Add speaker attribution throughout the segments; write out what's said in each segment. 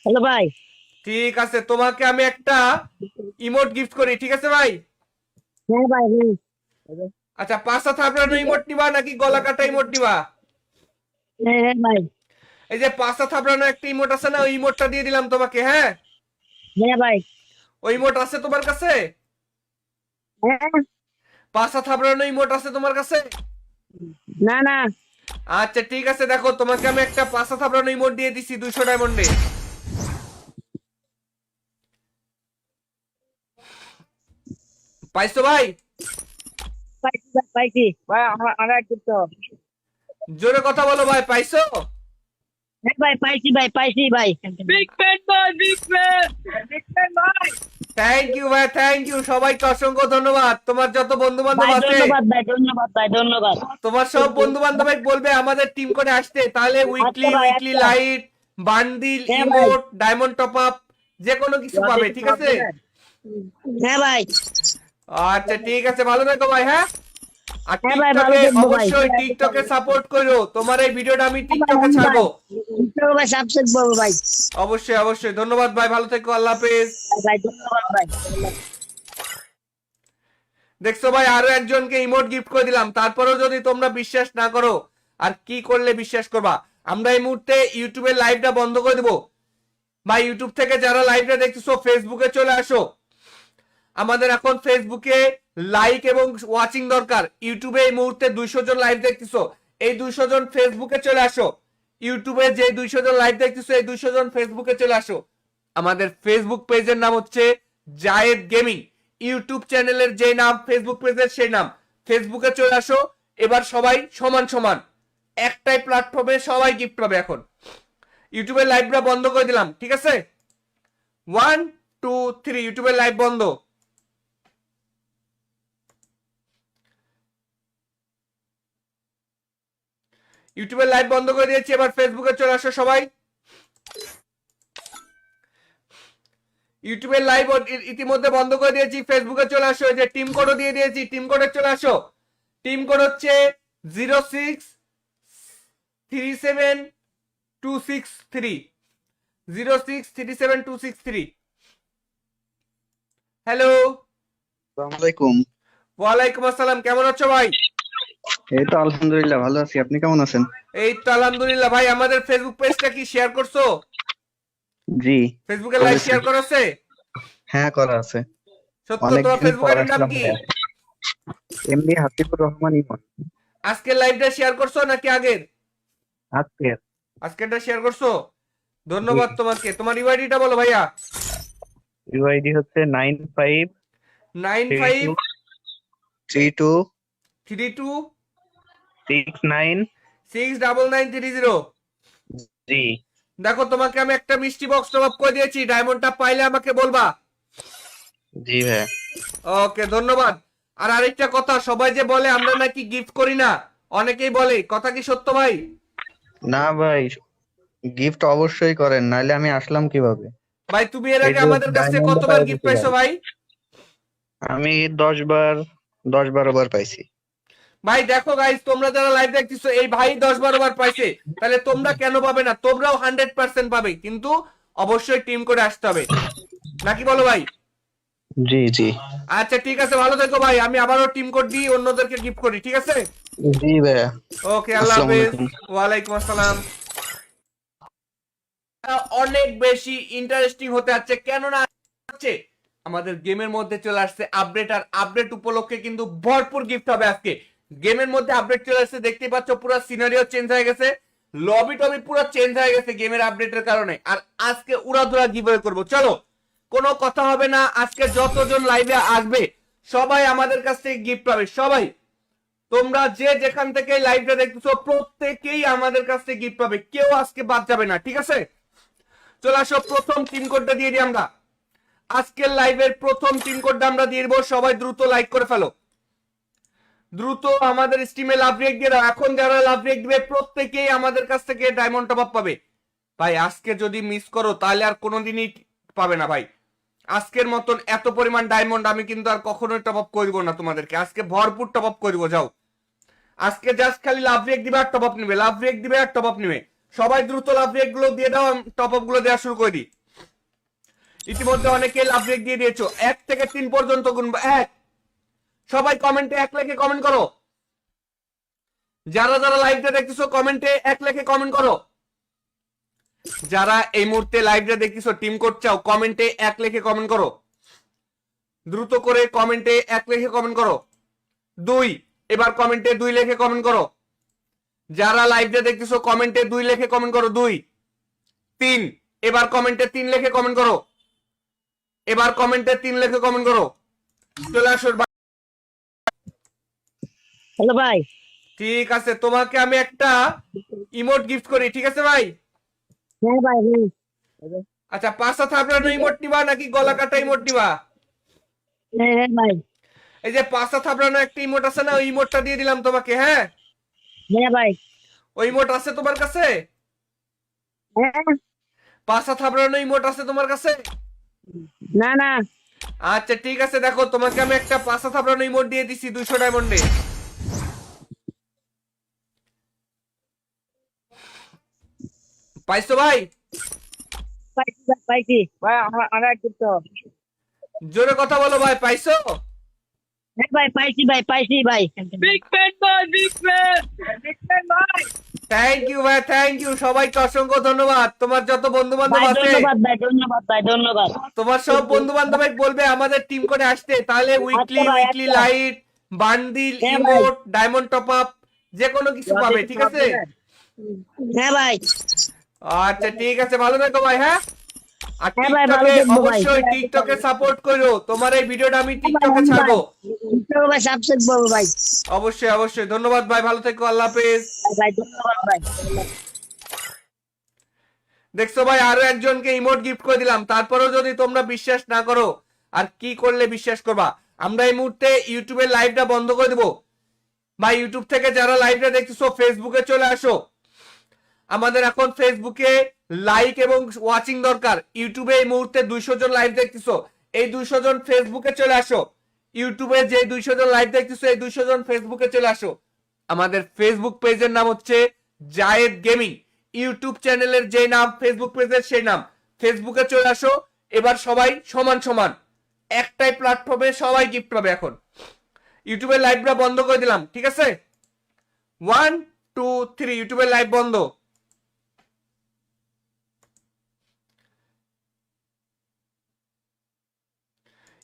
Speaker 1: Hello ভাই।
Speaker 2: ঠিক আছে, তোমাকে আমি একটা ইমোট গিফট করি, ঠিক আছে ভাই?
Speaker 1: হ্যাঁ ভাই, হ্যাঁ।
Speaker 2: আচ্ছা, পাঁচটা থাপড়ানো ইমোট নিবা নাকি গলা কাটা ইমোট নিবা?
Speaker 1: হ্যাঁ হ্যাঁ ভাই।
Speaker 2: এই যে পাঁচটা থাপড়ানো একটা ইমোট আছে না, ওই ইমোটটা দিয়ে দিলাম তোমাকে, হ্যাঁ?
Speaker 1: হ্যাঁ ভাই।
Speaker 2: ওই ইমোট আছে তোমার কাছে?
Speaker 1: হ্যাঁ।
Speaker 2: পাঁচটা থাপড়ানো ইমোট আছে তোমার কাছে?
Speaker 1: না না।
Speaker 2: আচ্ছা ঠিক আছে, দেখো তোমাকে আমি একটা পাঁচটা থাপড়ানো ইমোট দিয়ে দিছি 200 ডায়মন্ডে। পাইছো ভাই?
Speaker 1: পাইছি ভাই, পাইছি ভাই। আমার করতে হবে।
Speaker 2: জোরে কথা বলো ভাই, পাইছো?
Speaker 1: হ্যাঁ ভাই, পাইছি ভাই, পাইছি ভাই। বিগ ফ্যান ভাই, বিগ ফ্যান। বিগ ফ্যান ভাই।
Speaker 2: থ্যাংক ইউ ভাই, থ্যাংক ইউ, সবাইকে অসংখ্য ধন্যবাদ। তোমার যত বন্ধু বান্ধব
Speaker 1: ভাই
Speaker 2: আছে,
Speaker 1: ধন্যবাদ ভাই, ধন্যবাদ ভাই, ধন্যবাদ।
Speaker 2: তোমার সব বন্ধু বান্ধব বলবে আমাদের টিম করে আসতে, তাহলে উইকলি
Speaker 1: আচ্ছা ভাই,
Speaker 2: উইকলি
Speaker 1: আচ্ছা।
Speaker 2: লাইট, বান্ডিল,
Speaker 1: হ্যাঁ ভাই।
Speaker 2: ইমোট, ডায়মন্ড টপ আপ, যে কোনো কিছু পাবে, ঠিক আছে?
Speaker 1: হ্যাঁ ভাই।
Speaker 2: আচ্ছা ঠিক আছে, ভালো থেকো ভাই, হ্যাঁ? আর
Speaker 1: হ্যাঁ ভাই, ভালো
Speaker 2: টিকটকে
Speaker 1: থাকবো ভাই।
Speaker 2: অবশ্যই টিকটকে সাপোর্ট করো, তোমার এই ভিডিওটা আমি
Speaker 1: হ্যাঁ ভাই,
Speaker 2: টিকটকে
Speaker 1: হ্যাঁ ভাই।
Speaker 2: ছাড়বো।
Speaker 1: ভাই সাবস্ক্রাইব করবো ভাই।
Speaker 2: অবশ্যই অবশ্যই, ধন্যবাদ ভাই, ভালো থেকো, আল্লাহ হাফেজ।
Speaker 1: ভাই ধন্যবাদ ভাই।
Speaker 2: দেখছো ভাই, আরো একজনকে ইমোট গিফট করে দিলাম, তারপরেও যদি তোমরা বিশ্বাস না করো, আর কি করলে বিশ্বাস করবা? আমরা এই মুহূর্তে ইউটিউবের লাইভটা বন্ধ করে দেবো। বা ইউটিউব থেকে যারা লাইভটা দেখতেছো ফেসবুকে চলে আসো। আমাদের এখন ফেসবুকে লাইক এবং ওয়াচিং দরকার। ইউটিউবে এই মুহূর্তে 200 জন লাইভ দেখতেছো, এই 200 জন ফেসবুকে চলে আসো। ইউটিউবে যে 200 জন লাইভ দেখতেছো, এই 200 জন ফেসবুকে চলে আসো। আমাদের ফেসবুক পেজের নাম হচ্ছে জায়েদ গেমিং। ইউটিউব চ্যানেলের যে নাম, ফেসবুক পেজের সেই নাম। ফেসবুকে চলে আসো। এবার সবাই সমান সমান একটাই প্ল্যাটফর্মে সবাই গিফট পাবে। এখন ইউটিউবের লাইভটা বন্ধ করে দিলাম, ঠিক আছে? 1 2 3, ইউটিউবের লাইভ বন্ধ। ইউটিউবের লাইভ বন্ধ করে দিয়েছি, এবার ফেসবুকে চলে আসো সবাই। ইউটিউবের লাইভ ইতিমধ্যে বন্ধ করে দিয়েছি, ফেসবুকে চলে আসো। এই যে টিম কোডও দিয়ে দিয়েছি, টিম কোডে চলে আসো। টিম কোড হচ্ছে 0637263, 0637263। হ্যালো।
Speaker 3: আসসালামু আলাইকুম।
Speaker 2: ওয়ালাইকুম আসসালাম, কেমন আছো ভাই?
Speaker 3: এই তো আলহামদুলিল্লাহ ভালো আছি, আপনি কেমন আছেন?
Speaker 2: এই তো আলহামদুলিল্লাহ ভাই। আমাদের ফেসবুক পেজটা কি শেয়ার করছো?
Speaker 3: জি,
Speaker 2: ফেসবুকে লাইভ
Speaker 3: করেছি।
Speaker 2: শেয়ার করা আছে?
Speaker 3: হ্যাঁ, করা আছে।
Speaker 2: সত্য, তোমার
Speaker 3: অনেকদিন
Speaker 2: ফেসবুক
Speaker 3: পর
Speaker 2: আইডির নাম
Speaker 3: আসলাম
Speaker 2: কি?
Speaker 3: ভাইয়া। এমডি হাসিবুর রহমান ইমন।
Speaker 2: আজকের লাইভটা শেয়ার করছো নাকি আগের?
Speaker 3: আজকে।
Speaker 2: আজকেরটা শেয়ার করছো,
Speaker 3: জি।
Speaker 2: ধন্যবাদ তোমাকে। তোমার ইউআইডিটা বলো ভাইয়া।
Speaker 3: ইউআইডি হচ্ছে 95
Speaker 2: নাইন
Speaker 3: 32
Speaker 2: ফাইভ
Speaker 3: 32
Speaker 2: থ্রি টু
Speaker 3: 69।
Speaker 2: 69930।
Speaker 3: জি।
Speaker 2: দেখো, তোমাকে আমি একটা মিষ্টি বক্স টপ আপ করে দিয়েছি, ডায়মন্ডটা পাইলে আমাকে বলবা।
Speaker 3: জি ভাইয়া।
Speaker 2: ওকে, ধন্যবাদ। আর আরেকটা কথা, সবাই যে বলে আমরা নাকি গিফট করি না, অনেকেই বলে, কথা কি সত্য ভাই?
Speaker 3: না ভাই, গিফট অবশ্যই করেন, নাইলে আমি আসলাম কিভাবে?
Speaker 2: ভাই তুমি এর
Speaker 3: এই
Speaker 2: আগে
Speaker 3: যে
Speaker 2: আমাদের কাছ থেকে
Speaker 3: ডায়মন্ড
Speaker 2: কতবার
Speaker 3: পায়ে
Speaker 2: গিফট
Speaker 3: গেছি
Speaker 2: পাইছো
Speaker 3: ভাই।
Speaker 2: ভাই?
Speaker 3: আমি 10 বার 10-12 বার পাইছি।
Speaker 2: ভাই দেখো গাইস, তোমরা যারা লাইভ দেখতেছো, এই ভাই 10 12 বার পাইছে, তাহলে তোমরা কেন পাবে না? তোমরাও 100% পাবে, কিন্তু অবশ্যই টিম করে আসতে হবে, নাকি বলো ভাই?
Speaker 3: জি জি।
Speaker 2: আচ্ছা ঠিক আছে, ভালো থেকো ভাই। আমি আবারও টিম কোড দিই, অন্যদেরকে গিফট করি, ঠিক আছে?
Speaker 3: জি ভাইয়া।
Speaker 2: ওকে, আল্লাহ
Speaker 3: আসসালামু
Speaker 2: হাফেজ।
Speaker 3: আলাইকুম।
Speaker 2: ওয়ালাইকুম আসসালাম। অনেক বেশি ইন্টারেস্টিং হতে যাচ্ছে, কেননা হচ্ছে আমাদের গেমের মধ্যে চলে আসছে আপডেট, আর আপডেট উপলক্ষে কিন্তু ভরপুর গিফট হবে আজকে। গেমের মধ্যে আপডেট চলে আসছে, দেখতে পাচ্ছ পুরো সিনারিও চেঞ্জ হয়ে গেছে, লবি টবি পুরো চেঞ্জ হয়ে গেছে গেমের আপডেটের কারণে। আর আজকে উড়াধুরা গিভওয়ে করব, চলো কোনো কথা হবে না। আজকে যতজন লাইভে আসবে সবাই আমাদের কাছ থেকে গিফট পাবে, সবাই। তোমরা যে যেখান থেকে লাইভটা দেখতেছো প্রত্যেকেই আমাদের কাছ থেকে গিফট পাবে, কেউ আজকে বাদ যাবে না, ঠিক আছে? চলে আসো, প্রথম টিম কোডটা দিয়ে দিই আমরা। আজকের লাইভের প্রথম টিম কোডটা আমরা দিয়ে দেবো, সবাই দ্রুত লাইক করে ফেলো, দ্রুত আমাদের স্টিমে লাভ রেক দিয়ে দাও। এখন যারা লাভ রেক দিবে প্রত্যেকেই আমাদের কাছ থেকে ডায়মন্ড টপ আপ পাবে। ভাই আজকে যদি মিস করো তাহলে আর কোনোদিনই পাবে না ভাই। আজকের মতন এত পরিমাণ ডায়মন্ড আমি কিন্তু আর কখনোই টপ আপ করবো না তোমাদেরকে, আজকে ভরপুর টপ আপ করবো। যাও, আজকে জাস্ট খালি লাভ রেক দিবে আর টপ আপ নিবে, লাভ রেক দিবে আর টপ আপ নিবে। সবাই দ্রুত লাভ রেক গুলো দিয়ে দাও, টপ আপ গুলো দেওয়া শুরু করে দিই। ইতিমধ্যে অনেকে লাভ রেক দিয়ে দিয়েছো। 1 থেকে 3 পর্যন্ত গুনবো। 1, সবাই কমেন্টে 1 লিখে কমেন্ট করো। যারা যারা লাইভটা দেখতেছো কমেন্টে 1 লিখে কমেন্ট করো। যারা এই মুহূর্তে লাইভটা দেখতেছো টিম কোড চাও কমেন্টে 1 লিখে কমেন্ট করো। দ্রুত করে কমেন্টে 1 লিখে কমেন্ট করো। 2, এবার কমেন্টে 2 লিখে কমেন্ট করো। যারা লাইভটা দেখতেছো কমেন্টে 2 লিখে কমেন্ট করো। 2, 3, এবার কমেন্টে 3 লিখে কমেন্ট করো। এবার কমেন্টে 3 লিখে কমেন্ট করো। চলে আসো।
Speaker 1: হ্যালো ভাই।
Speaker 2: ঠিক আছে, তোমাকে আমি একটা ইমোট গিফট করি, ঠিক আছে ভাই?
Speaker 1: হ্যাঁ ভাই, হ্যাঁ।
Speaker 2: আচ্ছা, পাঁচটা থাপড়ানো ইমোট নিবা নাকি গলা কাটা ইমোট নিবা?
Speaker 1: হ্যাঁ হ্যাঁ ভাই।
Speaker 2: এই যে পাঁচটা থাপড়ানো একটা ইমোট আছে না, ওই ইমোটটা দিয়ে দিলাম তোমাকে। হ্যাঁ,
Speaker 1: হ্যাঁ ভাই।
Speaker 2: ওই ইমোট আছে তোমার কাছে?
Speaker 1: হ্যাঁ।
Speaker 2: পাঁচটা থাপড়ানো ইমোট আছে তোমার কাছে?
Speaker 1: না না।
Speaker 2: আচ্ছা ঠিক আছে, দেখো তোমাকে আমি একটা পাঁচটা থাপড়ানো ইমোট দিয়ে দিছি 200 ডায়মন্ডে। পাইছো ভাই?
Speaker 1: পাইছি ভাই, পাইছি ভাই। আমার তো
Speaker 2: জোরে কথা বলো ভাই, পাইছো?
Speaker 1: হ্যাঁ ভাই, পাইছি ভাই, পাইছি ভাই। বিগ ফ্যান ভাই, বিগ ফ্যান, বিগ ফ্যান ভাই।
Speaker 2: থ্যাংক ইউ ভাই, থ্যাংক ইউ। সবাইকে অসংখ্য ধন্যবাদ। তোমার যত বন্ধু বান্ধব
Speaker 1: ভাই
Speaker 2: আছে
Speaker 1: ধন্যবাদ ভাই, ধন্যবাদ ভাই, ধন্যবাদ।
Speaker 2: তোমার সব বন্ধু বান্ধব বলবে আমাদের টিম করে আসতে, তাহলে উইকলি
Speaker 1: ভাই,
Speaker 2: উইকলি
Speaker 1: আচ্ছা।
Speaker 2: লাইট, বান্ডিল,
Speaker 1: হ্যাঁ ভাই।
Speaker 2: ইমোট, ডায়মন্ড টপ আপ যে কোনো কিছু পাবে, ঠিক আছে?
Speaker 1: হ্যাঁ ভাই।
Speaker 2: আচ্ছা ঠিক আছে, ভালো থাকো ভাই। হ্যাঁ, আর
Speaker 1: হ্যাঁ ভাই, ভালো
Speaker 2: টিকটকে
Speaker 1: থাকবো ভাই।
Speaker 2: অবশ্যই টিকটকে সাপোর্ট করো। তোমার এই ভিডিওটা আমি টিকটকে
Speaker 1: হ্যাঁ
Speaker 2: ছাড়বো।
Speaker 1: ভাই, ভাই সাবস্ক্রাইব করবো ভাই।
Speaker 2: অবশ্যই অবশ্যই, ধন্যবাদ ভাই, ভালো থেকো, আল্লাহ হাফেজ।
Speaker 1: ভাই ধন্যবাদ ভাই।
Speaker 2: দেখছো ভাই, আরো একজনকে ইমোট গিফট করে দিলাম, তারপরেও যদি তোমরা বিশ্বাস না করো, আর কি করলে বিশ্বাস করবা? আমরা এই মুহূর্তে ইউটিউবের লাইভটা বন্ধ করে দেবো ভাই। ইউটিউব থেকে যারা লাইভটা দেখতেছো ফেসবুকে চলে আসো। আমাদের এখন ফেসবুকে লাইক এবং ওয়াচিং দরকার। ইউটিউবে এই মুহূর্তে 200 জন লাইভ দেখতেছো, এই 200 জন ফেসবুকে চলে আসো। ইউটিউবে যে 200 জন লাইভ দেখতেছো এই 200 জন ফেসবুকে চলে আসো। আমাদের ফেসবুক পেজের নাম হচ্ছে জায়েদ গেমিং। ইউটিউব চ্যানেলের যে নাম, ফেসবুক পেজের সেই নাম। ফেসবুকে চলে আসো। এবার সবাই সমান সমান একটাই প্ল্যাটফর্মে সবাই গিফট পাবে। এখন ইউটিউবের লাইভটা বন্ধ করে দিলাম, ঠিক আছে? 1 2 3, ইউটিউবের লাইভ বন্ধ।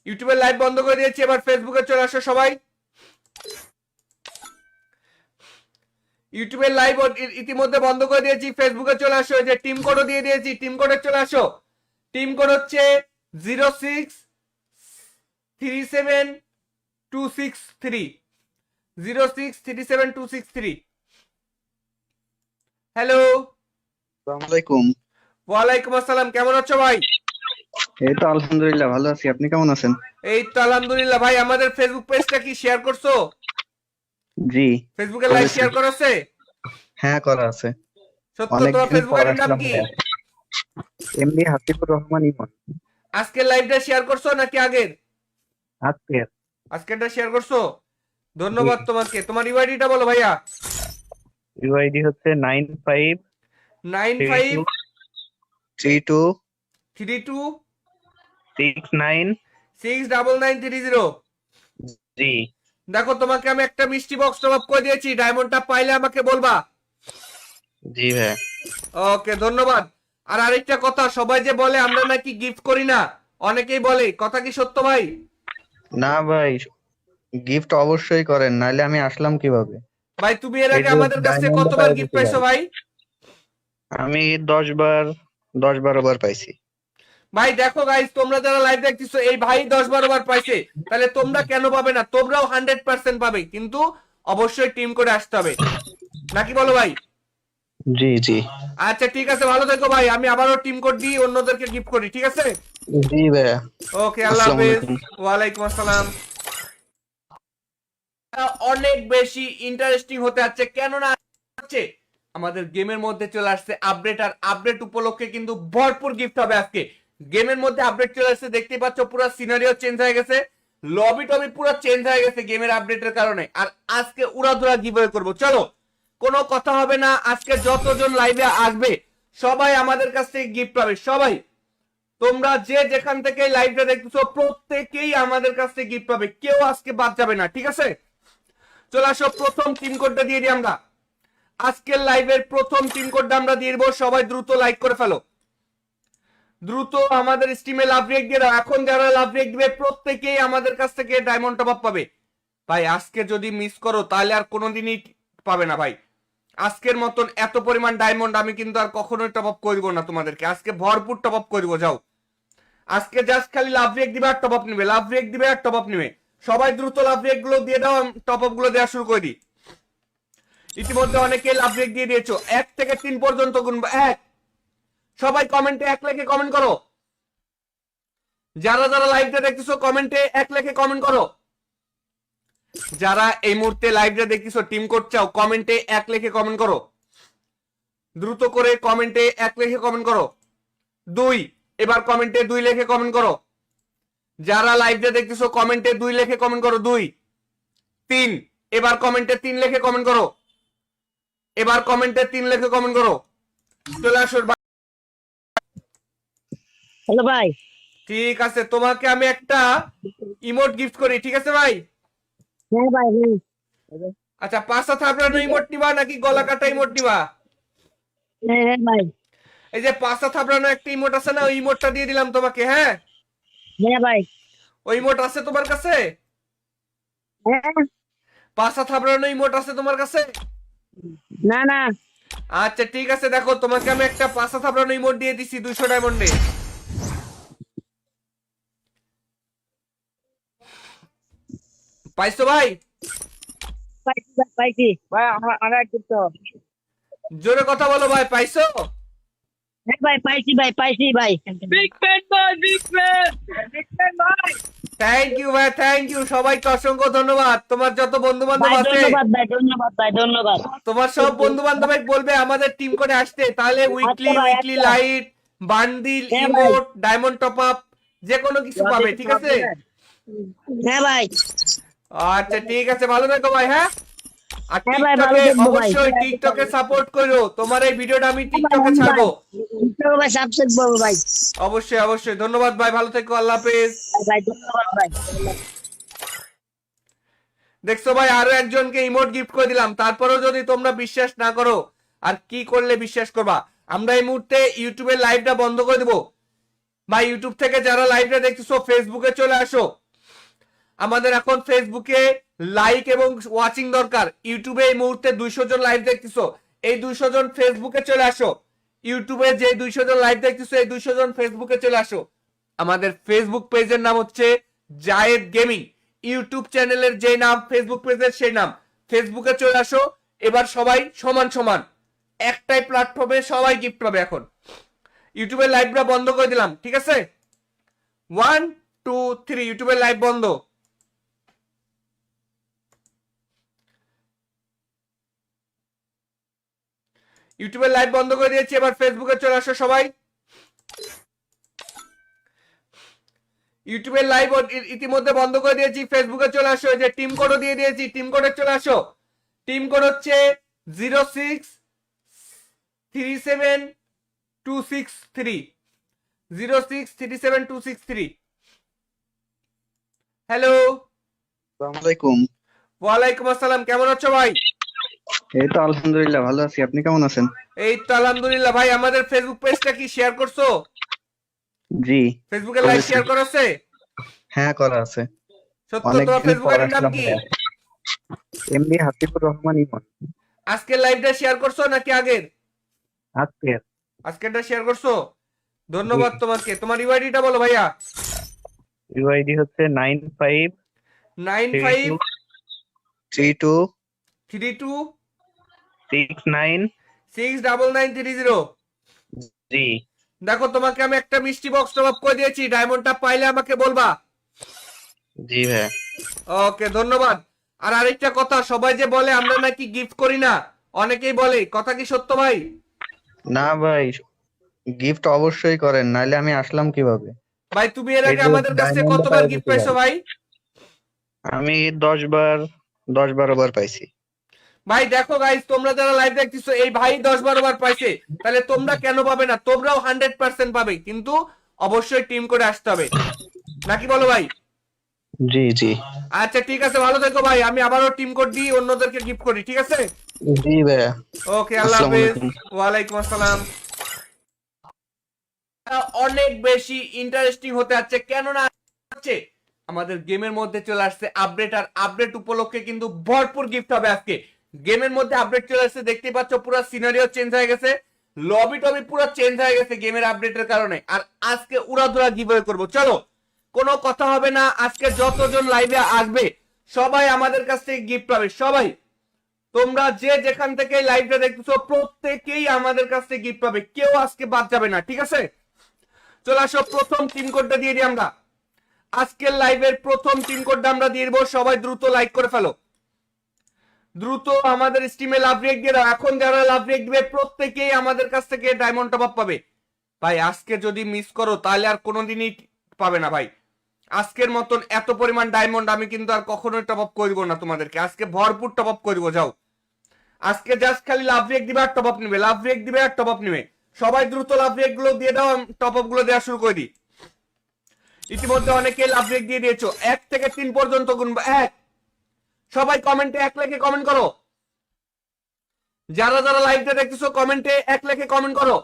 Speaker 2: ইউটিউবের লাইভ বন্ধ করে দিয়েছি, এবার ফেসবুকে চলে আসো সবাই। ইউটিউবের লাইভ ইতিমধ্যে বন্ধ করে দিয়েছি, ফেসবুকে চলে আসো। এই যে টিম কোডও দিয়ে দিয়েছি, টিম কোডে চলে আসো। টিম কোড হচ্ছে 0637263 0637263। হ্যালো,
Speaker 3: আসসালামু আলাইকুম।
Speaker 2: ওয়ালাইকুম আসসালাম। কেমন আছো ভাই?
Speaker 3: এই তো আলহামদুলিল্লাহ ভালো আছি, আপনি কেমন আছেন?
Speaker 2: এই তো আলহামদুলিল্লাহ ভাই। আমাদের ফেসবুক পেজটা কি শেয়ার করছো?
Speaker 3: জি
Speaker 2: ফেসবুকে লাইভ
Speaker 3: করেছি।
Speaker 2: শেয়ার করেছে?
Speaker 3: হ্যাঁ করা আছে।
Speaker 2: সত্য? তোমার
Speaker 3: অনেকদিন
Speaker 2: ফেসবুক
Speaker 3: পর
Speaker 2: আইডির নাম
Speaker 3: আসলাম
Speaker 2: কি?
Speaker 3: ভাইয়া। এমডি হাসিবুর রহমান ইমন।
Speaker 2: আজকের লাইভটা শেয়ার করছো নাকি আগের?
Speaker 3: আজকে
Speaker 2: আজকেরটা শেয়ার করছো, ধন্যবাদ তোমাকে। তোমার ইউআইডিটা বলো ভাইয়া।
Speaker 3: ইউআইডি হচ্ছে 9532
Speaker 2: 9532
Speaker 3: 69।
Speaker 2: 69930।
Speaker 3: জি
Speaker 2: দেখো তোমাকে আমি একটা মিষ্টি বক্স টপ আপ করে দিয়েছি, ডায়মন্ডটা পাইলে আমাকে বলবা।
Speaker 3: জি ভাইয়া।
Speaker 2: ওকে, ধন্যবাদ। আর আরেকটা কথা, সবাই যে বলে আমরা নাকি গিফট করি না, অনেকেই বলে, কথা কি সত্য ভাই?
Speaker 3: না ভাই, গিফট অবশ্যই করেন, নাইলে আমি আসলাম কিভাবে?
Speaker 2: ভাই তুমি এর
Speaker 3: এই
Speaker 2: আগে
Speaker 3: যে
Speaker 2: আমাদের কাছ থেকে
Speaker 3: ডায়মন্ড
Speaker 2: কতবার
Speaker 3: পাই
Speaker 2: গিফট
Speaker 3: দিতে
Speaker 2: পাইছো
Speaker 3: ভাই,
Speaker 2: ভাই?
Speaker 3: আমি 10-12 বার পাইছি।
Speaker 2: ভাই দেখো গাইস, তোমরা যারা লাইভ দেখতেছো, এই ভাই 10-12 বার পাইছে, তাহলে তোমরা কেন পাবে না? তোমরাও 100% পাবে, কিন্তু অবশ্যই টিম করে আসতে হবে, নাকি বলো ভাই?
Speaker 3: জি জি
Speaker 2: আচ্ছা ঠিক আছে, ভালো থেকো ভাই। আমি আবারও টিম কোড দিই, অন্যদেরকে গিফট করি, ঠিক আছে?
Speaker 3: জি ভাইয়া।
Speaker 2: ওকে, আল্লাহ
Speaker 3: আসসালামু
Speaker 2: হাফেজ।
Speaker 3: আলাইকুম।
Speaker 2: ওয়ালাইকুম আসসালাম। অনেক বেশি ইন্টারেস্টিং হতে যাচ্ছে, কেননা হচ্ছে আমাদের গেমের মধ্যে চলে আসছে আপডেট, আর আপডেট উপলক্ষে কিন্তু ভরপুর গিফট হবে আজকে। গেমের মধ্যে আপডেট চলে আসছে, দেখতে পাচ্ছ পুরো সিনারিও চেঞ্জ হয়ে গেছে, লবি টবি পুরো চেঞ্জ হয়ে গেছে গেমের আপডেটের কারণে। আর আজকে উড়াধুরা গিভওয়ে করব। চলো, কোনো কথা হবে না, আজকে যতজন লাইভে আসবে সবাই আমাদের কাছ থেকে গিফট পাবে, সবাই। তোমরা যে যেখান থেকে লাইভটা দেখতেছো প্রত্যেকেই আমাদের কাছ থেকে গিফট পাবে, কেউ আজকে বাদ যাবে না, ঠিক আছে? চলে আসো, প্রথম টিম কোডটা দিয়ে দিই আমরা। আজকের লাইভের প্রথম টিম কোডটা আমরা দিয়ে দিব, সবাই দ্রুত লাইক করে ফেলো, দ্রুত আমাদের স্ট্রিমে লাভ রিয়েক্ট দিয়ে দাও। এখন যারা লাভ রিয়েক্ট দিবে প্রত্যেকেই আমাদের কাছ থেকে ডায়মন্ড টপ আপ পাবে। ভাই আজকে যদি মিস করো তাহলে আর কোনোদিনই পাবে না ভাই। আজকের মতন এত পরিমাণ ডায়মন্ড আমি কিন্তু আর কখনোই টপ আপ করবো না তোমাদেরকে, আজকে ভরপুর টপ আপ করবো। যাও, আজকে জাস্ট খালি লাভ রিয়েক্ট দিবে আর টপ আপ নিবে, লাভ রিয়েক্ট দিবে আর টপ আপ নিবে। সবাই দ্রুত লাভ রিয়েক্ট গুলো দিয়ে দাও, টপ আপ গুলো দেওয়া শুরু করে দিই। ইতিমধ্যে অনেকে লাভ রিয়েক্ট দিয়ে দিয়েছো। 1 থেকে 3 পর্যন্ত গুনবো। 1, সবাই কমেন্টে 1 লিখে কমেন্ট করো। যারা যারা লাইভটা দেখতেছো কমেন্টে 1 লিখে কমেন্ট করো। যারা এই মুহূর্তে লাইভটা দেখতেছো টিম কোড চাও কমেন্টে 1 লিখে কমেন্ট করো, দ্রুত করে কমেন্টে 1 লিখে কমেন্ট করো। 2, এবার কমেন্টে 2 লিখে কমেন্ট করো। যারা লাইভটা দেখতেছো কমেন্টে 2 লিখে কমেন্ট করো। 2, 3, এবার কমেন্টে 3 লিখে কমেন্ট করো। এবার কমেন্টে 3 লিখে কমেন্ট করো। চলে আসো।
Speaker 1: হ্যালো ভাই।
Speaker 2: ঠিক আছে, তোমাকে আমি একটা ইমোট গিফট করি, ঠিক আছে ভাই?
Speaker 1: হ্যাঁ ভাই।
Speaker 2: আচ্ছা, পাঁচটা থাপড়ানো ইমোট নিবা নাকি গলা কাটা ইমোট নিবা?
Speaker 1: হ্যাঁ হ্যাঁ ভাই।
Speaker 2: এই যে পাঁচটা থাপড়ানো একটা ইমোট আছে না, ওই ইমোটটা দিয়ে দিলাম তোমাকে। হ্যাঁ
Speaker 1: হ্যাঁ ভাই।
Speaker 2: ওই ইমোট আছে তোমার কাছে?
Speaker 1: হ্যাঁ।
Speaker 2: পাঁচটা থাপড়ানো ইমোট আছে তোমার কাছে?
Speaker 1: না না।
Speaker 2: আচ্ছা ঠিক আছে, দেখো তোমাকে আমি একটা পাঁচটা থাপড়ানো ইমোট দিয়ে দিছি 200 ডায়মন্ডে। পাইছো ভাই?
Speaker 1: পাইছি ভাই, পাইছি ভাই। আমার কিন্তু
Speaker 2: জোরে কথা বলো ভাই, পাইছো?
Speaker 1: হ্যাঁ ভাই, পাইছি ভাই, পাইছি ভাই। বিগ ফ্যান ভাই, বিগ ফ্যান, বিগ ফ্যান ভাই।
Speaker 2: থ্যাংক ইউ ভাই, থ্যাংক ইউ, সবাইকে অসংখ্য ধন্যবাদ। তোমার যত বন্ধু বান্ধব
Speaker 1: ভাই
Speaker 2: আছে
Speaker 1: ধন্যবাদ ভাই, ধন্যবাদ ভাই, ধন্যবাদ।
Speaker 2: তোমার সব বন্ধু বান্ধব বলবে আমাদের টিম করে আসতে, তাহলে উইকলি
Speaker 1: আচ্ছা ভাই,
Speaker 2: উইকলি
Speaker 1: আচ্ছা।
Speaker 2: লাইট, বান্ডিল,
Speaker 1: হ্যাঁ ভাই।
Speaker 2: ইমোট, ডায়মন্ড টপ আপ যে কোনো কিছু পাবে, ঠিক আছে?
Speaker 1: হ্যাঁ ভাই।
Speaker 2: আচ্ছা ঠিক আছে, ভালো থেকো ভাই। হ্যাঁ, আর
Speaker 1: হ্যাঁ ভাই, ভালো
Speaker 2: টিকটকে
Speaker 1: থাকবো ভাই।
Speaker 2: অবশ্যই টিকটকে সাপোর্ট করো। তোমার এই ভিডিওটা আমি টিকটকে ছাড়বো।
Speaker 1: ইনস্টাগ্রামে ভাই সাবস্ক্রাইব করবো ভাই।
Speaker 2: অবশ্যই অবশ্যই, ধন্যবাদ ভাই, ভালো থেকো, আল্লাহ হাফেজ।
Speaker 1: ভাই ধন্যবাদ ভাই।
Speaker 2: দেখছো ভাই, আরো একজনকে ইমোট গিফট করে দিলাম, তারপরেও যদি তোমরা বিশ্বাস না করো, আর কি করলে বিশ্বাস করবা? আমরা এই মুহূর্তে ইউটিউবের লাইভটা বন্ধ করে দেবো ভাই। ইউটিউব থেকে যারা লাইভটা দেখতেছো ফেসবুকে চলে আসো। আমাদের এখন ফেসবুকে লাইক এবং ওয়াচিং দরকার। ইউটিউবে এই মুহূর্তে 200 জন লাইভ দেখতেছো, এই 200 জন ফেসবুকে চলে আসো। ইউটিউবে যে 200 জন লাইভ দেখতেছো এই 200 জন ফেসবুকে চলে আসো। আমাদের ফেসবুক পেজের নাম হচ্ছে জায়েদ গেমিং, ইউটিউব চ্যানেলের যে নাম ফেসবুক পেজের সেই নাম। ফেসবুকে চলে আসো। এবার সবাই সমান সমান একটাই প্ল্যাটফর্মে সবাই গিফট পাবে। এখন ইউটিউবের লাইভটা বন্ধ করে দিলাম, ঠিক আছে? 1 2 3, ইউটিউবের লাইভ বন্ধ। ইউটিউবের লাইভ বন্ধ করে দিয়েছি, এবার ফেসবুকে চলে আসো সবাই। ইউটিউবের লাইভ ইতিমধ্যে বন্ধ করে দিয়েছি, ফেসবুকে চলে আসো। যে টিম কোডও দিয়ে দিয়েছি, টিম কোডে চলে আসো। টিম কোড হচ্ছে 0637263 0637263। হ্যালো,
Speaker 3: আসসালামু আলাইকুম।
Speaker 2: ওয়ালাইকুম আসসালাম, কেমন আছো ভাই?
Speaker 3: এই তো আলহামদুলিল্লাহ ভালো আছি, আপনি কেমন আছেন?
Speaker 2: এই তো আলহামদুলিল্লাহ ভাই। আমাদের ফেসবুক পেজটা কি শেয়ার করছো?
Speaker 3: জি
Speaker 2: ফেসবুকে লাইভ শেয়ার করা আছে?
Speaker 3: হ্যাঁ করা আছে।
Speaker 2: সত্য, তোমার ফেসবুক আইডির নাম কি?
Speaker 3: এমডি হাসিবুর রহমান ইমন।
Speaker 2: আজকের লাইভটা শেয়ার করছো নাকি আগের?
Speaker 3: আজকে
Speaker 2: আজকেরটা শেয়ার করছো, ধন্যবাদ তোমাকে। তোমার ইউআইডিটা বলো ভাইয়া।
Speaker 3: ইউআইডি হচ্ছে 95
Speaker 2: 95
Speaker 3: 32
Speaker 2: 32
Speaker 3: 69।
Speaker 2: 69930।
Speaker 3: জি
Speaker 2: দেখো তোমাকে আমি একটা মিষ্টি বক্স টপ আপ করে দিয়েছি, ডায়মন্ডটা পাইলে আমাকে বলবা।
Speaker 3: জি ভাই।
Speaker 2: ওকে, ধন্যবাদ। আর আরেকটা কথা, সবাই যে বলে আমরা নাকি গিফট করি না, অনেকেই বলে, কথা কি সত্য ভাই?
Speaker 3: না ভাই, গিফট অবশ্যই করেন, নাইলে আমি আসলাম কিভাবে?
Speaker 2: ভাই তুমি এর
Speaker 3: এই
Speaker 2: আগে
Speaker 3: যে
Speaker 2: আমাদের কাছে
Speaker 3: diamond
Speaker 2: কতবার
Speaker 3: পাওয়া
Speaker 2: গিফট
Speaker 3: যেতে
Speaker 2: পাইছো
Speaker 3: পারে।
Speaker 2: ভাই?
Speaker 3: আমি 10-12 বার পাইছি।
Speaker 2: ভাই দেখো গাইস, তোমরা যারা লাইভ দেখতেছো এই ভাই 10-12 বার পাইছে, তাহলে তোমরা কেন পাবে না? তোমরাও 100% পাবে, কিন্তু অবশ্যই টিম করে আসতে হবে, নাকি বলো ভাই?
Speaker 3: জি জি
Speaker 2: আচ্ছা ঠিক আছে, ভালো থেকো ভাই, আমি আবারও টিম কোড দিই, অন্যদেরকে গিফট করি, ঠিক আছে?
Speaker 3: জি ভাইয়া।
Speaker 2: ওকে, আল্লাহ
Speaker 3: আসসালামু
Speaker 2: হাফেজ।
Speaker 3: আলাইকুম।
Speaker 2: ওয়ালাইকুম আসসালাম। অনেক বেশি ইন্টারেস্টিং হতে যাচ্ছে, কেননা হচ্ছে আমাদের গেমের মধ্যে চলে আসছে আপডেট, আর আপডেট উপলক্ষে কিন্তু ভরপুর গিফট হবে আজকে। গেমের মধ্যে আপডেট চলে আসছে, দেখতেই পাচ্ছ পুরো সিনারিও চেঞ্জ হয়ে গেছে, লবি টবি পুরো চেঞ্জ হয়ে গেছে গেমের আপডেটের কারণে। আর আজকে উড়াধুরা গিভওয়ে করব, চলো কোনো কথা হবে না, আজকে যতজন লাইভে আসবে সবাই আমাদের কাছ থেকে গিফট পাবে। সবাই তোমরা যে যেখান থেকে লাইভটা দেখতেছো প্রত্যেকেই আমাদের কাছ থেকে গিফট পাবে, কেউ আজকে বাদ যাবে না, ঠিক আছে? চলে আসো, প্রথম টিম কোডটা দিয়ে দিই আমরা। আজকের লাইভের প্রথম টিম কোডটা আমরা দিয়ে দিব, সবাই দ্রুত লাইক করে ফেলো, দ্রুত আমাদের স্টিমে লাভ রেক দিয়ে দাও। এখন যারা লাভ রেক দিবে প্রত্যেকেই আমাদের কাছ থেকে ডায়মন্ড টপ আপ পাবে। ভাই আজকে যদি মিস করো তাহলে আর কোনোদিনই পাবে না ভাই। আজকের মতন এত পরিমাণ ডায়মন্ড আমি কিন্তু আর কখনোই টপ আপ করবো না তোমাদেরকে, আজকে ভরপুর টপ আপ করবো। যাও, আজকে জাস্ট খালি লাভ রেক দিবে আর টপ আপ নিবে, লাভ রেক দিবে আর টপ আপ নিবে। সবাই দ্রুত লাভ রেক গুলো দিয়ে দাও, টপ আপ গুলো দেওয়া শুরু করে দিই। ইতিমধ্যে অনেকে লাভ রেক দিয়ে দিয়েছো, 1 থেকে 3 পর্যন্ত গুনবো। 1, সবাই কমেন্টে 1 লিখে কমেন্ট করো। যারা যারা লাইভটা দেখতেছো কমেন্টে 1 লিখে কমেন্ট করো।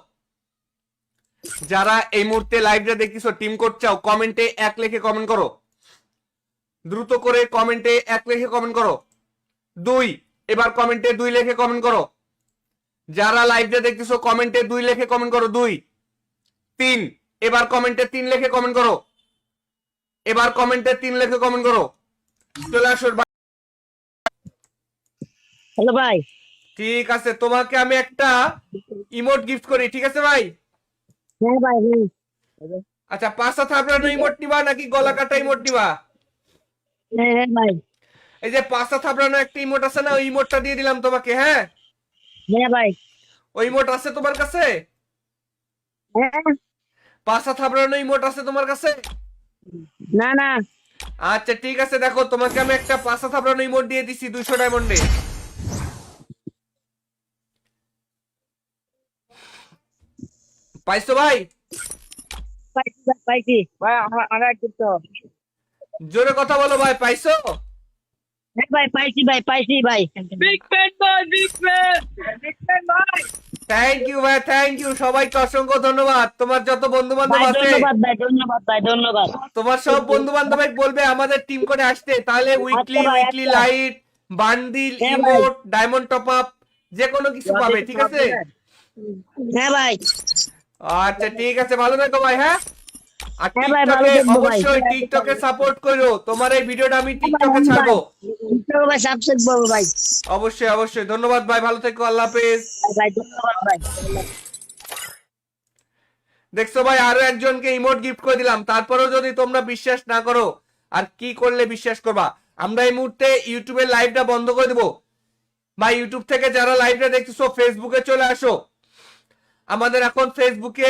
Speaker 2: যারা এই মুহূর্তে লাইভটা দেখতেছো টিম কোড চাও কমেন্টে 1 লিখে কমেন্ট করো, দ্রুত করে কমেন্টে 1 লিখে কমেন্ট করো। 2, এবার কমেন্টে 2 লিখে কমেন্ট করো। যারা লাইভটা দেখতেছো কমেন্টে 2 লিখে কমেন্ট করো। 2, 3, এবার কমেন্টে 3 লিখে কমেন্ট করো। এবার কমেন্টে 3 লিখে কমেন্ট করো। চলে আসো ভাই।
Speaker 1: হ্যালো ভাই।
Speaker 2: ঠিক আছে, তোমাকে আমি একটা ইমোট গিফট করি, ঠিক আছে ভাই?
Speaker 1: হ্যাঁ ভাই, হ্যাঁ।
Speaker 2: আচ্ছা, পাঁচটা থাপড়ানো ইমোট নিবা নাকি গলা কাটা ইমোট নিবা?
Speaker 1: হ্যাঁ হ্যাঁ ভাই।
Speaker 2: এই যে পাঁচটা থাপড়ানো একটা ইমোট আছে না, ওই ইমোটটা দিয়ে দিলাম তোমাকে, হ্যাঁ?
Speaker 1: হ্যাঁ ভাই।
Speaker 2: ওই ইমোট আছে তোমার কাছে?
Speaker 1: হ্যাঁ।
Speaker 2: পাঁচটা থাপড়ানো ইমোট আছে তোমার কাছে?
Speaker 1: না না।
Speaker 2: আচ্ছা ঠিক আছে, দেখো তোমাকে আমি একটা পাঁচটা থাপড়ানো ইমোট দিয়ে দিছি 200 ডায়মন্ডে। পাইছো ভাই?
Speaker 1: পাইছি ভাই, পাইছি ভাই। আমার করতে হবে।
Speaker 2: জোরে কথা বলো ভাই, পাইছো?
Speaker 1: হ্যাঁ ভাই, পাইছি ভাই, পাইছি ভাই। বিগ ফ্যান ভাই, বিগ ফ্যান, বিগ ফ্যান ভাই।
Speaker 2: থ্যাংক ইউ ভাই, থ্যাংক ইউ, সবাইকে অসংখ্য ধন্যবাদ। তোমার যত বন্ধু বান্ধব
Speaker 1: ভাই
Speaker 2: আছে
Speaker 1: ধন্যবাদ ভাই, ধন্যবাদ ভাই, ধন্যবাদ।
Speaker 2: তোমার সব বন্ধু বান্ধব বলবে আমাদের টিম করে আসতে, তাহলে উইকলি
Speaker 1: আচ্ছা ভাই,
Speaker 2: উইকলি
Speaker 1: আচ্ছা।
Speaker 2: লাইট, বান্ডিল,
Speaker 1: হ্যাঁ ভাই।
Speaker 2: ইমোট, ডায়মন্ড টপ আপ যে কোনো কিছু পাবে, ঠিক আছে?
Speaker 1: হ্যাঁ ভাই।
Speaker 2: আচ্ছা ঠিক আছে, ভালো থেকো ভাই, হ্যাঁ? আর
Speaker 1: হ্যাঁ ভাই, ভালো
Speaker 2: টিকটকে
Speaker 1: থাকবো ভাই।
Speaker 2: অবশ্যই টিকটকে সাপোর্ট করো, তোমার এই ভিডিওটা আমি টিকটকে ছাড়বো।
Speaker 1: ভাই সাবস্ক্রাইব করবো ভাই।
Speaker 2: অবশ্যই অবশ্যই, ধন্যবাদ ভাই, ভালো থেকো, আল্লাহ হাফেজ।
Speaker 1: ভাই ধন্যবাদ ভাই।
Speaker 2: দেখছো ভাই, আরো একজনকে ইমোট গিফট করে দিলাম, তারপরেও যদি তোমরা বিশ্বাস না করো, আর কি করলে বিশ্বাস করবা? আমরা এই মুহূর্তে ইউটিউবের লাইভটা বন্ধ করে দেবো ভাই। ইউটিউব থেকে যারা লাইভটা দেখতেছো ফেসবুকে চলে আসো, আমাদের এখন ফেসবুকে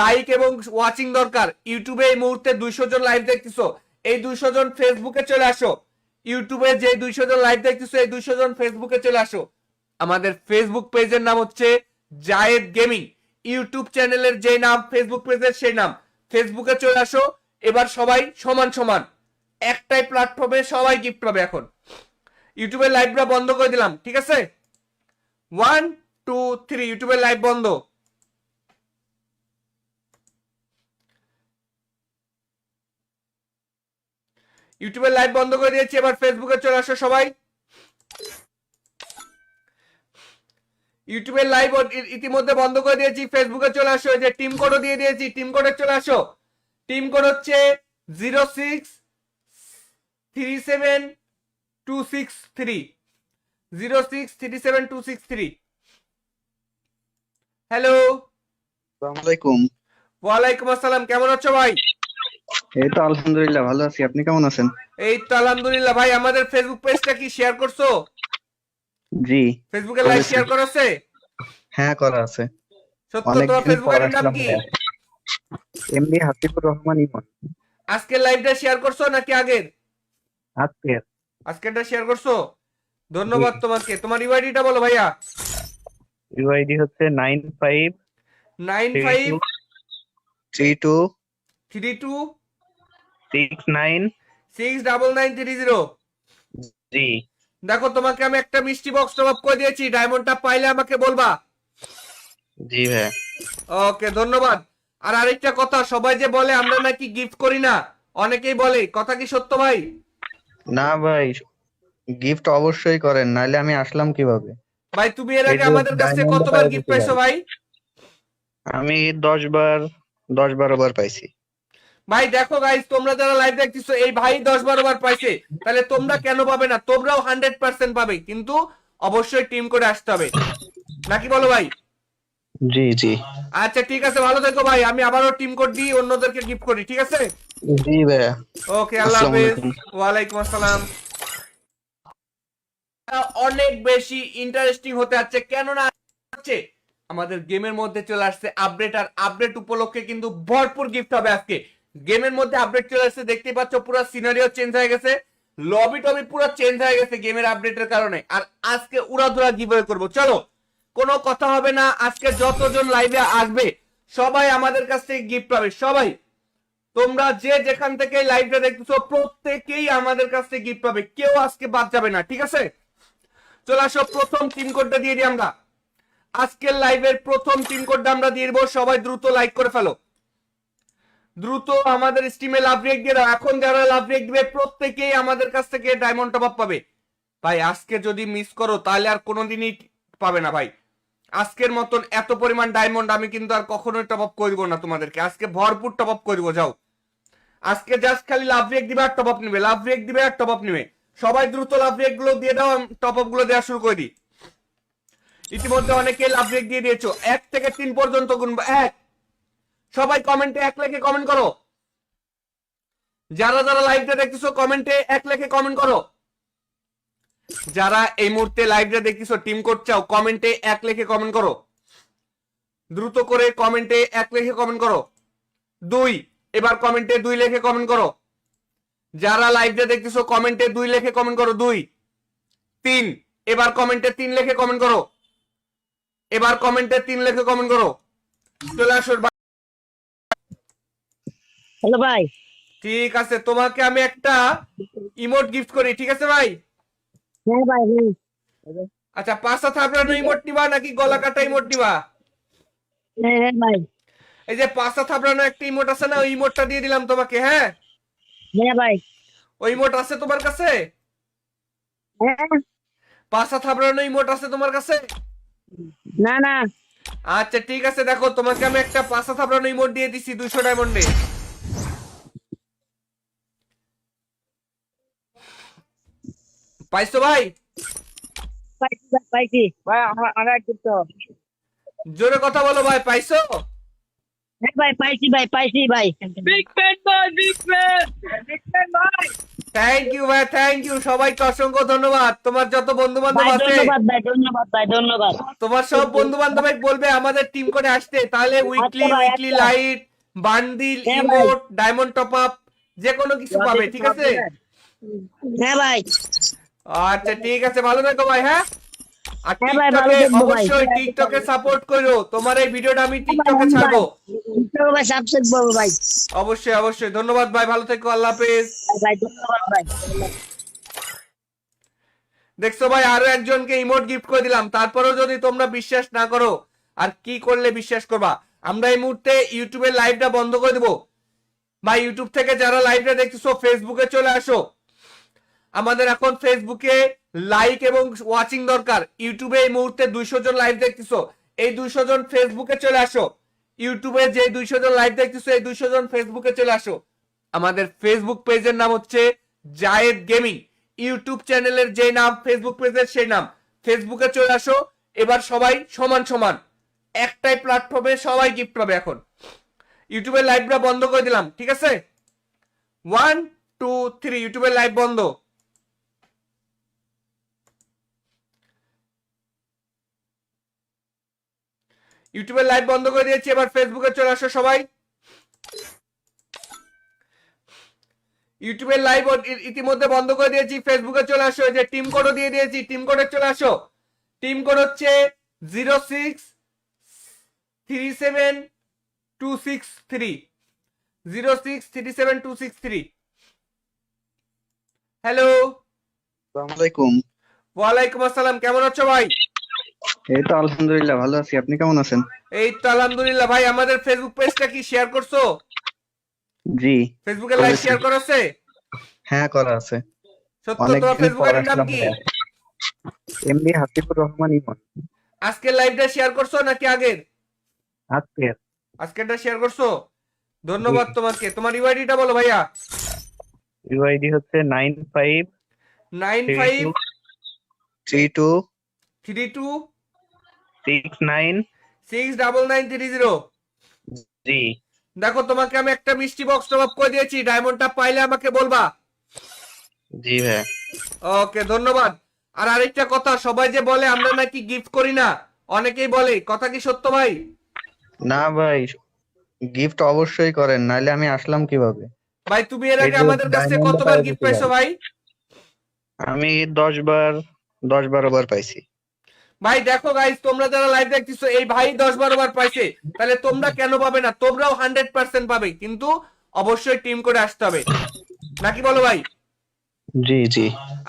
Speaker 2: লাইক এবং ওয়াচিং দরকার। ইউটিউবে এই মুহূর্তে 200 জন লাইভ দেখতেছো, এই 200 জন ফেসবুকে চলে আসো। ইউটিউবে যে 200 জন লাইভ দেখতেছো এই 200 জন ফেসবুকে চলে আসো। আমাদের ফেসবুক পেজের নাম হচ্ছে জায়েদ গেমিং, ইউটিউব চ্যানেলের যে নাম ফেসবুক পেজের সেই নাম। ফেসবুকে চলে আসো, এবার সবাই সমান সমান একটাই প্ল্যাটফর্মে সবাই গিফট পাবে। এখন ইউটিউবের লাইভটা বন্ধ করে দিলাম, ঠিক আছে? 1 2 3, ইউটিউবের লাইভ বন্ধ। ইউটিউবের লাইভ বন্ধ করে দিয়েছি, এবার ফেসবুকে চলে আসো সবাই। ইউটিউবের লাইভ ইতিমধ্যে বন্ধ করে দিয়েছি, ফেসবুকে চলে আসো। এই যে টিম কোডও দিয়ে দিয়েছি, টিম কোডে চলে আসো। টিম কোড হচ্ছে 0637263, 0637263। হ্যালো,
Speaker 3: আসসালামু আলাইকুম।
Speaker 2: ওয়ালাইকুম আসসালাম, কেমন আছো ভাই?
Speaker 3: এই তো আলহামদুলিল্লাহ ভালো আছি, আপনি কেমন আছেন?
Speaker 2: এই তো আলহামদুলিল্লাহ ভাই। আমাদের ফেসবুক পেজটা কি শেয়ার করছো?
Speaker 3: জি
Speaker 2: ফেসবুকে লাইভ
Speaker 3: করেছি।
Speaker 2: শেয়ার করা আছে?
Speaker 3: হ্যাঁ করা আছে।
Speaker 2: সত্য, তোমার
Speaker 3: অনেকদিন
Speaker 2: ফেসবুক
Speaker 3: পর
Speaker 2: আইডির নাম
Speaker 3: আসলাম
Speaker 2: কি?
Speaker 3: ভাইয়া। এমডি হাসিবুর রহমান ইমন।
Speaker 2: আজকের লাইভটা শেয়ার করছো নাকি আগের?
Speaker 3: আজকে
Speaker 2: আজকেরটা শেয়ার করছো, ধন্যবাদ তোমাকে। তোমার ইউআইডিটা বলো ভাইয়া।
Speaker 3: ইউআইডি হচ্ছে 953232
Speaker 2: 95 32696930।
Speaker 3: জি
Speaker 2: দেখো তোমাকে আমি একটা মিষ্টি বক্স টপ আপ করে দিয়েছি, ডায়মন্ডটা পাইলে আমাকে বলবা।
Speaker 3: জি ভাইয়া।
Speaker 2: ওকে, ধন্যবাদ। আর আরেকটা কথা, সবাই যে বলে আমরা নাকি গিফট করি না, অনেকেই বলে, কথা কি সত্য ভাই?
Speaker 3: না ভাই, গিফট অবশ্যই করেন, নাইলে আমি আসলাম কিভাবে?
Speaker 2: ভাই তুমি এর
Speaker 3: এই
Speaker 2: আগে
Speaker 3: যে
Speaker 2: আমাদের কাছ থেকে
Speaker 3: ডায়মন্ড
Speaker 2: কতবার
Speaker 3: পাই
Speaker 2: গিফট
Speaker 3: গেছি
Speaker 2: পাইছো
Speaker 3: ভাই,
Speaker 2: ভাই?
Speaker 3: আমি 10 বার 10-12 বার পাইছি।
Speaker 2: ভাই দেখো গাইস, তোমরা যারা লাইভ দেখতেছো, এই ভাই 10-12 বার পাইছে, তাহলে তোমরা কেন পাবে না? তোমরাও 100% পাবে, কিন্তু অবশ্যই টিম করে আসতে হবে, নাকি বলো ভাই?
Speaker 3: জি জি।
Speaker 2: আচ্ছা ঠিক আছে, ভালো থেকো ভাই, আমি আবারও টিম কোড দিই, অন্যদেরকে গিফট করি, ঠিক আছে?
Speaker 3: জি ভাইয়া।
Speaker 2: ওকে, আল্লাহ
Speaker 3: আসসালামু
Speaker 2: হাফেজ।
Speaker 3: আলাইকুম।
Speaker 2: ওয়ালাইকুম আসসালাম। অনেক বেশি ইন্টারেস্টিং হতে যাচ্ছে, কেননা হচ্ছে আমাদের গেমের মধ্যে চলে আসছে আপডেট, আর আপডেট উপলক্ষে কিন্তু ভরপুর গিফট হবে আজকে। গেমের মধ্যে আপডেট চলে আসছে, দেখতে পাচ্ছ পুরো সিনারিও চেঞ্জ হয়ে গেছে, লবি টবি পুরো চেঞ্জ হয়ে গেছে গেমের আপডেটের কারণে। আর আজকে উড়াধুরা গিভওয়ে করব, চলো কোনো কথা হবে না, আজকে যতজন লাইভে আসবে সবাই আমাদের কাছ থেকে গিফট পাবে, সবাই। তোমরা যে যেখান থেকে লাইভটা দেখতেছো প্রত্যেকেই আমাদের কাছ থেকে গিফট পাবে, কেউ আজকে বাদ যাবে না, ঠিক আছে? চলে আসো, প্রথম টিম কোডটা দিয়ে দিই আমরা। আজকের লাইভের প্রথম টিম কোডটা আমরা দিয়ে দেবো, সবাই দ্রুত লাইক করে ফেলো, দ্রুত আমাদের স্টিমে লাভ রেক দিয়ে দাও। এখন যারা লাভ রেক দিবে প্রত্যেকেই আমাদের কাছ থেকে ডায়মন্ড টপ আপ পাবে। ভাই আজকে যদি মিস করো তাহলে আর কোনোদিনই পাবে না ভাই। আজকের মতন এত পরিমাণ ডায়মন্ড আমি কিন্তু আর কখনোই টপ আপ করবো না তোমাদেরকে, আজকে ভরপুর টপ আপ করবো। যাও, আজকে জাস্ট খালি লাভ রেক দিবে আর টপ আপ নিবে, লাভ রেক দিবে আর টপ আপ নিবে। সবাই দ্রুত লাভ রেক গুলো দিয়ে দাও, টপ আপ গুলো দেওয়া শুরু করে দিই। ইতিমধ্যে অনেকে লাভ রেক দিয়ে দিয়েছো, 1 থেকে 3 পর্যন্ত গুনবো। 1, সবাই কমেন্টে 1 লিখে কমেন্ট করো। যারা যারা লাইভটা দেখতেছো কমেন্টে 1 লিখে কমেন্ট করো। যারা এই মুহূর্তে লাইভটা দেখতেছো টিম কোড চাও, কমেন্টে 1 লিখে কমেন্ট করো, দ্রুত করে কমেন্টে 1 লিখে কমেন্ট করো। 2, এবার কমেন্টে 2 লিখে কমেন্ট করো। যারা লাইভটা দেখতেছো কমেন্টে 2 লিখে কমেন্ট করো। 2, 3, এবার কমেন্টে 3 লিখে কমেন্ট করো। এবার কমেন্টে 3 লিখে কমেন্ট করো। চলে আসো।
Speaker 1: হ্যালো ভাই।
Speaker 2: ঠিক আছে, তোমাকে আমি একটা ইমোট গিফট করি, ঠিক আছে ভাই?
Speaker 1: হ্যাঁ ভাই, হ্যাঁ।
Speaker 2: আচ্ছা, পাঁচটা থাপড়ানো ইমোট নিবা নাকি গলা কাটা ইমোট নিবা?
Speaker 1: হ্যাঁ হ্যাঁ ভাই।
Speaker 2: এই যে পাঁচটা থাপড়ানো একটা ইমোট আছে না, ওই ইমোটটা দিয়ে দিলাম তোমাকে, হ্যাঁ?
Speaker 1: হ্যাঁ ভাই।
Speaker 2: ওই ইমোট আছে তোমার কাছে?
Speaker 1: হ্যাঁ।
Speaker 2: পাঁচটা থাপড়ানো ইমোট আছে তোমার কাছে?
Speaker 1: না না।
Speaker 2: আচ্ছা ঠিক আছে, দেখো তোমাকে আমি একটা পাঁচটা থাপড়ানো ইমোট দিয়ে দিছি 200 ডায়মন্ডে। পাইছো ভাই?
Speaker 1: পাইছি ভাই, পাইছি ভাই। আমার একটু তো।
Speaker 2: জোরে কথা বলো ভাই, পাইছো?
Speaker 1: হ্যাঁ ভাই, পাইছি ভাই, পাইছি ভাই। বিগ ফ্যান ভাই, বিগ ফ্যান। বিগ ফ্যান ভাই।
Speaker 2: থ্যাংক ইউ ভাই, থ্যাংক ইউ, সবাইকে অসংখ্য ধন্যবাদ। তোমার যত বন্ধু বান্ধব
Speaker 1: ভাই
Speaker 2: আছে
Speaker 1: ধন্যবাদ ভাই, ধন্যবাদ ভাই, ধন্যবাদ।
Speaker 2: তোমার সব বন্ধু বান্ধব বলবে আমাদের টিম করে আসতে, তাহলে
Speaker 1: আচ্ছা
Speaker 2: উইকলি
Speaker 1: ভাই,
Speaker 2: উইকলি
Speaker 1: আচ্ছা।
Speaker 2: লাইট, বান্ডিল,
Speaker 1: হ্যাঁ ভাই।
Speaker 2: ইমোট, ডায়মন্ড টপ আপ যে কোনো কিছু পাবে, ঠিক আছে?
Speaker 1: হ্যাঁ ভাই।
Speaker 2: আচ্ছা ঠিক আছে, ভালো থেকো ভাই, হ্যাঁ? আর
Speaker 1: হ্যাঁ ভাই, ভালো
Speaker 2: টিকটকে
Speaker 1: থাকবো ভাই।
Speaker 2: অবশ্যই টিকটকে সাপোর্ট করো, তোমার এই ভিডিওটা আমি টিকটকে
Speaker 1: হ্যাঁ
Speaker 2: ছাড়বো।
Speaker 1: ভাই, ভাই সাবস্ক্রাইব করবো ভাই।
Speaker 2: অবশ্যই অবশ্যই, ধন্যবাদ ভাই, ভালো থেকো, আল্লাহ হাফেজ।
Speaker 1: ভাই ধন্যবাদ ভাই।
Speaker 2: দেখছো ভাই, আরো একজনকে ইমোট গিফট করে দিলাম, তারপরেও যদি তোমরা বিশ্বাস না করো, আর কি করলে বিশ্বাস করবা? আমরা এই মুহূর্তে ইউটিউবের লাইভটা বন্ধ করে দেবো ভাই। ইউটিউব থেকে যারা লাইভটা দেখতেছো ফেসবুকে চলে আসো, আমাদের এখন ফেসবুকে লাইক এবং ওয়াচিং দরকার। ইউটিউবে এই মুহূর্তে 200 জন লাইভ দেখতেছো, এই 200 জন ফেসবুকে চলে আসো। ইউটিউবে যে 200 জন লাইভ দেখতেছো এই 200 জন ফেসবুকে চলে আসো। আমাদের ফেসবুক পেজের নাম হচ্ছে জায়েদ গেমিং, ইউটিউব চ্যানেলের যে নাম ফেসবুক পেজের সেই নাম। ফেসবুকে চলে আসো, এবার সবাই সমান সমান একটাই প্ল্যাটফর্মে সবাই গিফট পাবে। এখন ইউটিউবের লাইভটা বন্ধ করে দিলাম, ঠিক আছে? 1, 2, 3, ইউটিউবের লাইভ বন্ধ। ইউটিউবের লাইভ বন্ধ করে দিয়েছি, এবার ফেসবুকে চলে আসো সবাই। ইউটিউবের লাইভ ইতিমধ্যে বন্ধ করে দিয়েছি, ফেসবুকে চলে আসো। এই যে টিম কোডও দিয়ে দিয়েছি, টিম কোডে চলে আসো। টিম কোড হচ্ছে 0637263263, 0637263। হ্যালো।
Speaker 3: আসসালামু আলাইকুম।
Speaker 2: ওয়ালাইকুম আসসালাম, কেমন আছো ভাই?
Speaker 3: এই তো আলহামদুলিল্লাহ ভালো আছি, আপনি কেমন আছেন?
Speaker 2: এই তো আলহামদুলিল্লাহ ভাই। আমাদের ফেসবুক পেজটা কি শেয়ার করছো?
Speaker 3: জি,
Speaker 2: ফেসবুকে লাইভ
Speaker 3: করেছি।
Speaker 2: শেয়ার করা আছে?
Speaker 3: হ্যাঁ, করা আছে।
Speaker 2: সত্য? তোমার
Speaker 3: অনেকদিন
Speaker 2: ফেসবুক
Speaker 3: পর
Speaker 2: আইডির নাম
Speaker 3: আসলাম
Speaker 2: কি?
Speaker 3: ভাইয়া। এমনি হাসিবুর রহমান ইমন।
Speaker 2: আজকের লাইভটা শেয়ার করছো নাকি আগের?
Speaker 3: আজকে।
Speaker 2: আজকেরটা শেয়ার করছো,
Speaker 3: জি,
Speaker 2: ধন্যবাদ তোমাকে। তোমার ইউআইডিটা বলো ভাইয়া।
Speaker 3: ইউআইডি হচ্ছে 9532 32 69।
Speaker 2: 9532699930।
Speaker 3: জি
Speaker 2: দেখো, তোমাকে আমি একটা মিষ্টি বক্স টপ আপ করে দিয়েছি, ডায়মন্ডটা পাইলে আমাকে বলবা।
Speaker 3: জি ভাইয়া।
Speaker 2: ওকে, ধন্যবাদ। আর আরেকটা কথা, সবাই যে বলে আমরা নাকি গিফট করি না, অনেকেই বলে, কথা কি সত্য ভাই?
Speaker 3: না ভাই, গিফট অবশ্যই করেন, নাইলে আমি আসলাম কিভাবে?
Speaker 2: ভাই তুমি এর
Speaker 3: এই
Speaker 2: আগে
Speaker 3: যে
Speaker 2: আমাদের কাছ থেকে
Speaker 3: ডায়মন্ড
Speaker 2: কতবার
Speaker 3: পাই
Speaker 2: গিফট
Speaker 3: দিতে
Speaker 2: পাইছো
Speaker 3: ভাই,
Speaker 2: ভাই?
Speaker 3: আমি 10 বার 10 12 বার পাইছি।
Speaker 2: ভাই দেখো গাইস, তোমরা যারা লাইভ দেখতেছো, এই ভাই 10-12 বার পাইছে, তাহলে তোমরা কেন পাবে না? তোমরাও 100% পাবে, কিন্তু অবশ্যই টিম করে আসতে হবে, নাকি বলো ভাই?
Speaker 3: জি জি।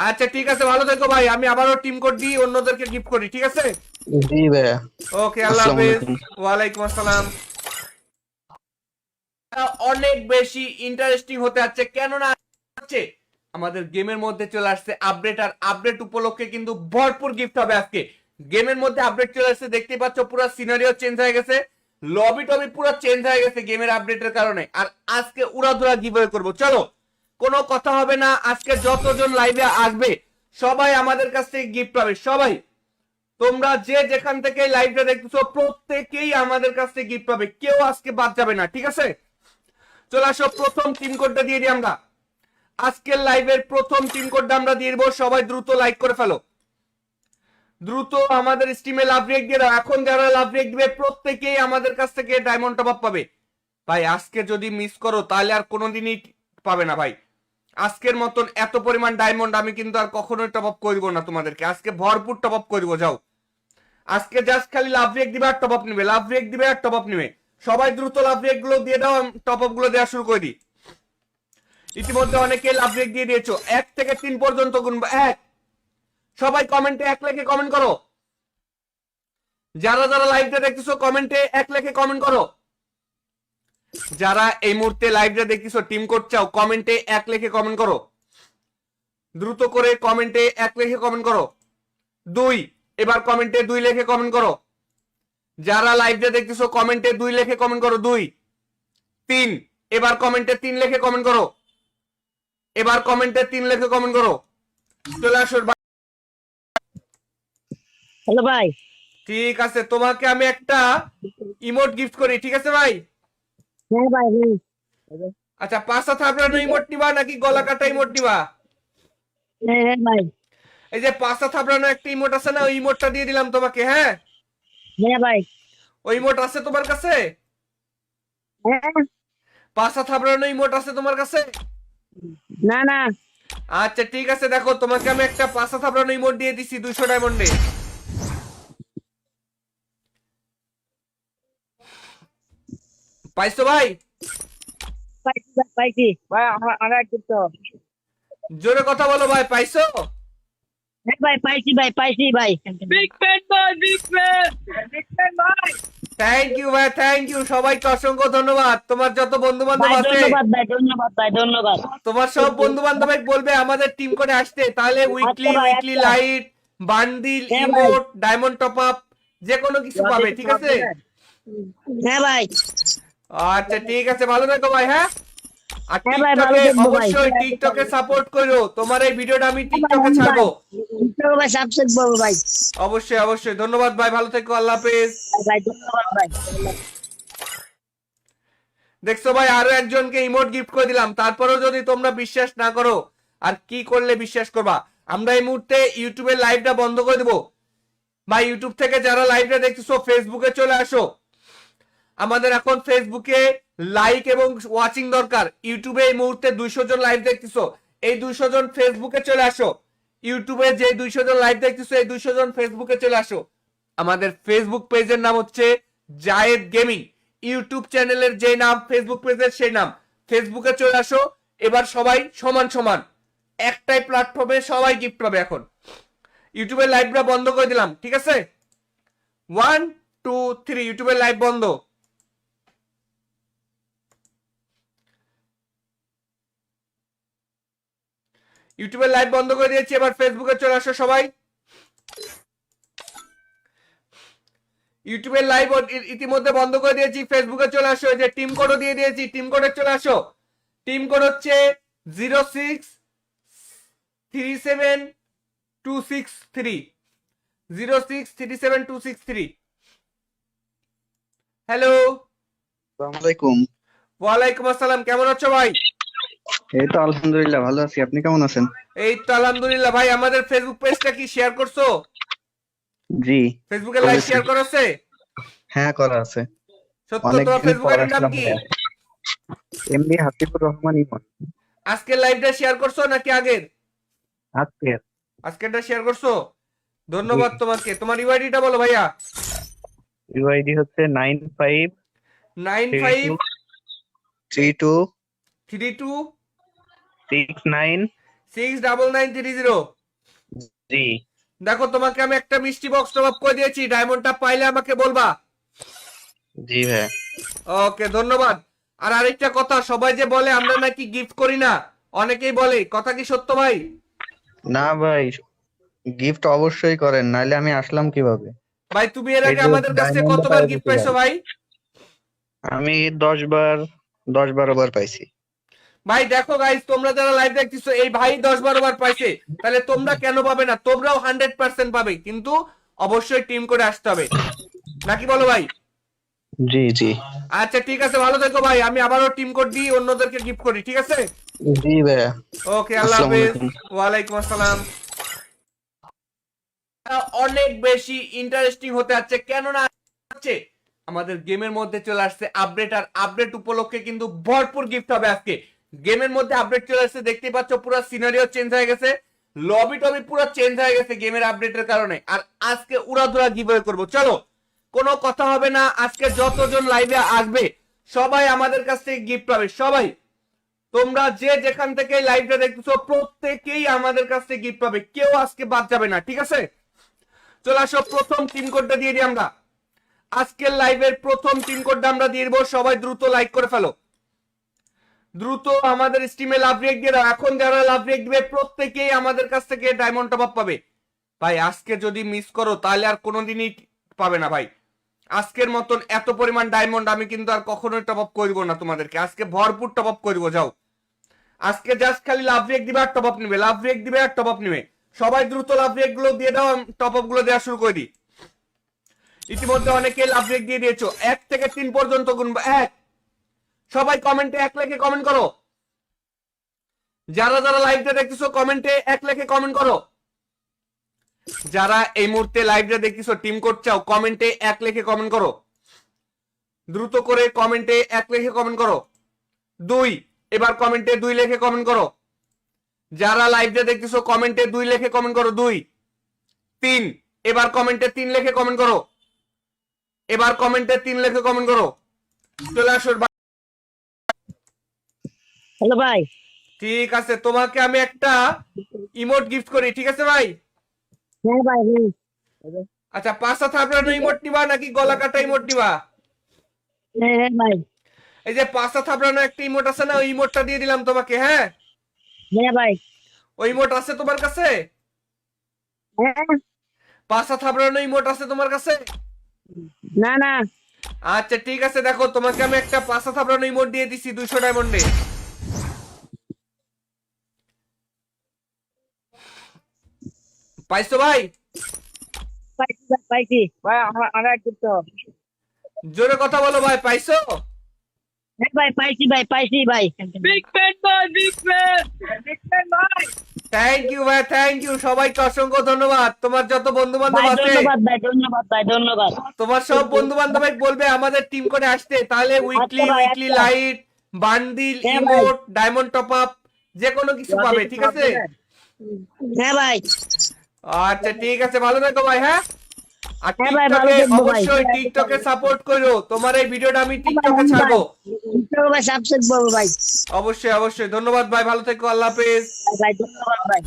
Speaker 2: আচ্ছা ঠিক আছে, ভালো থেকো ভাই। আমি আবারও টিম কোড দিই, অন্যদেরকে গিফট করি, ঠিক আছে?
Speaker 3: জি ভাইয়া।
Speaker 2: ওকে, আল্লাহ
Speaker 3: আসসালামু
Speaker 2: হাফেজ।
Speaker 3: আলাইকুম।
Speaker 2: ওয়ালাইকুম আসসালাম। অনেক বেশি ইন্টারেস্টিং হতে যাচ্ছে, কেননা হচ্ছে আমাদের গেমের মধ্যে চলে আসছে আপডেট, আর আপডেট উপলক্ষে কিন্তু ভরপুর গিফট হবে আজকে। গেমের মধ্যে আপডেট চলে আসছে, দেখতে পাচ্ছ পুরো সিনারিও চেঞ্জ হয়ে গেছে, লবি টবি পুরো চেঞ্জ হয়ে গেছে গেমের আপডেটের কারণে। আর আজকে উড়াধুরা গিভওয়ে করব। চলো, কোনো কথা হবে না, আজকে যতজন লাইভে আসবে সবাই আমাদের কাছ থেকে গিফট পাবে। সবাই, তোমরা যে যেখান থেকে লাইভটা দেখতেছো প্রত্যেকেই আমাদের কাছ থেকে গিফট পাবে, কেউ আজকে বাদ যাবে না, ঠিক আছে? চলে আসো, প্রথম টিম কোডটা দিয়ে দিই আমরা। আজকের লাইভের প্রথম টিম কোডটা আমরা দিয়ে দিব, সবাই দ্রুত লাইক করে ফেলো, দ্রুত আমাদের স্ট্রিমে লাভ রেক দিয়ে দাও। এখন যারা লাভ রেক দিবে প্রত্যেকেই আমাদের কাছ থেকে ডায়মন্ড টপ আপ পাবে। ভাই আজকে যদি মিস করো তাহলে আর কোনোদিনই পাবে না ভাই। আজকের মতন এত পরিমাণ ডায়মন্ড আমি কিন্তু আর কখনোই টপ আপ করে দিব না তোমাদেরকে, আজকে ভরপুর টপ আপ করে দিব। যাও, আজকে জাস্ট খালি লাভ রেক দিবে আর টপ আপ নিবে, লাভ রেক দিবে আর টপ আপ নিবে। সবাই দ্রুত লাভ রেক গুলো দিয়ে দাও, টপ আপ গুলো দেওয়া শুরু করে দিই। ইতিমধ্যে অনেকে লাভ রেক দিয়ে দিয়েছো, 1 থেকে 3 পর্যন্ত গুনবো। 1, সবাই কমেন্টে 1 লিখে কমেন্ট করো। যারা যারা লাইভটা দেখতেছো কমেন্টে 1 লিখে কমেন্ট করো। যারা এই মুহূর্তে লাইভটা দেখতেছো টিম কোড চাও, কমেন্টে 1 লিখে কমেন্ট করো, দ্রুত করে কমেন্টে 1 লিখে কমেন্ট করো। 2, এবার কমেন্টে 2 লিখে কমেন্ট করো। যারা লাইভটা দেখতেছো কমেন্টে 2 লিখে কমেন্ট করো। 2, 3, এবার কমেন্টে 3 লিখে কমেন্ট করো। এবার কমেন্টে 3 লিখে কমেন্ট করো। চলে আসো।
Speaker 1: হ্যালো ভাই।
Speaker 2: ঠিক আছে, তোমাকে আমি একটা ইমোট গিফট করি, ঠিক আছে ভাই?
Speaker 1: হ্যাঁ ভাই, হ্যাঁ।
Speaker 2: আচ্ছা, পাঁচটা থাপড়ানো ইমোট নিবা নাকি গলা কাটা ইমোট নিবা?
Speaker 1: হ্যাঁ হ্যাঁ ভাই।
Speaker 2: এই যে পাঁচটা থাপড়ানো একটা ইমোট আছে না, ওই ইমোটটা দিয়ে দিলাম তোমাকে, হ্যাঁ?
Speaker 1: হ্যাঁ ভাই।
Speaker 2: ওই ইমোট আছে তোমার কাছে?
Speaker 1: হ্যাঁ।
Speaker 2: পাঁচটা থাপড়ানো ইমোট আছে তোমার কাছে?
Speaker 1: না না।
Speaker 2: আচ্ছা ঠিক আছে, দেখো তোমাকে আমি একটা পাঁচটা থাপড়ানো ইমোট দিয়ে দিছি 200 ডায়মন্ডে। পাইছো ভাই?
Speaker 1: পাইছি ভাই, পাইছি ভাই। আমার একটু।
Speaker 2: জোরে কথা বলো ভাই, পাইছো?
Speaker 1: হ্যাঁ ভাই, পাইছি ভাই, পাইছি ভাই। বিগ ফ্যান ভাই, বিগ ফ্যান। বিগ ফ্যান ভাই।
Speaker 2: থ্যাংক ইউ ভাই, থ্যাংক ইউ, সবাইকে অসংখ্য ধন্যবাদ। তোমার যত বন্ধু বান্ধব
Speaker 1: ভাই
Speaker 2: আছে,
Speaker 1: ধন্যবাদ ভাই, ধন্যবাদ ভাই, ধন্যবাদ।
Speaker 2: তোমার সব বন্ধু বান্ধব বলবে আমাদের টিম করে আসতে, তাহলে উইকলি
Speaker 1: আচ্ছা ভাই,
Speaker 2: উইকলি
Speaker 1: আচ্ছা।
Speaker 2: লাইট, বান্ডিল,
Speaker 1: হ্যাঁ ভাই।
Speaker 2: ইমোট, ডায়মন্ড টপ আপ, যে কোনো কিছু পাবে, ঠিক আছে?
Speaker 1: হ্যাঁ ভাই।
Speaker 2: আচ্ছা ঠিক আছে, ভালো থেকো ভাই, হ্যাঁ? আর
Speaker 1: হ্যাঁ ভাই, ভালো
Speaker 2: টিকটকে
Speaker 1: থাকবো ভাই।
Speaker 2: অবশ্যই টিকটকে সাপোর্ট করো, তোমার এই ভিডিওটা আমি টিকটকে
Speaker 1: ভাই,
Speaker 2: ছাড়বো।
Speaker 1: ভাই সাবস্ক্রাইব করবো ভাই।
Speaker 2: অবশ্যই অবশ্যই, ধন্যবাদ ভাই, ভালো থেকো, আল্লাহ হাফেজ।
Speaker 1: ভাই ধন্যবাদ ভাই।
Speaker 2: দেখছো ভাই, আরো একজনকে ইমোট গিফট করে দিলাম, তারপরেও যদি তোমরা বিশ্বাস না করো, আর কি করলে বিশ্বাস করবা? আমরা এই মুহূর্তে ইউটিউবের লাইভটা বন্ধ করে দেবো ভাই। ইউটিউব থেকে যারা লাইভটা দেখতেছো ফেসবুকে চলে আসো। আমাদের এখন ফেসবুকে লাইক এবং ওয়াচিং দরকার। ইউটিউবে এই মুহূর্তে 200 জন লাইভ দেখতেছো, এই 200 জন ফেসবুকে চলে আসো। ইউটিউবে যে 200 জন লাইভ দেখতেছো, এই 200 জন ফেসবুকে চলে আসো। আমাদের ফেসবুক পেজের নাম হচ্ছে জায়েদ গেমিং, ইউটিউব চ্যানেলের যে নাম, ফেসবুক পেজের সেই নাম। ফেসবুকে চলে আসো। এবার সবাই সমান সমান একটাই প্ল্যাটফর্মে সবাই গিফট পাবে। এখন ইউটিউবের লাইভটা বন্ধ করে দিলাম, ঠিক আছে? 1 2 3 ইউটিউবের লাইভ বন্ধ। ইউটিউবের লাইভ বন্ধ করে দিয়েছি, এবার ফেসবুকে চলে আসো সবাই। ইউটিউবের লাইভ ইতিমধ্যে বন্ধ করে দিয়েছি, ফেসবুকে চলে আসো। এই যে টিম কোডও দিয়ে দিয়েছি, টিম কোডে চলে আসো। টিম কোড হচ্ছে 0637263 0637263। হ্যালো,
Speaker 3: আসসালামু আলাইকুম।
Speaker 2: ওয়ালাইকুম আসসালাম, কেমন আছো ভাই?
Speaker 3: এই তো আলহামদুলিল্লাহ ভালো আছি, আপনি কেমন আছেন?
Speaker 2: এই তো আলহামদুলিল্লাহ। ভাই আমাদের ফেসবুক পেজটা কি শেয়ার করছো?
Speaker 3: জি
Speaker 2: ফেসবুকে লাইভ শেয়ার করা আছে?
Speaker 3: হ্যাঁ করা আছে।
Speaker 2: সত্য, তোমার ফেসবুক আইডির নাম কি?
Speaker 3: এমডি হাসিবুর রহমান ইমন।
Speaker 2: আজকের লাইভটা শেয়ার করছো নাকি আগের?
Speaker 3: আজকে
Speaker 2: আজকেরটা শেয়ার করছো, ধন্যবাদ তোমাকে। তোমার ইউআইডিটা বলো ভাইয়া।
Speaker 3: ইউআইডি হচ্ছে
Speaker 2: 9532 69930।
Speaker 3: জি
Speaker 2: দেখো তোমাকে আমি একটা মিষ্টি বক্স টপ আপ করে দিয়েছি, ডায়মন্ডটা পাইলে আমাকে বলবা।
Speaker 3: জি ভাই।
Speaker 2: ওকে, ধন্যবাদ। আর আরেকটা কথা, সবাই যে বলে আমরা নাকি গিফট করি না, অনেকেই বলে, কথা কি সত্য ভাই?
Speaker 3: না ভাই, গিফট অবশ্যই করেন, নাইলে আমি আসলাম কিভাবে?
Speaker 2: ভাই তুমি এর
Speaker 3: এই
Speaker 2: আগে
Speaker 3: যে
Speaker 2: আমাদের কাছ থেকে
Speaker 3: ডায়মন্ড
Speaker 2: কতবার
Speaker 3: পাওয়া
Speaker 2: গিফট
Speaker 3: যেতে
Speaker 2: পাইছো
Speaker 3: পারে।
Speaker 2: ভাই?
Speaker 3: আমি 10-12 বার পাইছি।
Speaker 2: ভাই দেখো গাইস, তোমরা যারা লাইভ দেখতেছো, এই ভাই 10-12 বার পাইছে, তাহলে তোমরা কেন পাবে না? তোমরাও 100% পাবে, কিন্তু অবশ্যই টিম করে আসতে হবে, নাকি বলো ভাই?
Speaker 3: জি জি
Speaker 2: আচ্ছা ঠিক আছে, ভালো থেকো ভাই। আমি আবারও টিম কোড দিই, অন্যদেরকে গিফট করি, ঠিক আছে?
Speaker 3: জি ভাইয়া।
Speaker 2: ওকে, আল্লাহ
Speaker 3: আসসালামু
Speaker 2: হাফেজ।
Speaker 3: আলাইকুম।
Speaker 2: ওয়ালাইকুম আসসালাম। অনেক বেশি ইন্টারেস্টিং হতে যাচ্ছে, কেননা হচ্ছে আমাদের গেমের মধ্যে চলে আসছে আপডেট, আর আপডেট উপলক্ষে কিন্তু ভরপুর গিফট হবে আজকে। গেমের মধ্যে আপডেট চলে আসছে, দেখতেই পাচ্ছ পুরো সিনারিও চেঞ্জ হয়ে গেছে, লবি টবি পুরো চেঞ্জ হয়ে গেছে গেমের আপডেটের কারণে। আর আজকে উড়াধুরা গিভওয়ে করব। চলো, কোনো কথা হবে না, আজকে যতজন লাইভে আসবে সবাই আমাদের কাছ থেকে গিফট পাবে। সবাই, তোমরা যে যেখান থেকে লাইভটা দেখতেছো প্রত্যেকেই আমাদের কাছ থেকে গিফট পাবে, কেউ আজকে বাদ যাবে না, ঠিক আছে? চলে আসো, প্রথম টিম কোডটা দিয়ে দিই আমরা। আজকের লাইভের প্রথম টিম কোডটা আমরা দিয়ে দিব, সবাই দ্রুত লাইক করে ফেলো, দ্রুত আমাদের স্টিমে লাভ রিয়েক্ট দিয়ে দাও। এখন যারা লাভ রিয়েক্ট দিবে প্রত্যেকেই আমাদের কাছ থেকে ডায়মন্ড টপ আপ পাবে। ভাই আজকে যদি মিস করো তাহলে আর কোনোদিনই পাবে না ভাই। আজকের মতন এত পরিমাণ ডায়মন্ড আমি কিন্তু আর কখনোই টপ আপ করবো না তোমাদেরকে, আজকে ভরপুর টপ আপ করবো। যাও, আজকে জাস্ট খালি লাভ রিয়েক্ট দিবে আর টপ আপ নিবে, লাভ রিয়েক্ট দিবে আর টপ আপ নিবে। সবাই দ্রুত লাভ রিয়েক্ট গুলো দিয়ে দাও, টপ আপ গুলো দেওয়া শুরু করে দিই। ইতিমধ্যে অনেকে লাভ রিয়েক্ট দিয়ে দিয়েছো, 1 থেকে 3 পর্যন্ত গুনবো। 1, সবাই কমেন্টে 1 লিখে কমেন্ট করো। যারা যারা লাইভটা দেখতেছো কমেন্টে 1 লিখে কমেন্ট করো। যারা এই মুহূর্তে লাইভটা দেখতেছো টিম কোড চাও, কমেন্টে 1 লিখে কমেন্ট করো, দ্রুত করে কমেন্টে 1 লিখে কমেন্ট করো। 2, এবার কমেন্টে 2 লিখে কমেন্ট করো। যারা লাইভটা দেখতেছো কমেন্টে 2 লিখে কমেন্ট করো। 2, 3, এবার কমেন্টে 3 লিখে কমেন্ট করো। এবার কমেন্টে 3 লিখে কমেন্ট করো। চলে আসো।
Speaker 1: হ্যালো ভাই।
Speaker 2: ঠিক আছে, তোমাকে আমি একটা ইমোট গিফট করি, ঠিক আছে ভাই?
Speaker 1: হ্যাঁ ভাই, হ্যাঁ।
Speaker 2: আচ্ছা, পাঁচটা থাপড়ানো ইমোট নিবা নাকি গলা কাটা ইমোট নিবা?
Speaker 1: হ্যাঁ হ্যাঁ ভাই।
Speaker 2: এই যে পাঁচটা থাপড়ানো একটা ইমোট আছে না, ওই ইমোটটা দিয়ে দিলাম তোমাকে। হ্যাঁ,
Speaker 1: হ্যাঁ ভাই।
Speaker 2: ওই ইমোট আছে তোমার কাছে?
Speaker 1: হ্যাঁ।
Speaker 2: পাঁচটা থাপড়ানো ইমোট আছে তোমার কাছে?
Speaker 1: না না।
Speaker 2: আচ্ছা ঠিক আছে, দেখো তোমাকে আমি একটা পাঁচটা থাপড়ানো ইমোট দিয়ে দিছি 200 ডায়মন্ডে। পাইছো ভাই?
Speaker 1: পাইছি ভাই, পাইছি ভাই। আমার করতে হবে।
Speaker 2: জোরে কথা বলো ভাই, পাইছো?
Speaker 1: হ্যাঁ ভাই, পাইছি ভাই, পাইছি ভাই। বিগ ফ্যান ভাই, বিগ ফ্যান, বিগ ফ্যান ভাই।
Speaker 2: থ্যাংক ইউ ভাই, থ্যাংক ইউ, সবাইকে অসংখ্য ধন্যবাদ। তোমার যত বন্ধু বান্ধব
Speaker 1: ভাই
Speaker 2: আছে,
Speaker 1: ধন্যবাদ ভাই, ধন্যবাদ ভাই, ধন্যবাদ।
Speaker 2: তোমার সব বন্ধু বান্ধব বলবে আমাদের টিম করে আসতে, তাহলে উইকলি
Speaker 1: আচ্ছা ভাই,
Speaker 2: উইকলি
Speaker 1: আচ্ছা।
Speaker 2: লাইট, বান্ডিল,
Speaker 1: হ্যাঁ ভাই।
Speaker 2: ইমোট, ডায়মন্ড টপ আপ যে কোনো কিছু পাবে, ঠিক আছে?
Speaker 1: হ্যাঁ ভাই।
Speaker 2: আচ্ছা ঠিক আছে, ভালো থেকো ভাই। হ্যাঁ, আর
Speaker 1: হ্যাঁ ভাই, ভালো
Speaker 2: টিকটকে
Speaker 1: থাকবো ভাই।
Speaker 2: অবশ্যই টিকটকে সাপোর্ট করো, তোমার এই ভিডিওটা আমি টিকটকে
Speaker 1: ভাই,
Speaker 2: ছাড়বো।
Speaker 1: ভাই সাবস্ক্রাইব করবো ভাই।
Speaker 2: অবশ্যই অবশ্যই, ধন্যবাদ ভাই, ভালো থেকো, আল্লাহ হাফেজ।
Speaker 1: ভাই ধন্যবাদ ভাই।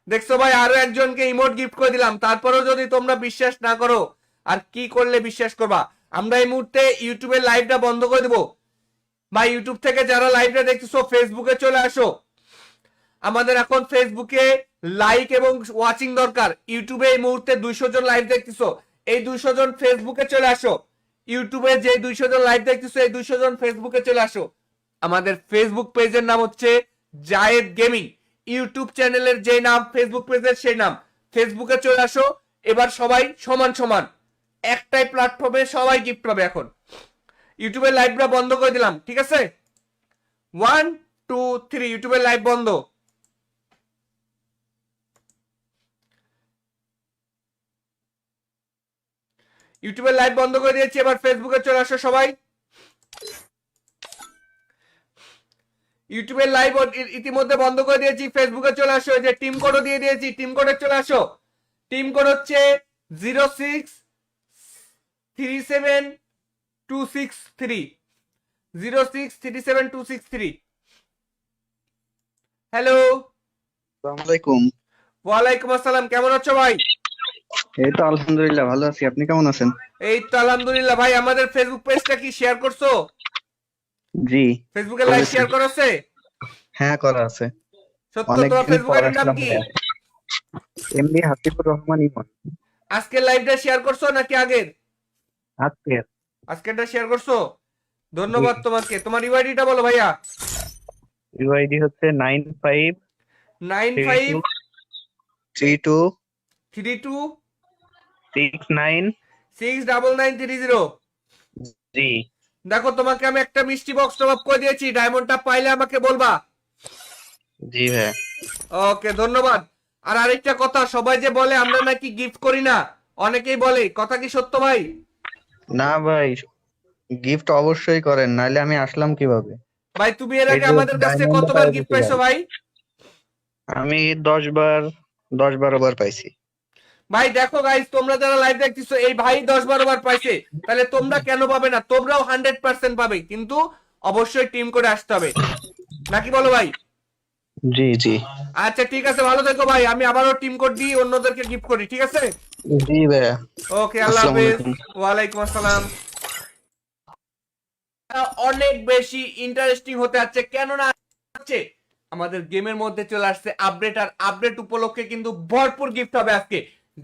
Speaker 2: দেখছো ভাই, আরো একজনকে ইমোট গিফট করে দিলাম, তারপরেও যদি তোমরা বিশ্বাস না করো, আর কি করলে বিশ্বাস করবা? আমরা এই মুহূর্তে ইউটিউবের লাইভটা বন্ধ করে দেবো ভাই। ইউটিউব থেকে যারা লাইভটা দেখতেছো ফেসবুকে চলে আসো, আমাদের এখন ফেসবুকে লাইক এবং ওয়াচিং দরকার। ইউটিউবে এই মুহূর্তে 200 জন লাইভ দেখতেছো, এই 200 জন ফেসবুকে চলে আসো। ইউটিউবে যে 200 জন লাইভ দেখতেছো, এই 200 জন ফেসবুকে চলে আসো। আমাদের ফেসবুক পেজের নাম হচ্ছে জায়েদ গেমিং, ইউটিউব চ্যানেলের যে নাম, ফেসবুক পেজের সেই নাম। ফেসবুকে চলে আসো, এবার সবাই সমান সমান একটাই প্ল্যাটফর্মে সবাই গিফট পাবে। এখন ইউটিউবের লাইভটা বন্ধ করে দিলাম, ঠিক আছে? 1 2 3, ইউটিউবের লাইভ বন্ধ। ইউটিউবের লাইভ বন্ধ করে দিয়েছি, এবার ফেসবুকে চলে আসো সবাই। ইউটিউবের লাইভ ইতিমধ্যে বন্ধ করে দিয়েছি, ফেসবুকে চলে আসো। এই যে টিম কোডও দিয়ে দিয়েছি, টিম কোডে চলে আসো। টিম কোড হচ্ছে 0637263 0637263। হ্যালো,
Speaker 3: আসসালামু আলাইকুম।
Speaker 2: ওয়ালাইকুম আসসালাম, কেমন আছো ভাই?
Speaker 3: এই তো আলহামদুলিল্লাহ ভালো আছি, আপনি কেমন আছেন?
Speaker 2: এই তো আলহামদুলিল্লাহ ভাই। আমাদের ফেসবুক পেজটা কি শেয়ার করছো?
Speaker 3: জি,
Speaker 2: ফেসবুকে লাইভ
Speaker 3: করেছি।
Speaker 2: শেয়ার করা আছে?
Speaker 3: হ্যাঁ, করা আছে।
Speaker 2: সত্য, তোমার
Speaker 3: অনেকদিন
Speaker 2: ফেসবুক
Speaker 3: পর
Speaker 2: আইডির নাম
Speaker 3: আসলাম
Speaker 2: কি?
Speaker 3: ভাইয়া। এমডি হাসিবুর রহমান ইমন।
Speaker 2: আজকের লাইভটা শেয়ার করছো নাকি আগের?
Speaker 3: আজকে
Speaker 2: আজকেরটা শেয়ার করছো, ধন্যবাদ তোমাকে। তোমার ইউআইডিটা বলো ভাইয়া।
Speaker 3: ইউআইডি হচ্ছে 9532
Speaker 2: 9532
Speaker 3: 69।
Speaker 2: 69930।
Speaker 3: জি
Speaker 2: দেখো, তোমাকে আমি একটা মিষ্টি বক্স টপ আপ করে দিয়েছি, ডায়মন্ডটা পাইলে আমাকে বলবা।
Speaker 3: জি ভাইয়া।
Speaker 2: ওকে, ধন্যবাদ। আর আরেকটা কথা, সবাই যে বলে আমরা নাকি গিফট করি না, অনেকেই বলে, কথা কি সত্য ভাই?
Speaker 3: না ভাই, গিফট অবশ্যই করেন, নাইলে আমি আসলাম কিভাবে?
Speaker 2: ভাই তুমি এর
Speaker 3: এই
Speaker 2: আগে
Speaker 3: যে
Speaker 2: আমাদের কাছ থেকে
Speaker 3: ডায়মন্ড
Speaker 2: কতবার
Speaker 3: পাওয়া
Speaker 2: গিফট
Speaker 3: গেছে
Speaker 2: পাইছো
Speaker 3: ভাই,
Speaker 2: ভাই?
Speaker 3: আমি 10 12 বার পাইছি।
Speaker 2: ভাই দেখো গাইস, তোমরা যারা লাইভ দেখতেছো, এই ভাই 10 12 বার পাইছে, তাহলে তোমরা কেন পাবে না? তোমরাও 100% পাবে, কিন্তু অবশ্যই টিম করে আসতে হবে, নাকি বলো ভাই?
Speaker 3: জি জি
Speaker 2: আচ্ছা ঠিক আছে, ভালো থেকো ভাই। আমি আবারও টিম কোড দিই, অন্যদেরকে গিফট করি, ঠিক আছে?
Speaker 3: জি ভাইয়া।
Speaker 2: ওকে, আল্লাহ
Speaker 3: আসসালামু
Speaker 2: হাফেজ।
Speaker 3: আলাইকুম।
Speaker 2: ওয়ালাইকুম আসসালাম। অনেক বেশি ইন্টারেস্টিং হতে যাচ্ছে, কেননা হচ্ছে আমাদের গেমের মধ্যে চলে আসছে আপডেট, আর আপডেট উপলক্ষে কিন্তু ভরপুর গিফট হবে আজকে।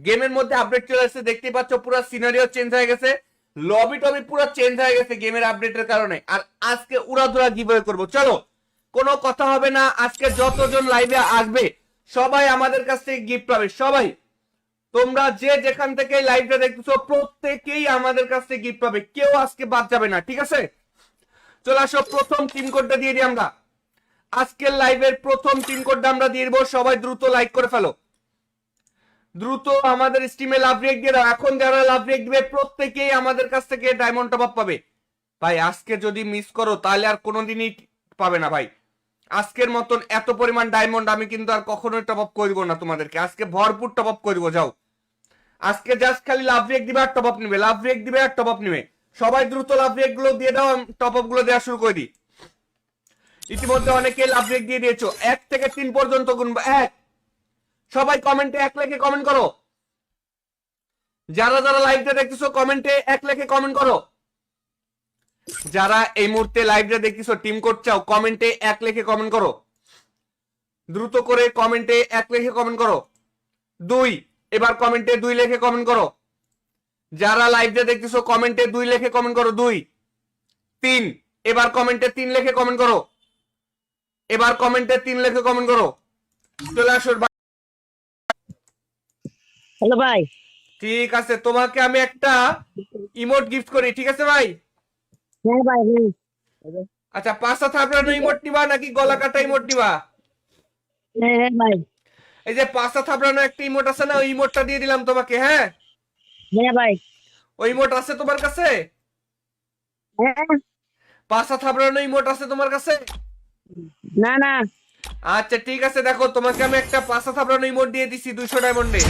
Speaker 2: গেমের মধ্যে আপডেট চলে আসছে, দেখতে পাচ্ছ পুরো সিনারিও চেঞ্জ হয়ে গেছে, লবি টবি পুরো চেঞ্জ হয়ে গেছে গেমের আপডেটের কারণে। আর আজকে উড়াধুরা গিভওয়ে করব। চলো, কোনো কথা হবে না, আজকে যতজন লাইভে আসবে সবাই আমাদের কাছ থেকে গিফট পাবে। সবাই, তোমরা যে যেখান থেকে লাইভটা দেখতেছো প্রত্যেকেই আমাদের কাছ থেকে গিফট পাবে, কেউ আজকে বাদ যাবে না, ঠিক আছে? চলে আসো, প্রথম টিম কোডটা দিয়ে দিই আমরা। আজকের লাইভের প্রথম টিম কোডটা আমরা দিয়ে দেবো, সবাই দ্রুত লাইক করে ফেলো, দ্রুত আমাদের স্ট্রিমে লাভ রিয়েক্ট দিয়ে দাও। এখন যারা লাভ রিয়েক্ট দিবে প্রত্যেকেই আমাদের কাছ থেকে ডায়মন্ড টপ আপ পাবে। ভাই আজকে যদি মিস করো তাহলে আর কোনোদিনই পাবে না ভাই। আজকের মতন এত পরিমাণ ডায়মন্ড আমি কিন্তু আর কখনোই টপ আপ করবো না তোমাদেরকে, আজকে ভরপুর টপ আপ করবো। যাও, আজকে জাস্ট খালি লাভ রিয়েক্ট দিবে আর টপ আপ নিবে, লাভ রিয়েক্ট দিবে আর টপ আপ নিবে। সবাই দ্রুত লাভ রিয়েক্ট গুলো দিয়ে দাও, টপ আপ গুলো দেওয়া শুরু করে দিই। ইতিমধ্যে অনেকে লাভ রিয়েক্ট দিয়ে দিয়েছো, 1 থেকে 3 পর্যন্ত গুনবো। 1, সবাই কমেন্টে 1 লিখে কমেন্ট করো। যারা যারা লাইভটা দেখতেছো কমেন্টে 1 লিখে কমেন্ট করো। যারা এই মুহূর্তে লাইভটা দেখতেছো টিম কোড চাও, কমেন্টে 1 লিখে কমেন্ট করো, দ্রুত করে কমেন্টে 1 লিখে কমেন্ট করো। 2, এবার কমেন্টে 2 লিখে কমেন্ট করো। যারা লাইভটা দেখতেছো কমেন্টে 2 লিখে কমেন্ট করো। 2, 3, এবার কমেন্টে 3 লিখে কমেন্ট করো। এবার কমেন্টে 3 লিখে কমেন্ট করো। চলে আসো।
Speaker 1: হ্যালো ভাই।
Speaker 2: ঠিক আছে, তোমাকে আমি একটা ইমোট গিফট করি, ঠিক আছে ভাই?
Speaker 1: হ্যাঁ ভাই, হ্যাঁ।
Speaker 2: আচ্ছা, পাঁচটা থাপড়ানো ইমোট নিবা নাকি গলা কাটা ইমোট নিবা?
Speaker 1: হ্যাঁ হ্যাঁ ভাই।
Speaker 2: এই যে পাঁচটা থাপড়ানো একটা ইমোট আছে না, ওই ইমোটটা দিয়ে দিলাম তোমাকে। হ্যাঁ,
Speaker 1: হ্যাঁ ভাই।
Speaker 2: ওই ইমোট আছে তোমার কাছে?
Speaker 1: হ্যাঁ।
Speaker 2: পাঁচটা থাপড়ানো ইমোট আছে তোমার কাছে?
Speaker 1: না না।
Speaker 2: আচ্ছা ঠিক আছে, দেখো তোমাকে আমি একটা পাঁচটা থাপড়ানো ইমোট দিয়ে দিছি 200 ডায়মন্ডে।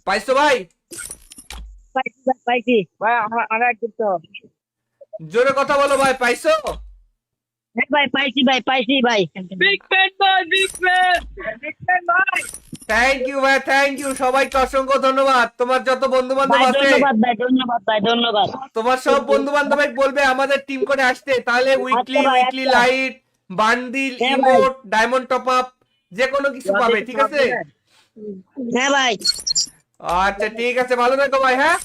Speaker 2: পাইছো ভাই?
Speaker 1: পাইছি ভাই, পাইছি ভাই। আমার একটু তো।
Speaker 2: জোরে কথা বলো ভাই, পাইছো?
Speaker 1: হ্যাঁ ভাই, পাইছি ভাই, পাইছি ভাই। বিগ ফ্যান ভাই, বিগ ফ্যান, বিগ ফ্যান ভাই।
Speaker 2: থ্যাংক ইউ ভাই, থ্যাংক ইউ, সবাইকে অসংখ্য ধন্যবাদ। তোমার যত বন্ধু বান্ধব
Speaker 1: ভাই
Speaker 2: আছে
Speaker 1: ধন্যবাদ ভাই, ধন্যবাদ ভাই, ধন্যবাদ।
Speaker 2: তোমার সব বন্ধু বান্ধব বলবে আমাদের টিম করে আসতে, তাহলে
Speaker 1: আচ্ছা
Speaker 2: উইকলি
Speaker 1: ভাই,
Speaker 2: উইকলি
Speaker 1: আচ্ছা।
Speaker 2: লাইট, বান্ডিল,
Speaker 1: হ্যাঁ ভাই।
Speaker 2: ইমোট, ডায়মন্ড টপ আপ যে কোনো কিছু পাবে, ঠিক আছে?
Speaker 1: হ্যাঁ ভাই।
Speaker 2: আচ্ছা ঠিক আছে, ভালো থেকো ভাই। হ্যাঁ,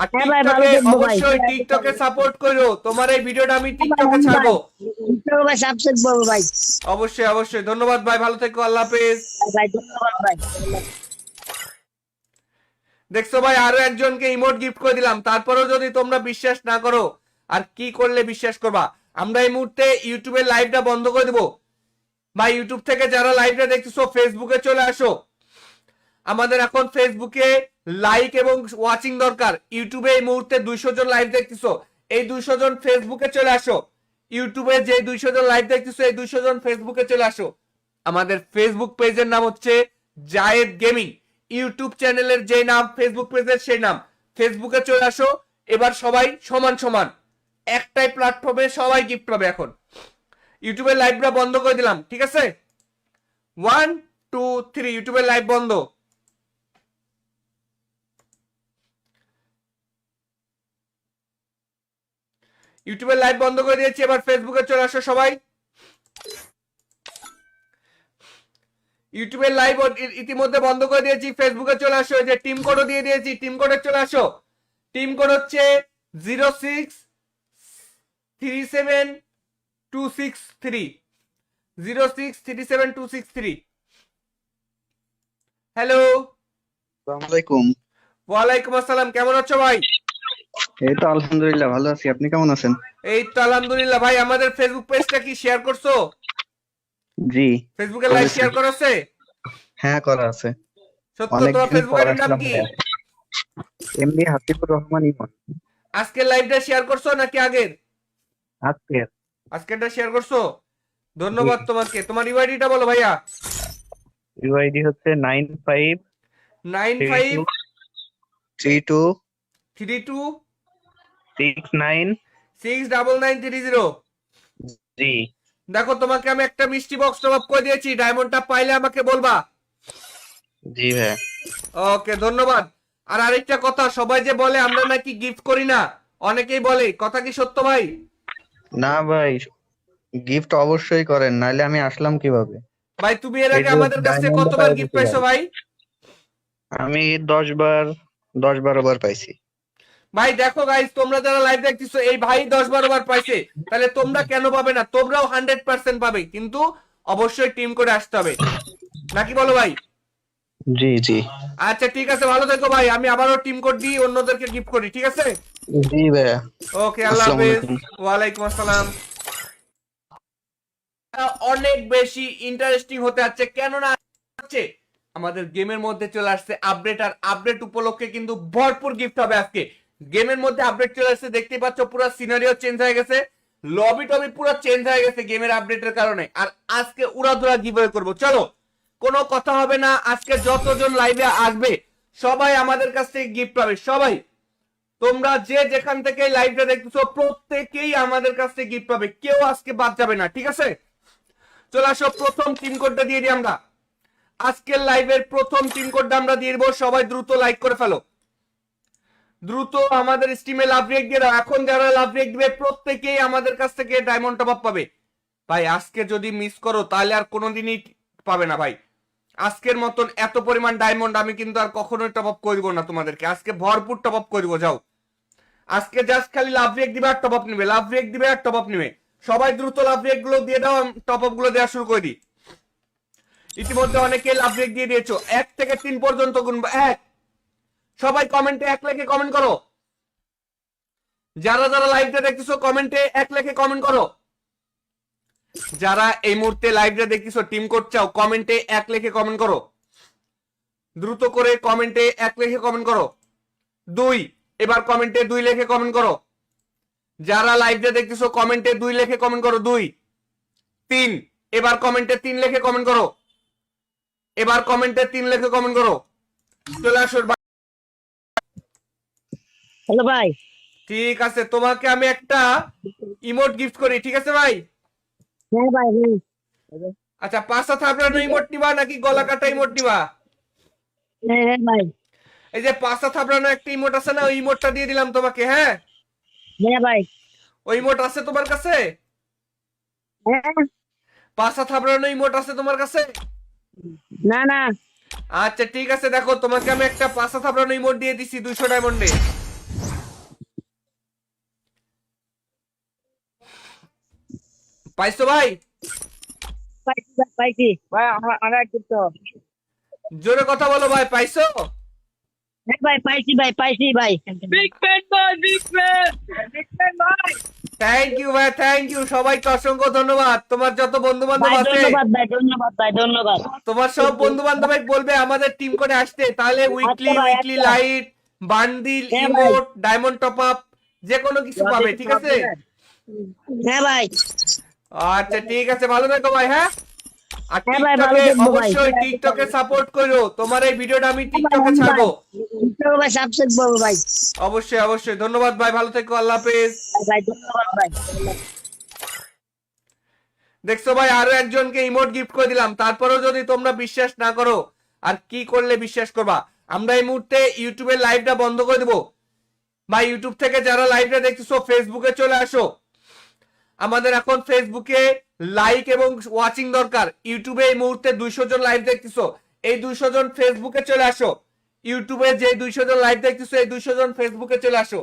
Speaker 2: আর
Speaker 1: হ্যাঁ ভাই, ভালো
Speaker 2: টিকটকে
Speaker 1: থাকবো ভাই।
Speaker 2: অবশ্যই টিকটকে সাপোর্ট করো। তোমার এই ভিডিওটা আমি টিকটকে
Speaker 1: হ্যাঁ
Speaker 2: ছাড়বো।
Speaker 1: ভাই, ভাই সাবস্ক্রাইব করবো ভাই।
Speaker 2: অবশ্যই অবশ্যই, ধন্যবাদ ভাই, ভালো থেকো, আল্লাহ হাফেজ।
Speaker 1: ভাই ধন্যবাদ ভাই।
Speaker 2: দেখছো ভাই, আরো একজনকে ইমোট গিফট করে দিলাম, তারপরেও যদি তোমরা বিশ্বাস না করো, আর কি করলে বিশ্বাস করবা? আমরা এই মুহূর্তে ইউটিউবের লাইভটা বন্ধ করে দেবো ভাই। ইউটিউব থেকে যারা লাইভটা দেখতেছো ফেসবুকে চলে আসো। আমাদের এখন ফেসবুকে লাইক এবং ওয়াচিং দরকার। ইউটিউবে এই মুহূর্তে 200 জন লাইভ দেখতেছো, এই 200 জন ফেসবুকে চলে আসো। ইউটিউবে যে 200 জন লাইভ দেখতেছো, এই 200 জন ফেসবুকে চলে আসো। আমাদের ফেসবুক পেজের নাম হচ্ছে জায়েদ গেমিং। ইউটিউব চ্যানেলের যে নাম, ফেসবুক পেজের সেই নাম। ফেসবুকে চলে আসো। এবার সবাই সমান সমান একটাই প্ল্যাটফর্মে সবাই গিফট পাবে। এখন ইউটিউবের লাইভটা বন্ধ করে দিলাম, ঠিক আছে? 1 2 3, ইউটিউবের লাইভ বন্ধ। ইউটিউবের লাইভ বন্ধ করে দিয়েছি, এবার ফেসবুকে চলে আসো সবাই। ইউটিউবের লাইভ ইতিমধ্যে বন্ধ করে দিয়েছি, ফেসবুকে চলে আসো। এই যে টিম কোডও দিয়ে দিয়েছি, টিম কোডে চলে আসো। টিম কোড হচ্ছে 0637263 0637263। হ্যালো,
Speaker 3: আসসালামু আলাইকুম।
Speaker 2: ওয়ালাইকুম আসসালাম, কেমন আছো ভাই?
Speaker 3: এই তো আলহামদুলিল্লাহ ভালো আছি, আপনি কেমন আছেন?
Speaker 2: এই তো আলহামদুলিল্লাহ ভাই। আমাদের ফেসবুক পেজটা কি শেয়ার করছো?
Speaker 3: জি,
Speaker 2: ফেসবুকে লাইভ
Speaker 3: করেছি।
Speaker 2: শেয়ার করেছে?
Speaker 3: হ্যাঁ, করা আছে।
Speaker 2: সত্য? তোমার
Speaker 3: অনেকদিন
Speaker 2: ফেসবুক
Speaker 3: পর
Speaker 2: আইডির নাম
Speaker 3: আসলাম
Speaker 2: কি?
Speaker 3: ভাইয়া। এমনি হাসিবুর রহমান ইমন।
Speaker 2: আজকের লাইভটা শেয়ার করছো নাকি আগের?
Speaker 3: আজকে
Speaker 2: আজকেরটা শেয়ার করছো,
Speaker 3: জি,
Speaker 2: ধন্যবাদ তোমাকে। তোমার ইউআইডিটা বলো ভাইয়া।
Speaker 3: ইউআইডি হচ্ছে
Speaker 2: 9532
Speaker 3: 953269।
Speaker 2: 69930।
Speaker 3: জি
Speaker 2: দেখো, তোমাকে আমি একটা মিষ্টি বক্স টপ আপ করে দিয়েছি, ডায়মন্ডটা পাইলে আমাকে বলবা।
Speaker 3: জি ভাইয়া।
Speaker 2: ওকে, ধন্যবাদ। আর আরেকটা কথা, সবাই যে বলে আমরা নাকি গিফট করি না, অনেকেই বলে, কথা কি সত্য ভাই?
Speaker 3: না ভাই, গিফট অবশ্যই করেন, নাইলে আমি আসলাম কিভাবে?
Speaker 2: ভাই তুমি এর
Speaker 3: এই
Speaker 2: আগে
Speaker 3: যে
Speaker 2: আমাদের কাছ থেকে
Speaker 3: ডায়মন্ড
Speaker 2: কতবার
Speaker 3: পায়ে
Speaker 2: গিফট
Speaker 3: দিতে
Speaker 2: পাইছো
Speaker 3: ভাই,
Speaker 2: ভাই?
Speaker 3: আমি 10-12 বার পাইছি।
Speaker 2: ভাই দেখো গাইস, তোমরা যারা লাইভ দেখতেছো, এই ভাই 10-12 বার পাইছে, তাহলে তোমরা কেন পাবে না? তোমরাও 100% পাবে, কিন্তু অবশ্যই টিম করে আসতে হবে, নাকি বলো ভাই?
Speaker 3: জি জি
Speaker 2: আচ্ছা ঠিক আছে, ভালো থেকো ভাই। আমি আবারও টিম কোড দিই, অন্যদেরকে গিফট করি, ঠিক আছে?
Speaker 3: জি ভাইয়া।
Speaker 2: ওকে, আল্লাহ
Speaker 3: আসসালামু
Speaker 2: হাফেজ।
Speaker 3: আলাইকুম।
Speaker 2: ওয়ালাইকুম আসসালাম। অনেক বেশি ইন্টারেস্টিং হতে যাচ্ছে, কেননা হচ্ছে আমাদের গেমের মধ্যে চলে আসছে আপডেট, আর আপডেট উপলক্ষে কিন্তু ভরপুর গিফট হবে আজকে। গেমের মধ্যে আপডেট চলে আসছে, দেখতে পাচ্ছ পুরো সিনারিও চেঞ্জ হয়ে গেছে, লবি টবি পুরো চেঞ্জ হয়ে গেছে গেমের আপডেটের কারণে। আর আজকে উড়াধুরা গিভওয়ে করব। চলো, কোনো কথা হবে না, আজকে যতজন লাইভে আসবে সবাই আমাদের কাছ থেকে গিফট পাবে। সবাই, তোমরা যে যেখান থেকে লাইভটা দেখতেছো প্রত্যেকেই আমাদের কাছ থেকে গিফট পাবে, কেউ আজকে বাদ যাবে না, ঠিক আছে? চলে আসো, প্রথম টিম কোডটা দিয়ে দিই আমরা। আজকের লাইভের প্রথম টিম কোডটা আমরা দিয়ে দেবো, সবাই দ্রুত লাইক করে ফেলো, দ্রুত আমাদের স্ট্রিমে লাভ রিয়েক্ট দিয়ে দাও। এখন যারা লাভ রিয়েক্ট দিবে প্রত্যেকেই আমাদের কাছ থেকে ডায়মন্ড টপ আপ পাবে। ভাই আজকে যদি মিস করো তাহলে আর কোনোদিনই পাবে না ভাই। আজকের মতন এত পরিমাণ ডায়মন্ড আমি কিন্তু আর কখনোই টপ আপ করে দিব না তোমাদেরকে, আজকে ভরপুর টপ আপ করে দিব। যাও, আজকে জাস্ট খালি লাভ রিয়েক্ট দিবে আর টপ আপ নিবে, লাভ রিয়েক্ট দিবে আর টপ আপ নিবে। সবাই দ্রুত লাভ রিয়েক্ট গুলো দিয়ে দাও, টপ আপ গুলো দেওয়া শুরু করে দিই। ইতিমধ্যে অনেকে লাভ রিয়েক্ট দিয়ে দিয়েছো, 1 থেকে 3 পর্যন্ত গুনবো। 1, সবাই কমেন্টে 1 লিখে কমেন্ট করো। যারা যারা লাইভটা দেখতেছো কমেন্টে 1 লিখে কমেন্ট করো। যারা এই মুহূর্তে লাইভটা দেখতেছো টিম কোড চাও, কমেন্টে 1 লিখে কমেন্ট করো, দ্রুত করে কমেন্টে 1 লিখে কমেন্ট করো। 2, এবার কমেন্টে 2 লিখে কমেন্ট করো। যারা লাইভটা দেখতেছো কমেন্টে 2 লিখে কমেন্ট করো। 2, 3, এবার কমেন্টে 3 লিখে কমেন্ট করো। এবার কমেন্টে 3 লিখে কমেন্ট করো। চলে আসো ভাই।
Speaker 1: হ্যালো ভাই।
Speaker 2: ঠিক আছে, তোমাকে আমি একটা ইমোট গিফট করি, ঠিক আছে ভাই?
Speaker 1: হ্যাঁ ভাই, হ্যাঁ।
Speaker 2: আচ্ছা, পাঁচটা থাপড়ানো ইমোট নিবা নাকি গলা কাটা ইমোট নিবা?
Speaker 1: হ্যাঁ হ্যাঁ ভাই।
Speaker 2: এই যে পাঁচটা থাপড়ানো একটা ইমোট আছে না, ওই ইমোটটা দিয়ে দিলাম তোমাকে, হ্যাঁ?
Speaker 1: হ্যাঁ ভাই।
Speaker 2: ওই ইমোট আছে তোমার কাছে?
Speaker 1: হ্যাঁ।
Speaker 2: পাঁচটা থাপড়ানো ইমোট আছে তোমার কাছে?
Speaker 1: না না।
Speaker 2: আচ্ছা ঠিক আছে, দেখো তোমাকে আমি একটা পাঁচটা থাপড়ানো ইমোট দিয়ে দিছি 200 ডায়মন্ডে। পাইছো ভাই?
Speaker 1: পাইছি ভাই, পাইছি ভাই। আমার একটু।
Speaker 2: জোরে কথা বলো ভাই, পাইছো?
Speaker 1: হ্যাঁ ভাই, পাইছি ভাই, পাইছি ভাই। বিগ ফ্যান ভাই, বিগ ফ্যান। বিগ ফ্যান ভাই।
Speaker 2: থ্যাংক ইউ ভাই, থ্যাংক ইউ, সবাইকে অসংখ্য ধন্যবাদ। তোমার যত বন্ধু বান্ধব
Speaker 1: ভাই
Speaker 2: আছে,
Speaker 1: ধন্যবাদ ভাই, ধন্যবাদ ভাই, ধন্যবাদ।
Speaker 2: তোমার সব বন্ধু বান্ধব বলবে আমাদের টিম করে আসতে, তাহলে উইকলি
Speaker 1: আচ্ছা ভাই,
Speaker 2: উইকলি
Speaker 1: আচ্ছা।
Speaker 2: লাইট, বান্ডিল,
Speaker 1: হ্যাঁ ভাই।
Speaker 2: ইমোট, ডায়মন্ড টপ আপ, যে কোনো কিছু পাবে, ঠিক আছে?
Speaker 1: হ্যাঁ ভাই।
Speaker 2: আচ্ছা ঠিক আছে, ভালো থেকো ভাই, হ্যাঁ? আর
Speaker 1: হ্যাঁ ভাই, ভালো
Speaker 2: টিকটকে
Speaker 1: থাকবো ভাই।
Speaker 2: অবশ্যই টিকটকে সাপোর্ট করো, তোমার এই ভিডিওটা আমি
Speaker 1: হ্যাঁ ভাই,
Speaker 2: টিকটকে
Speaker 1: হ্যাঁ
Speaker 2: ছাড়বো।
Speaker 1: ভাই। ভাই সাবস্ক্রাইব করবো ভাই।
Speaker 2: অবশ্যই অবশ্যই, ধন্যবাদ ভাই, ভালো থেকো, আল্লাহ হাফেজ।
Speaker 1: ভাই ধন্যবাদ ভাই।
Speaker 2: দেখছো ভাই, আরো একজনকে ইমোট গিফট করে দিলাম, তারপরেও যদি তোমরা বিশ্বাস না করো, আর কি করলে বিশ্বাস করবা? আমরা এই মুহূর্তে ইউটিউবের লাইভটা বন্ধ করে দেবো ভাই। ইউটিউব থেকে যারা লাইভটা দেখতেছো ফেসবুকে চলে আসো। আমাদের এখন ফেসবুকে লাইক এবং ওয়াচিং দরকার। ইউটিউবে এই মুহূর্তে 200 জন লাইভ দেখতেছো, এই 200 জন ফেসবুকে চলে আসো। ইউটিউবে যে 200 জন লাইভ দেখতেছো, এই 200 জন ফেসবুকে চলে আসো।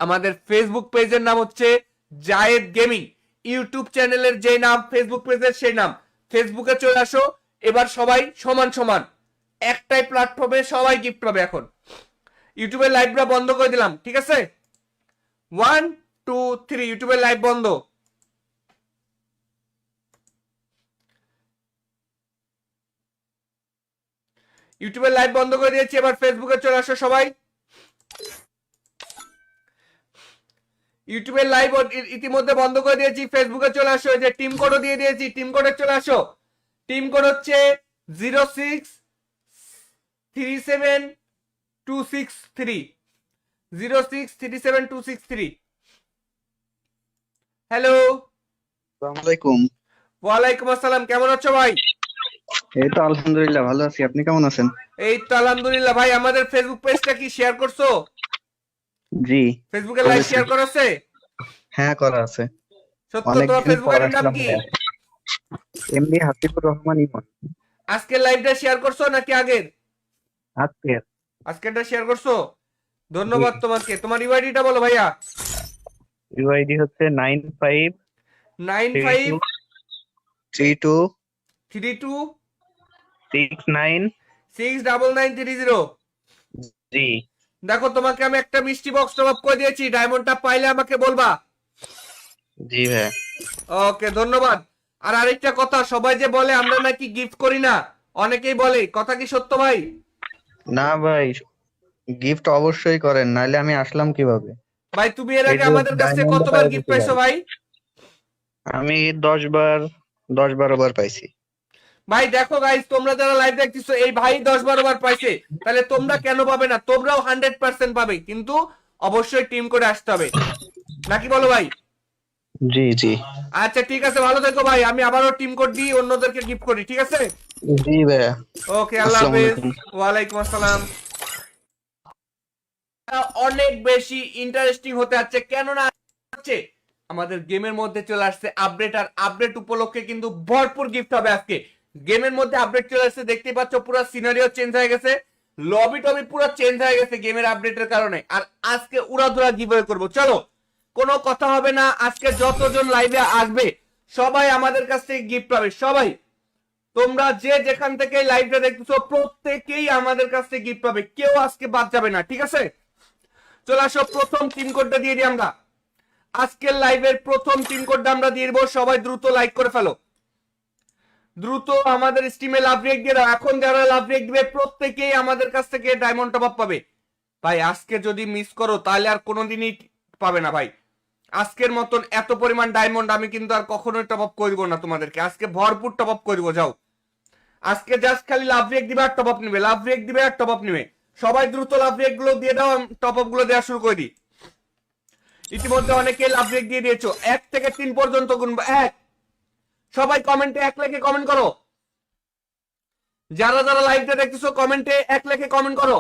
Speaker 2: আমাদের ফেসবুক পেজের নাম হচ্ছে জায়েদ গেমিং। ইউটিউব চ্যানেলের যে নাম, ফেসবুক পেজের সেই নাম। ফেসবুকে চলে আসো। এবার সবাই সমান সমান একটাই প্ল্যাটফর্মে সবাই গিফট পাবে। এখন ইউটিউবের লাইভটা বন্ধ করে দিলাম, ঠিক আছে? 1 2 3, ইউটিউবের লাইভ বন্ধ। ইউটিউবের লাইভ বন্ধ করে দিয়েছি, এবার ফেসবুকে চলে আসো সবাই। ইউটিউবের লাইভ ইতিমধ্যে বন্ধ করে দিয়েছি, ফেসবুকে চলে আসো। এই যে টিম কোডও দিয়ে দিয়েছি, টিম কোডে চলে আসো। টিম কোড হচ্ছে 0637263 0637263। হ্যালো।
Speaker 3: আসসালামু আলাইকুম।
Speaker 2: ওয়ালাইকুম আসসালাম, কেমন আছো ভাই?
Speaker 3: এই তো আলহামদুলিল্লাহ ভালো আছি, আপনি কেমন আছেন?
Speaker 2: এই তো আলহামদুলিল্লাহ ভাই। আমাদের ফেসবুক পেজটা কি শেয়ার করছো?
Speaker 3: জি
Speaker 2: ফেসবুকে লাইভ
Speaker 3: করেছি।
Speaker 2: শেয়ার করা আছে?
Speaker 3: হ্যাঁ করা আছে।
Speaker 2: সত্য? তোমার
Speaker 3: অনেকদিন
Speaker 2: ফেসবুক
Speaker 3: পর
Speaker 2: আইডির নাম
Speaker 3: আসলাম
Speaker 2: কি?
Speaker 3: ভাইয়া। এমডি হাসিবুর রহমান ইমন।
Speaker 2: আজকের লাইভটা শেয়ার করছো নাকি আগের?
Speaker 3: আজকে
Speaker 2: আজকেরটা শেয়ার করছো, ধন্যবাদ তোমাকে। তোমার ইউআইডিটা বলো ভাইয়া।
Speaker 3: ইউআইডি হচ্ছে
Speaker 2: 9532
Speaker 3: 953269।
Speaker 2: 69930।
Speaker 3: জি
Speaker 2: দেখো, তোমাকে আমি একটা মিষ্টি বক্স টপ আপ করে দিয়েছি, ডায়মন্ডটা পাইলে আমাকে বলবা।
Speaker 3: জি ভাইয়া।
Speaker 2: ওকে, ধন্যবাদ। আর আরেকটা কথা, সবাই যে বলে আমরা নাকি গিফট করি না, অনেকেই বলে, কথা কি সত্য ভাই?
Speaker 3: না ভাই, গিফট অবশ্যই করেন, নাইলে আমি আসলাম কিভাবে?
Speaker 2: ভাই তুমি এর
Speaker 3: এই
Speaker 2: আগে
Speaker 3: যে
Speaker 2: আমাদের কাছ থেকে
Speaker 3: ডায়মন্ড
Speaker 2: কতবার
Speaker 3: পায়ে
Speaker 2: গিফট
Speaker 3: দিতে
Speaker 2: পাইছো
Speaker 3: ভাই,
Speaker 2: ভাই?
Speaker 3: আমি 10 12 বার পাইছি।
Speaker 2: ভাই দেখো গাইস, তোমরা যারা লাইভ দেখতেছো, এই ভাই 10 12 বার পাইছে, তাহলে তোমরা কেন পাবে না? তোমরাও 100% পাবে, কিন্তু অবশ্যই টিম করে আসতে হবে, নাকি বলো ভাই?
Speaker 3: জি জি
Speaker 2: আচ্ছা ঠিক আছে, ভালো থেকো ভাই। আমি আবারও টিম কোড দিই, অন্যদেরকে গিফট করি, ঠিক আছে?
Speaker 3: জি ভাইয়া।
Speaker 2: ওকে, আল্লাহ
Speaker 3: আসসালামু
Speaker 2: হাফেজ।
Speaker 3: আলাইকুম।
Speaker 2: ওয়ালাইকুম আসসালাম। অনেক বেশি ইন্টারেস্টিং হতে যাচ্ছে, কেননা হচ্ছে আমাদের গেমের মধ্যে চলে আসছে আপডেট, আর আপডেট উপলক্ষে কিন্তু ভরপুর গিফট হবে আজকে। গেমের মধ্যে আপডেট চলে আসছে, দেখতেই পাচ্ছ, পুরো সিনারিও চেঞ্জ হয়ে গেছে, লবি টবি পুরো চেঞ্জ হয়ে গেছে গেমের আপডেটের কারণে। আর আজকে উড়াধুরা গিভওয়ে করব। চলো, কোনো কথা হবে না, আজকে যতজন লাইভে আসবে সবাই আমাদের কাছ থেকে গিফট পাবে। সবাই, তোমরা যে যেখান থেকে লাইভটা দেখতেছো প্রত্যেকেই আমাদের কাছ থেকে গিফট পাবে, কেউ আজকে বাদ যাবে না, ঠিক আছে? চলে আসো, প্রথম টিম কোডটা দিয়ে দিই আমরা। আজকের লাইভের প্রথম টিম কোডটা আমরা দিয়ে দিব, সবাই দ্রুত লাইক করে ফেলো, দ্রুত আমাদের স্টিমে লাভ রেক দিয়ে দাও। এখন যারা লাভ রেক দিবে প্রত্যেকেই আমাদের কাছ থেকে ডায়মন্ড টপ আপ পাবে। ভাই আজকে যদি মিস করো তাহলে আর কোনোদিনই পাবে না ভাই। আজকের মতন এত পরিমাণ ডায়মন্ড আমি কিন্তু আর কখনোই টপ আপ করবো না তোমাদেরকে, আজকে ভরপুর টপ আপ করবো। যাও, আজকে জাস্ট খালি লাভ রিয়েক্ট দিবে আর টপ আপ নিবে, লাভ রিয়েক্ট দিবে আর টপ আপ নিবে। সবাই দ্রুত লাভ রিয়েক্ট গুলো দিয়ে দাও, টপ আপ গুলো দেওয়া শুরু করে দিই। ইতিমধ্যে অনেকে লাভ রিয়েক্ট দিয়ে দিয়েছো। 1 থেকে 3 পর্যন্ত গুনবো। 1, সবাই কমেন্টে 1 লিখে কমেন্ট করো। যারা যারা লাইভটা দেখতেছো কমেন্টে 1 লিখে কমেন্ট করো।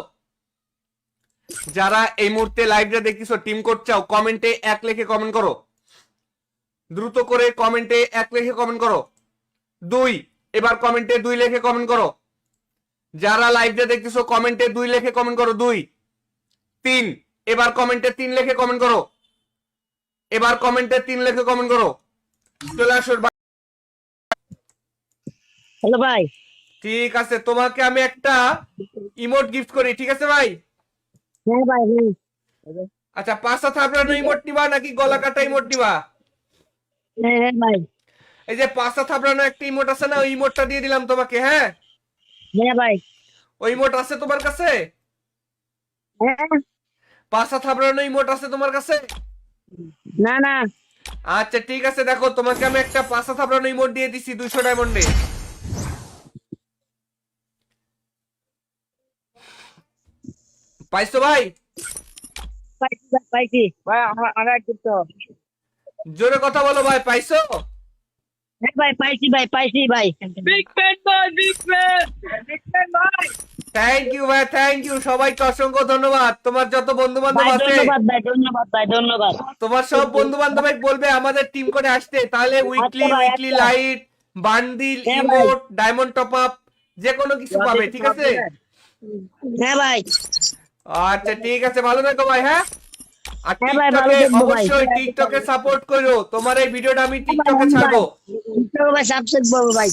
Speaker 2: যারা এই মুহূর্তে লাইভটা দেখতেছো টিম কোড চাও কমেন্টে 1 লিখে কমেন্ট করো। দ্রুত করে কমেন্টে 1 লিখে কমেন্ট করো। 2, এবার কমেন্টে 2 লিখে কমেন্ট করো। যারা লাইভটা দেখতেছো কমেন্টে 2 লিখে কমেন্ট করো। 2, 3, এবার কমেন্টে 3 লিখে কমেন্ট করো। এবার কমেন্টে 3 লিখে কমেন্ট করো। চলে আসো।
Speaker 1: হ্যালো ভাই।
Speaker 2: ঠিক আছে, তোমাকে আমি একটা ইমোট গিফট করি, ঠিক আছে ভাই?
Speaker 1: হ্যাঁ ভাই, হ্যাঁ।
Speaker 2: আচ্ছা, পাঁচটা থাপড়ানো ইমোট নিবা নাকি গলা কাটা ইমোট নিবা?
Speaker 1: হ্যাঁ হ্যাঁ ভাই।
Speaker 2: এই যে পাঁচটা থাপড়ানো একটা ইমোট আছে না, ওই ইমোটটা দিয়ে দিলাম তোমাকে। হ্যাঁ
Speaker 1: হ্যাঁ ভাই।
Speaker 2: ওই ইমোট আছে তোমার কাছে?
Speaker 1: হ্যাঁ।
Speaker 2: পাঁচটা থাপড়ানো ইমোট আছে তোমার কাছে?
Speaker 1: না না।
Speaker 2: আচ্ছা ঠিক আছে, দেখো তোমাকে আমি একটা পাঁচটা থাপড়ানো ইমোট দিয়ে দিছি 200 ডায়মন্ডে। পাইছো ভাই?
Speaker 1: পাইছি ভাই, পাইছি ভাই। আমার করতে।
Speaker 2: জোরে কথা বলো ভাই, পাইছো?
Speaker 1: হ্যাঁ ভাই, পাইছি ভাই, পাইছি ভাই। বিগ ফ্যান ভাই, বিগ ফ্যান, বিগ ফ্যান ভাই।
Speaker 2: থ্যাংক ইউ ভাই, থ্যাংক ইউ। সবাইকে অসংখ্য ধন্যবাদ। তোমার যত বন্ধু বান্ধব
Speaker 1: ভাই
Speaker 2: আছে
Speaker 1: ধন্যবাদ ভাই, ধন্যবাদ ভাই, ধন্যবাদ।
Speaker 2: তোমার সব বন্ধু বান্ধব বলবে আমাদের টিম করে আসতে, তাহলে উইকলি
Speaker 1: আচ্ছা ভাই,
Speaker 2: উইকলি
Speaker 1: আচ্ছা।
Speaker 2: লাইট বান্ডিল
Speaker 1: হ্যাঁ ভাই।
Speaker 2: ইমোট ডায়মন্ড টপ আপ যে কোনো কিছু পাবে, ঠিক আছে?
Speaker 1: হ্যাঁ ভাই।
Speaker 2: আচ্ছা ঠিক আছে, ভালো থাকো ভাই। হ্যাঁ, আর
Speaker 1: হ্যাঁ ভাই, ভালো
Speaker 2: টিকটকে
Speaker 1: থাকবো ভাই।
Speaker 2: অবশ্যই টিকটকে সাপোর্ট করো। তোমার এই ভিডিওটা আমি টিকটকে ছাড়বো।
Speaker 1: ভাই সাবস্ক্রাইব করবো ভাই।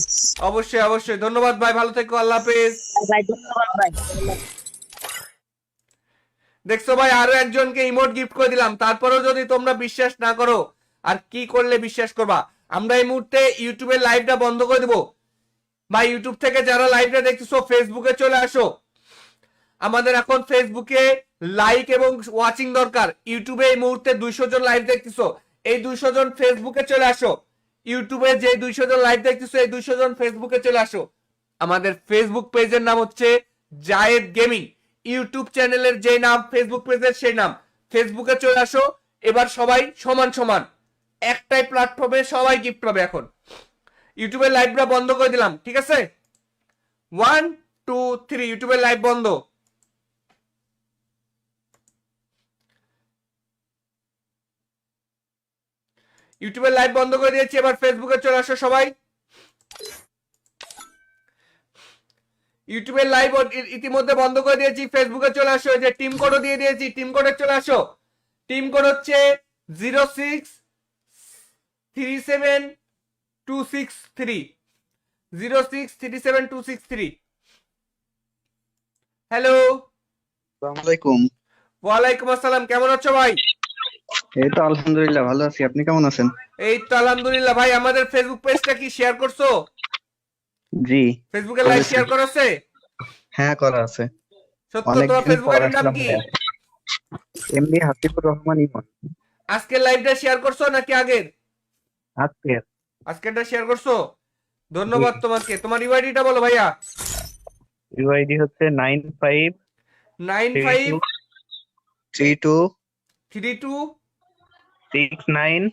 Speaker 2: অবশ্যই অবশ্যই, ধন্যবাদ ভাই, ভালো থেকো, আল্লাহ হাফেজ।
Speaker 1: ভাই ধন্যবাদ ভাই।
Speaker 2: দেখছো ভাই, আরো একজনকে ইমোট গিফট করে দিলাম, তারপরেও যদি তোমরা বিশ্বাস না করো, আর কি করলে বিশ্বাস করবা? আমরা এই মুহূর্তে ইউটিউবের লাইভটা বন্ধ করে দেবো ভাই। ইউটিউব থেকে যারা লাইভটা দেখতেছো ফেসবুকে চলে আসো। আমাদের এখন ফেসবুকে লাইক এবং ওয়াচিং দরকার। ইউটিউবে এই মুহূর্তে 200 জন লাইভ দেখতেছো, এই 200 জন ফেসবুকে চলে আসো। ইউটিউবে যে 200 জন লাইভ দেখতেছো এই 200 জন ফেসবুকে চলে আসো। আমাদের ফেসবুক পেজের নাম হচ্ছে জায়েদ গেমিং। ইউটিউব চ্যানেলের যে নাম, ফেসবুক পেজের সেই নাম। ফেসবুকে চলে আসো। এবার সবাই সমান সমান একটাই প্ল্যাটফর্মে সবাই গিফট পাবে। এখন ইউটিউবের লাইভটা বন্ধ করে দিলাম, ঠিক আছে? 1 2 3, ইউটিউবের লাইভ বন্ধ। ইউটিউবের লাইভ বন্ধ করে দিয়েছি, এবার ফেসবুকে চলে আসো সবাই। ইউটিউবের লাইভ ইতিমধ্যে বন্ধ করে দিয়েছি, ফেসবুকে চলে আসো। এই যে টিম কোডও দিয়ে দিয়েছি, টিম কোডে চলে আসো। টিম কোড হচ্ছে 0637263 0637263। হ্যালো,
Speaker 3: আসসালামু আলাইকুম।
Speaker 2: ওয়ালাইকুম আসসালাম। কেমন আছো ভাই?
Speaker 3: এই তো আলহামদুলিল্লাহ ভালো আছি, আপনি কেমন আছেন?
Speaker 2: এই তো আলহামদুলিল্লাহ ভাই। আমাদের ফেসবুক পেজটা কি শেয়ার করছো?
Speaker 3: জি
Speaker 2: ফেসবুকে লাইভ
Speaker 3: করেছি।
Speaker 2: শেয়ার করা আছে?
Speaker 3: হ্যাঁ করা আছে।
Speaker 2: সত্য, তোমার
Speaker 3: অনেকদিন
Speaker 2: ফেসবুক
Speaker 3: পর
Speaker 2: আইডির নাম
Speaker 3: আসলাম
Speaker 2: কি?
Speaker 3: ভাইয়া। এমডি হাসিবুর রহমান ইমন।
Speaker 2: আজকে লাইভটা শেয়ার করছো নাকি আগের?
Speaker 3: আজকে
Speaker 2: আজকেরটা শেয়ার করছো, ধন্যবাদ তোমাকে। তোমার ইউআইডিটা বলো ভাইয়া।
Speaker 3: ইউআইডি হচ্ছে 9532
Speaker 2: 9532
Speaker 3: 69।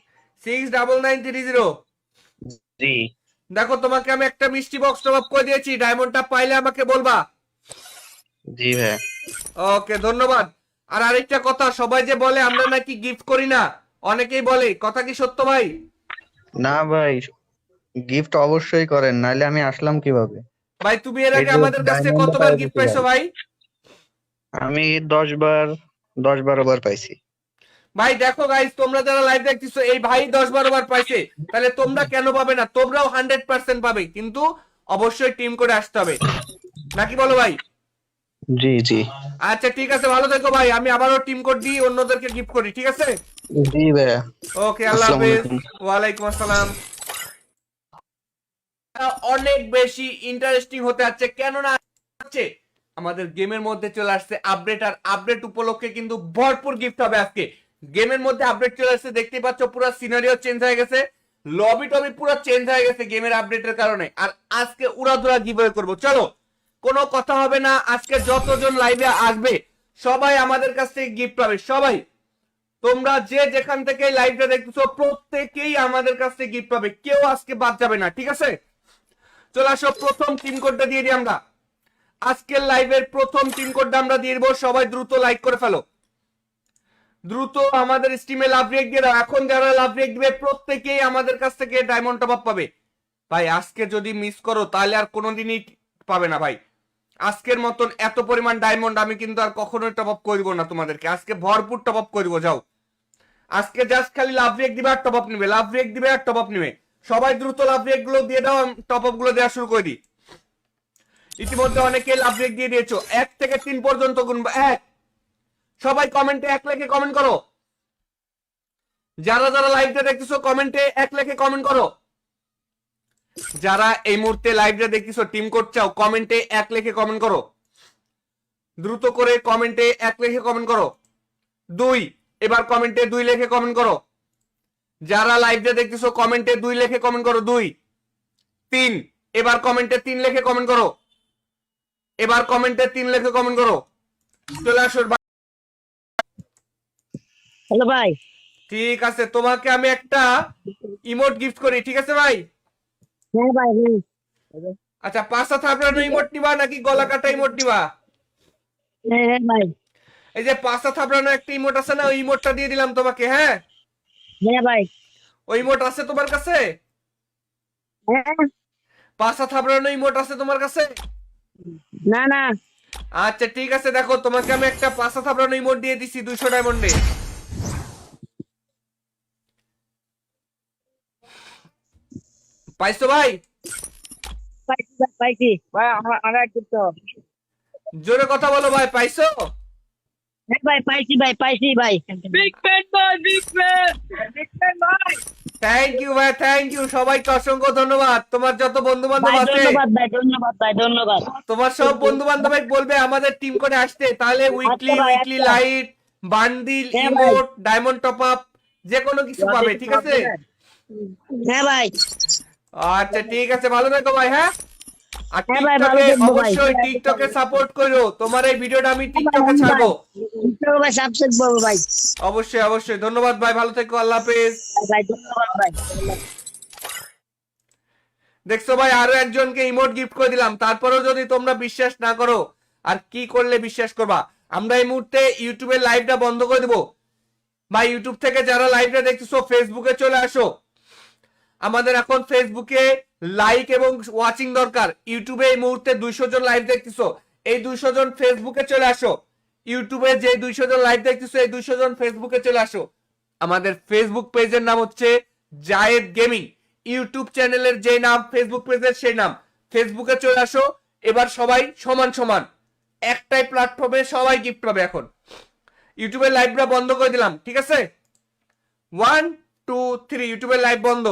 Speaker 2: 69930।
Speaker 3: জি
Speaker 2: দেখো তোমাকে আমি একটা মিষ্টি বক্স টপ আপ করে দিয়েছি, ডায়মন্ডটা পাইলে আমাকে বলবা।
Speaker 3: জি ভাইয়া।
Speaker 2: ওকে, ধন্যবাদ। আর আরেকটা কথা, সবাই যে বলে আমরা নাকি গিফট করি না, অনেকেই বলে, কথা কি সত্য ভাই?
Speaker 3: না ভাই, গিফট অবশ্যই করেন, নাইলে আমি আসলাম কিভাবে?
Speaker 2: ভাই তুমি এর
Speaker 3: এই
Speaker 2: আগে
Speaker 3: যে
Speaker 2: আমাদের কাছ থেকে
Speaker 3: ডায়মন্ড
Speaker 2: কতবার
Speaker 3: পাওয়া
Speaker 2: গিফট
Speaker 3: গেছে
Speaker 2: পাইছো
Speaker 3: ভাই,
Speaker 2: ভাই?
Speaker 3: আমি 10 12 বার পাইছি।
Speaker 2: ভাই দেখো গাইস, তোমরা যারা লাইভ দেখতেছো এই ভাই 10 12 বার পাইছে, তাহলে তোমরা কেন পাবে না? তোমরাও 100% পাবে, কিন্তু অবশ্যই টিম করে আসতে হবে, নাকি বলো ভাই?
Speaker 3: জি জি
Speaker 2: আচ্ছা ঠিক আছে, ভালো থেকো ভাই। আমি আবারও টিম কোড দিই, অন্যদেরকে গিফট করি, ঠিক আছে?
Speaker 3: জি ভাইয়া।
Speaker 2: ওকে, আল্লাহ
Speaker 3: আসসালামু
Speaker 2: হাফেজ।
Speaker 3: আলাইকুম।
Speaker 2: ওয়ালাইকুম আসসালাম। অনেক বেশি ইন্টারেস্টিং হতে যাচ্ছে, কেননা হচ্ছে আমাদের গেমের মধ্যে চলে আসছে আপডেট, আর আপডেট উপলক্ষে কিন্তু ভরপুর গিফট হবে আজকে। গেমের মধ্যে আপডেট চলে আসছে, দেখতে পাচ্ছ পুরো সিনারিও চেঞ্জ হয়ে গেছে। লবি টবি পুরো চেঞ্জ হয়ে গেছে গেমের আপডেটের কারণে। আর আজকে উড়াধুরা গিভওয়ে করব। চলো কোনো কথা হবে না, আজকে যতজন লাইভে আসবে সবাই আমাদের কাছ থেকে গিফট পাবে। সবাই তোমরা যে যেখান থেকে লাইভটা দেখতেছো প্রত্যেকেই আমাদের কাছ থেকে গিফট পাবে, কেউ আজকে বাদ যাবে না, ঠিক আছে? চলে আসো, প্রথম টিম কোডটা দিয়ে দিই আমরা। আজকের লাইভের প্রথম টিম কোডটা আমরা দিয়ে দেবো, সবাই দ্রুত লাইক করে ফেলো, দ্রুত আমাদের স্ট্রিমে লাভ রিয়েক্ট দিয়ে দাও। এখন যারা লাভ রিয়েক্ট দিবে প্রত্যেকেই আমাদের কাছ থেকে ডায়মন্ড টপ আপ পাবে। ভাই আজকে যদি মিস করো তাহলে আর কোনোদিনই পাবে না ভাই। আজকের মতন এত পরিমাণ ডায়মন্ড আমি কিন্তু আর কখনোই টপ আপ করবো না তোমাদেরকে, আজকে ভরপুর টপ আপ করবো। যাও আজকে জাস্ট খালি লাভ রিয়েক্ট দিবে আর টপ আপ নিবে, লাভ রিয়েক্ট দিবে আর টপ আপ নিবে। সবাই দ্রুত লাভ রিয়েক্ট গুলো দিয়ে দাও, টপ আপ গুলো দেওয়া শুরু করে দিই। ইতিমধ্যে অনেকে লাভ রিয়েক্ট দিয়ে দিয়েছো, 1 থেকে 3 পর্যন্ত গুনবো। 1, সবাই কমেন্টে 1 লিখে কমেন্ট করো। যারা যারা লাইভটা দেখতেছো কমেন্টে 1 লিখে কমেন্ট করো। যারা এই মুহূর্তে লাইভটা দেখতেছো টিম কোড চাও কমেন্টে 1 লিখে কমেন্ট করো, দ্রুত করে কমেন্টে 1 লিখে কমেন্ট করো। 2, এবার কমেন্টে 2 লিখে কমেন্ট করো। যারা লাইভটা দেখতেছো কমেন্টে 2 লিখে কমেন্ট করো। 2, 3, এবার কমেন্টে 3 লিখে কমেন্ট করো। এবার কমেন্টে 3 লিখে কমেন্ট করো। চলে আসো।
Speaker 1: হ্যালো ভাই।
Speaker 2: ঠিক আছে, তোমাকে আমি একটা ইমোট গিফট করি, ঠিক আছে ভাই?
Speaker 1: হ্যাঁ ভাই, হ্যাঁ।
Speaker 2: আচ্ছা, পাঁচটা থাপড়ানো ইমোট নিবা নাকি গলা কাটা ইমোট নিবা?
Speaker 1: হ্যাঁ হ্যাঁ ভাই।
Speaker 2: এই যে পাঁচটা থাপড়ানো একটা ইমোট আছে না, ওই ইমোটটা দিয়ে দিলাম তোমাকে। হ্যাঁ
Speaker 1: হ্যাঁ ভাই।
Speaker 2: ওই ইমোট আছে তোমার কাছে?
Speaker 1: হ্যাঁ।
Speaker 2: পাঁচটা থাপড়ানো ইমোট আছে তোমার কাছে?
Speaker 1: না না।
Speaker 2: আচ্ছা ঠিক আছে, দেখো তোমাকে আমি একটা পাঁচটা থাপড়ানো ইমোট দিয়ে দিছি 200 ডায়মন্ডে। পাইছো ভাই?
Speaker 1: পাইছি ভাই, পাইছি ভাই। আমার তো
Speaker 2: জোরে কথা বলো ভাই, পাইছো?
Speaker 1: হ্যাঁ ভাই, পাইছি ভাই, পাইছি ভাই। বিগ ফ্যান ভাই, বিগ ফ্যান, বিগ ফ্যান ভাই।
Speaker 2: থ্যাংক ইউ ভাই, থ্যাংক ইউ, সবাইকে অসংখ্য ধন্যবাদ। তোমার যত বন্ধু বান্ধব
Speaker 1: ভাই
Speaker 2: আছে
Speaker 1: ধন্যবাদ ভাই, ধন্যবাদ ভাই, ধন্যবাদ।
Speaker 2: তোমার সব বন্ধু বান্ধব বলবে আমাদের টিম করে আসতে, তাহলে উইকলি
Speaker 1: আচ্ছা ভাই,
Speaker 2: উইকলি
Speaker 1: আচ্ছা।
Speaker 2: লাইট, বান্ডিল,
Speaker 1: হ্যাঁ ভাই।
Speaker 2: ইমোট, ডায়মন্ড টপ আপ যে কোনো কিছু পাবে, ঠিক আছে?
Speaker 1: হ্যাঁ ভাই।
Speaker 2: আচ্ছা ঠিক আছে, ভালো থেকো ভাই। হ্যাঁ, আর
Speaker 1: হ্যাঁ ভাই, ভালো
Speaker 2: টিকটকে
Speaker 1: থাকবো ভাই।
Speaker 2: অবশ্যই টিকটকে সাপোর্ট করো। তোমার এই ভিডিওটা আমি টিকটকে ছাড়বো
Speaker 1: ভাই, সাবস্ক্রাইব করবো ভাই।
Speaker 2: অবশ্যই অবশ্যই। ধন্যবাদ ভাই, ভালো থেকো, আল্লাহ হাফেজ।
Speaker 1: ভাই ধন্যবাদ ভাই।
Speaker 2: দেখছো ভাই, আরো একজনকে ইমোট গিফট করে দিলাম, তারপরেও যদি তোমরা বিশ্বাস না করো আর কি করলে বিশ্বাস করবা? আমরা এই মুহূর্তে ইউটিউবের লাইভটা বন্ধ করে দেবো ভাই। ইউটিউব থেকে যারা লাইভটা দেখতেছো ফেসবুকে চলে আসো। আমাদের এখন ফেসবুকে লাইক এবং ওয়াচিং দরকার। ইউটিউবে এই মুহূর্তে 200 জন লাইভ দেখতেছো, এই 200 জন ফেসবুকে চলে আসো। ইউটিউবে যে 200 জন লাইভ দেখতেছো এই 200 জন ফেসবুকে চলে আসো। আমাদের ফেসবুক পেজের নাম হচ্ছে জায়েদ গেমিং, ইউটিউব চ্যানেলের যে নাম ফেসবুক পেজের সেই নাম। ফেসবুকে চলে আসো। এবার সবাই সমান সমান একটাই প্ল্যাটফর্মে সবাই গিফট পাবে। এখন ইউটিউবের লাইভটা বন্ধ করে দিলাম, ঠিক আছে? 1 2 3, ইউটিউবের লাইভ বন্ধ।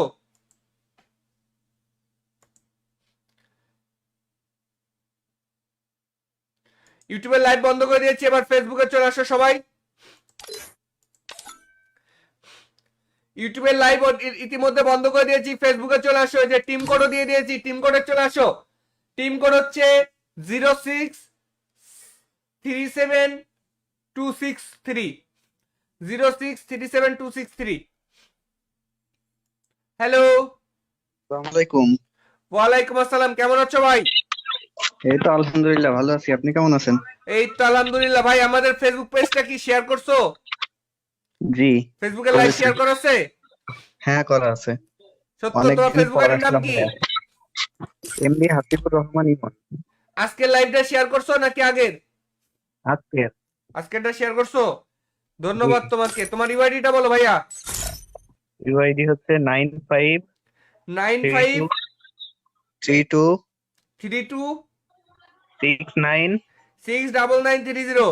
Speaker 2: ইউটিউবের লাইভ বন্ধ করে দিয়েছি, এবার ফেসবুকে চলে আসো সবাই। ইউটিউবের লাইভ ইতিমধ্যে বন্ধ করে দিয়েছি, ফেসবুকে চলে আসো। এই যে টিম কোডও দিয়ে দিয়েছি, টিম কোডে চলে আসো। টিম কোড হচ্ছে 0637263 0637263। হ্যালো,
Speaker 3: আসসালামু আলাইকুম।
Speaker 2: ওয়ালাইকুম আসসালাম, কেমন আছো ভাই?
Speaker 3: এই তো আলহামদুলিল্লাহ ভালো আছি, আপনি কেমন আছেন?
Speaker 2: এই তো আলহামদুলিল্লাহ ভাই। আমাদের ফেসবুক পেজটা কি শেয়ার করছো?
Speaker 3: জি
Speaker 2: ফেসবুকে লাইভ
Speaker 3: করেছি।
Speaker 2: শেয়ার করেছে?
Speaker 3: হ্যাঁ করা আছে।
Speaker 2: সত্য, তোমার
Speaker 3: অনেকদিন
Speaker 2: ফেসবুক
Speaker 3: পর
Speaker 2: আইডির নাম
Speaker 3: আসলাম
Speaker 2: কি?
Speaker 3: ভাইয়া। এমনি হাতিবুর রহমান ইমন।
Speaker 2: আজকের লাইভটা শেয়ার করছো নাকি আগের?
Speaker 3: আজকে
Speaker 2: আজকেরটা শেয়ার করছো, ধন্যবাদ তোমাকে। তোমার ইউআইডিটা বলো ভাইয়া।
Speaker 3: ইউআইডি হচ্ছে 9532
Speaker 2: 9532
Speaker 3: 69।
Speaker 2: 69930।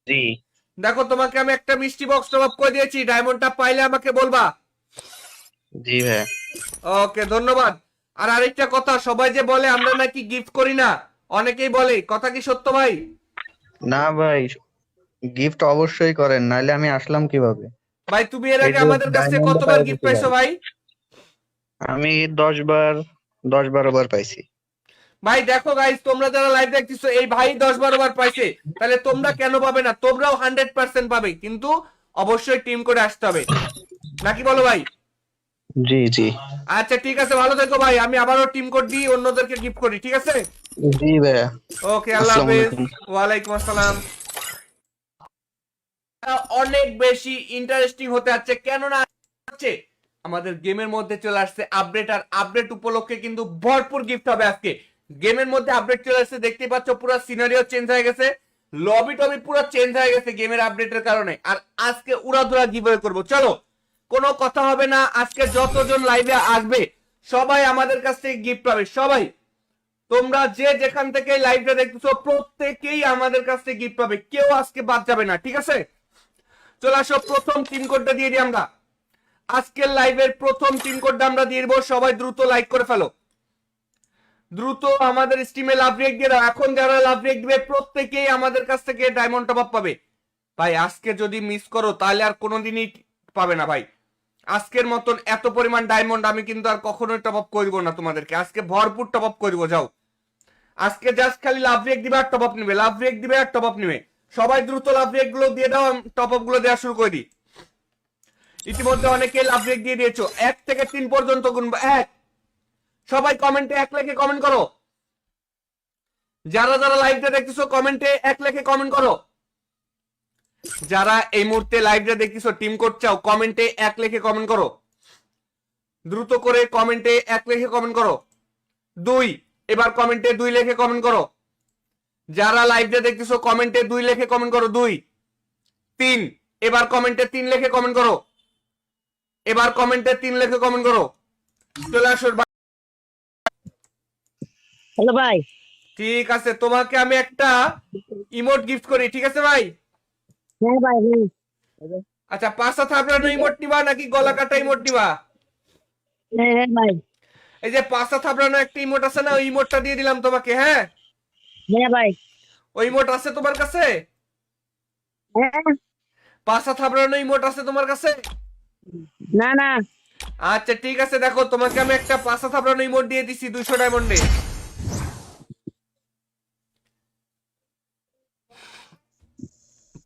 Speaker 3: জি
Speaker 2: দেখো তোমাকে আমি একটা মিষ্টি বক্স টপ আপ করে দিয়েছি, ডায়মন্ডটা পাইলে আমাকে বলবা।
Speaker 3: জি ভাইয়া।
Speaker 2: ওকে, ধন্যবাদ। আর আরেকটা কথা, সবাই যে বলে আমরা নাকি গিফট করি না, অনেকেই বলে, কথা কি সত্য ভাই?
Speaker 3: না ভাই, গিফট অবশ্যই করেন, নাইলে আমি আসলাম কিভাবে?
Speaker 2: ভাই তুমি এর
Speaker 3: এই
Speaker 2: আগে
Speaker 3: যে
Speaker 2: আমাদের কাছে
Speaker 3: ডায়মন্ড
Speaker 2: কতবার
Speaker 3: পাওয়া
Speaker 2: গিফট
Speaker 3: যেতে
Speaker 2: পাইছো
Speaker 3: ভাই।
Speaker 2: ভাই?
Speaker 3: আমি 10-12 বার পাইছি।
Speaker 2: ভাই দেখো গাইস, তোমরা যারা লাইভ দেখতেছো এই ভাই 10-12 বার পাইছে, তাহলে তোমরা কেন পাবে না? তোমরাও 100% পাবে, কিন্তু অবশ্যই টিম করে আসতে হবে, নাকি বলো ভাই?
Speaker 3: জি জি।
Speaker 2: আচ্ছা ঠিক আছে, ভালো থেকো ভাই, আমি আবারও টিম কোড দিই, অন্যদেরকে গিফট করি, ঠিক আছে?
Speaker 3: জি ভাইয়া।
Speaker 2: ওকে, আল্লাহ
Speaker 3: আসসালামু
Speaker 2: হাফেজ।
Speaker 3: আলাইকুম।
Speaker 2: ওয়ালাইকুম আসসালাম। অনেক বেশি ইন্টারেস্টিং হতে যাচ্ছে, কেননা হচ্ছে আমাদের গেমের মধ্যে চলে আসছে আপডেট, আর আপডেট উপলক্ষে কিন্তু ভরপুর গিফট হবে আজকে। গেমের মধ্যে আপডেট চলে আসছে, দেখতে পাচ্ছ পুরো সিনারিও চেঞ্জ হয়ে গেছে, লবি টবি পুরো চেঞ্জ হয়ে গেছে গেমের আপডেটের কারণে। আর আজকে উড়াধুরা গিভওয়ে করব, চলো কোনো কথা হবে না, আজকে যতজন লাইভে আসবে সবাই আমাদের কাছ থেকে গিফট পাবে, সবাই। তোমরা যে যেখান থেকে লাইভটা দেখতেছো প্রত্যেকেই আমাদের কাছ থেকে গিফট পাবে, কেউ আজকে বাদ যাবে না, ঠিক আছে? চলে আসো, প্রথম টিম কোডটা দিয়ে দিই আমরা। আজকের লাইভের প্রথম টিম কোডটা আমরা দিয়ে দিব, সবাই দ্রুত লাইক করে ফেলো, দ্রুত আমাদের স্ট্রিমে লাভ রিয়েক্ট দিয়ে দাও। এখন যারা লাভ রিয়েক্ট দিবে প্রত্যেকেই আমাদের কাছ থেকে ডায়মন্ড টপ আপ পাবে। ভাই আজকে যদি মিস করো তাহলে আর কোনোদিনই পাবে না ভাই। আজকের মতন এত পরিমাণ ডায়মন্ড আমি কিন্তু আর কখনোই টপ আপ করবো না তোমাদেরকে, আজকে ভরপুর টপ আপ করবো। যাও, আজকে জাস্ট খালি লাভ রিয়েক্ট দিবে আর টপ আপ নিবে, লাভ রিয়েক্ট দিবে আর টপ আপ নিবে। সবাই দ্রুত লাভ রিয়েক্ট গুলো দিয়ে দাও, টপ আপ গুলো দেওয়া শুরু করে দিই। ইতিমধ্যে অনেকে লাভ রিয়েক্ট দিয়ে দিয়েছো, 1 থেকে 3 পর্যন্ত গুনবো। 1, সবাই কমেন্টে 1 লিখে কমেন্ট করো। যারা যারা লাইভটা দেখতেছো কমেন্টে 1 লিখে কমেন্ট করো। যারা এই মুহূর্তে লাইভটা দেখতেছো টিম কোড চাও কমেন্টে 1 লিখে কমেন্ট করো, দ্রুত করে কমেন্টে 1 লিখে কমেন্ট করো। 2, এবার কমেন্টে 2 লিখে কমেন্ট করো। যারা লাইভটা দেখতেছো কমেন্টে 2 লিখে কমেন্ট করো। 2, 3, এবার কমেন্টে 3 লিখে কমেন্ট করো। এবার কমেন্টে 3 লিখে কমেন্ট করো। চলে আসো।
Speaker 1: হ্যালো ভাই।
Speaker 2: ঠিক আছে, তোমাকে আমি একটা ইমোট গিফট করি, ঠিক আছে ভাই?
Speaker 1: হ্যাঁ ভাই, হ্যাঁ।
Speaker 2: আচ্ছা, পাঁচটা থাপড়ানো ইমোট নিবা নাকি গলা কাটা ইমোট নিবা?
Speaker 1: হ্যাঁ হ্যাঁ ভাই।
Speaker 2: এই যে পাঁচটা থাপড়ানো একটা ইমোট আছে না, ওই ইমোটটা দিয়ে দিলাম তোমাকে, হ্যাঁ?
Speaker 1: হ্যাঁ ভাই।
Speaker 2: ওই ইমোট আছে তোমার কাছে?
Speaker 1: হ্যাঁ।
Speaker 2: পাঁচটা থাপড়ানো ইমোট আছে তোমার কাছে?
Speaker 1: না না।
Speaker 2: আচ্ছা ঠিক আছে, দেখো তোমাকে আমি একটা পাঁচটা থাপড়ানো ইমোট দিয়ে দিছি 200 ডায়মন্ডে।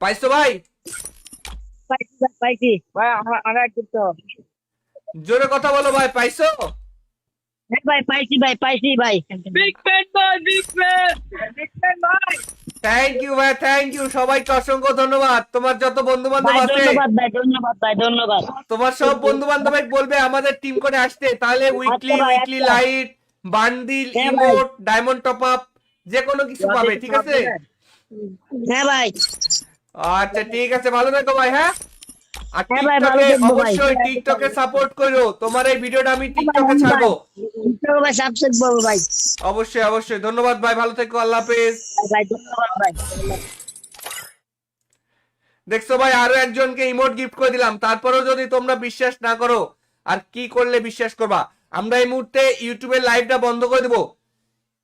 Speaker 2: পাইছো ভাই?
Speaker 1: পাইছি ভাই, পাইছি ভাই। আমার করতে হবে।
Speaker 2: জোরে কথা বলো ভাই, পাইছো?
Speaker 1: হ্যাঁ ভাই, পাইছি ভাই, পাইছি ভাই। বিগ ফ্যান ভাই, বিগ ফ্যান, বিগ ফ্যান ভাই।
Speaker 2: থ্যাংক ইউ ভাই, থ্যাংক ইউ, সবাইকে অসংখ্য ধন্যবাদ। তোমার যত বন্ধু বান্ধব
Speaker 1: ভাই
Speaker 2: আছে
Speaker 1: ধন্যবাদ ভাই, ধন্যবাদ ভাই, ধন্যবাদ।
Speaker 2: তোমার সব বন্ধু বান্ধব বলবে আমাদের টিম করে আসতে, তাহলে উইকলি
Speaker 1: আচ্ছা ভাই,
Speaker 2: উইকলি
Speaker 1: আচ্ছা।
Speaker 2: লাইট, বান্ডিল,
Speaker 1: হ্যাঁ ভাই।
Speaker 2: ইমোট, ডায়মন্ড টপ আপ যে কোনো কিছু পাবে, ঠিক আছে?
Speaker 1: হ্যাঁ ভাই।
Speaker 2: আচ্ছা ঠিক আছে, ভালো থেকো ভাই, হ্যাঁ? আর
Speaker 1: হ্যাঁ ভাই, ভালো
Speaker 2: টিকটকে
Speaker 1: থাকবো ভাই।
Speaker 2: অবশ্যই টিকটকে সাপোর্ট করো, তোমার এই ভিডিওটা আমি টিকটকে
Speaker 1: হ্যাঁ
Speaker 2: ছাড়বো।
Speaker 1: ভাই, ভাই সাবস্ক্রাইব করবো ভাই।
Speaker 2: অবশ্যই অবশ্যই, ধন্যবাদ ভাই, ভালো থেকো, আল্লাহ হাফেজ।
Speaker 1: ভাই ধন্যবাদ ভাই।
Speaker 2: দেখছো ভাই, আরো একজনকে ইমোট গিফট করে দিলাম, তারপরেও যদি তোমরা বিশ্বাস না করো, আর কি করলে বিশ্বাস করবা? আমরা এই মুহূর্তে ইউটিউবের লাইভটা বন্ধ করে দেবো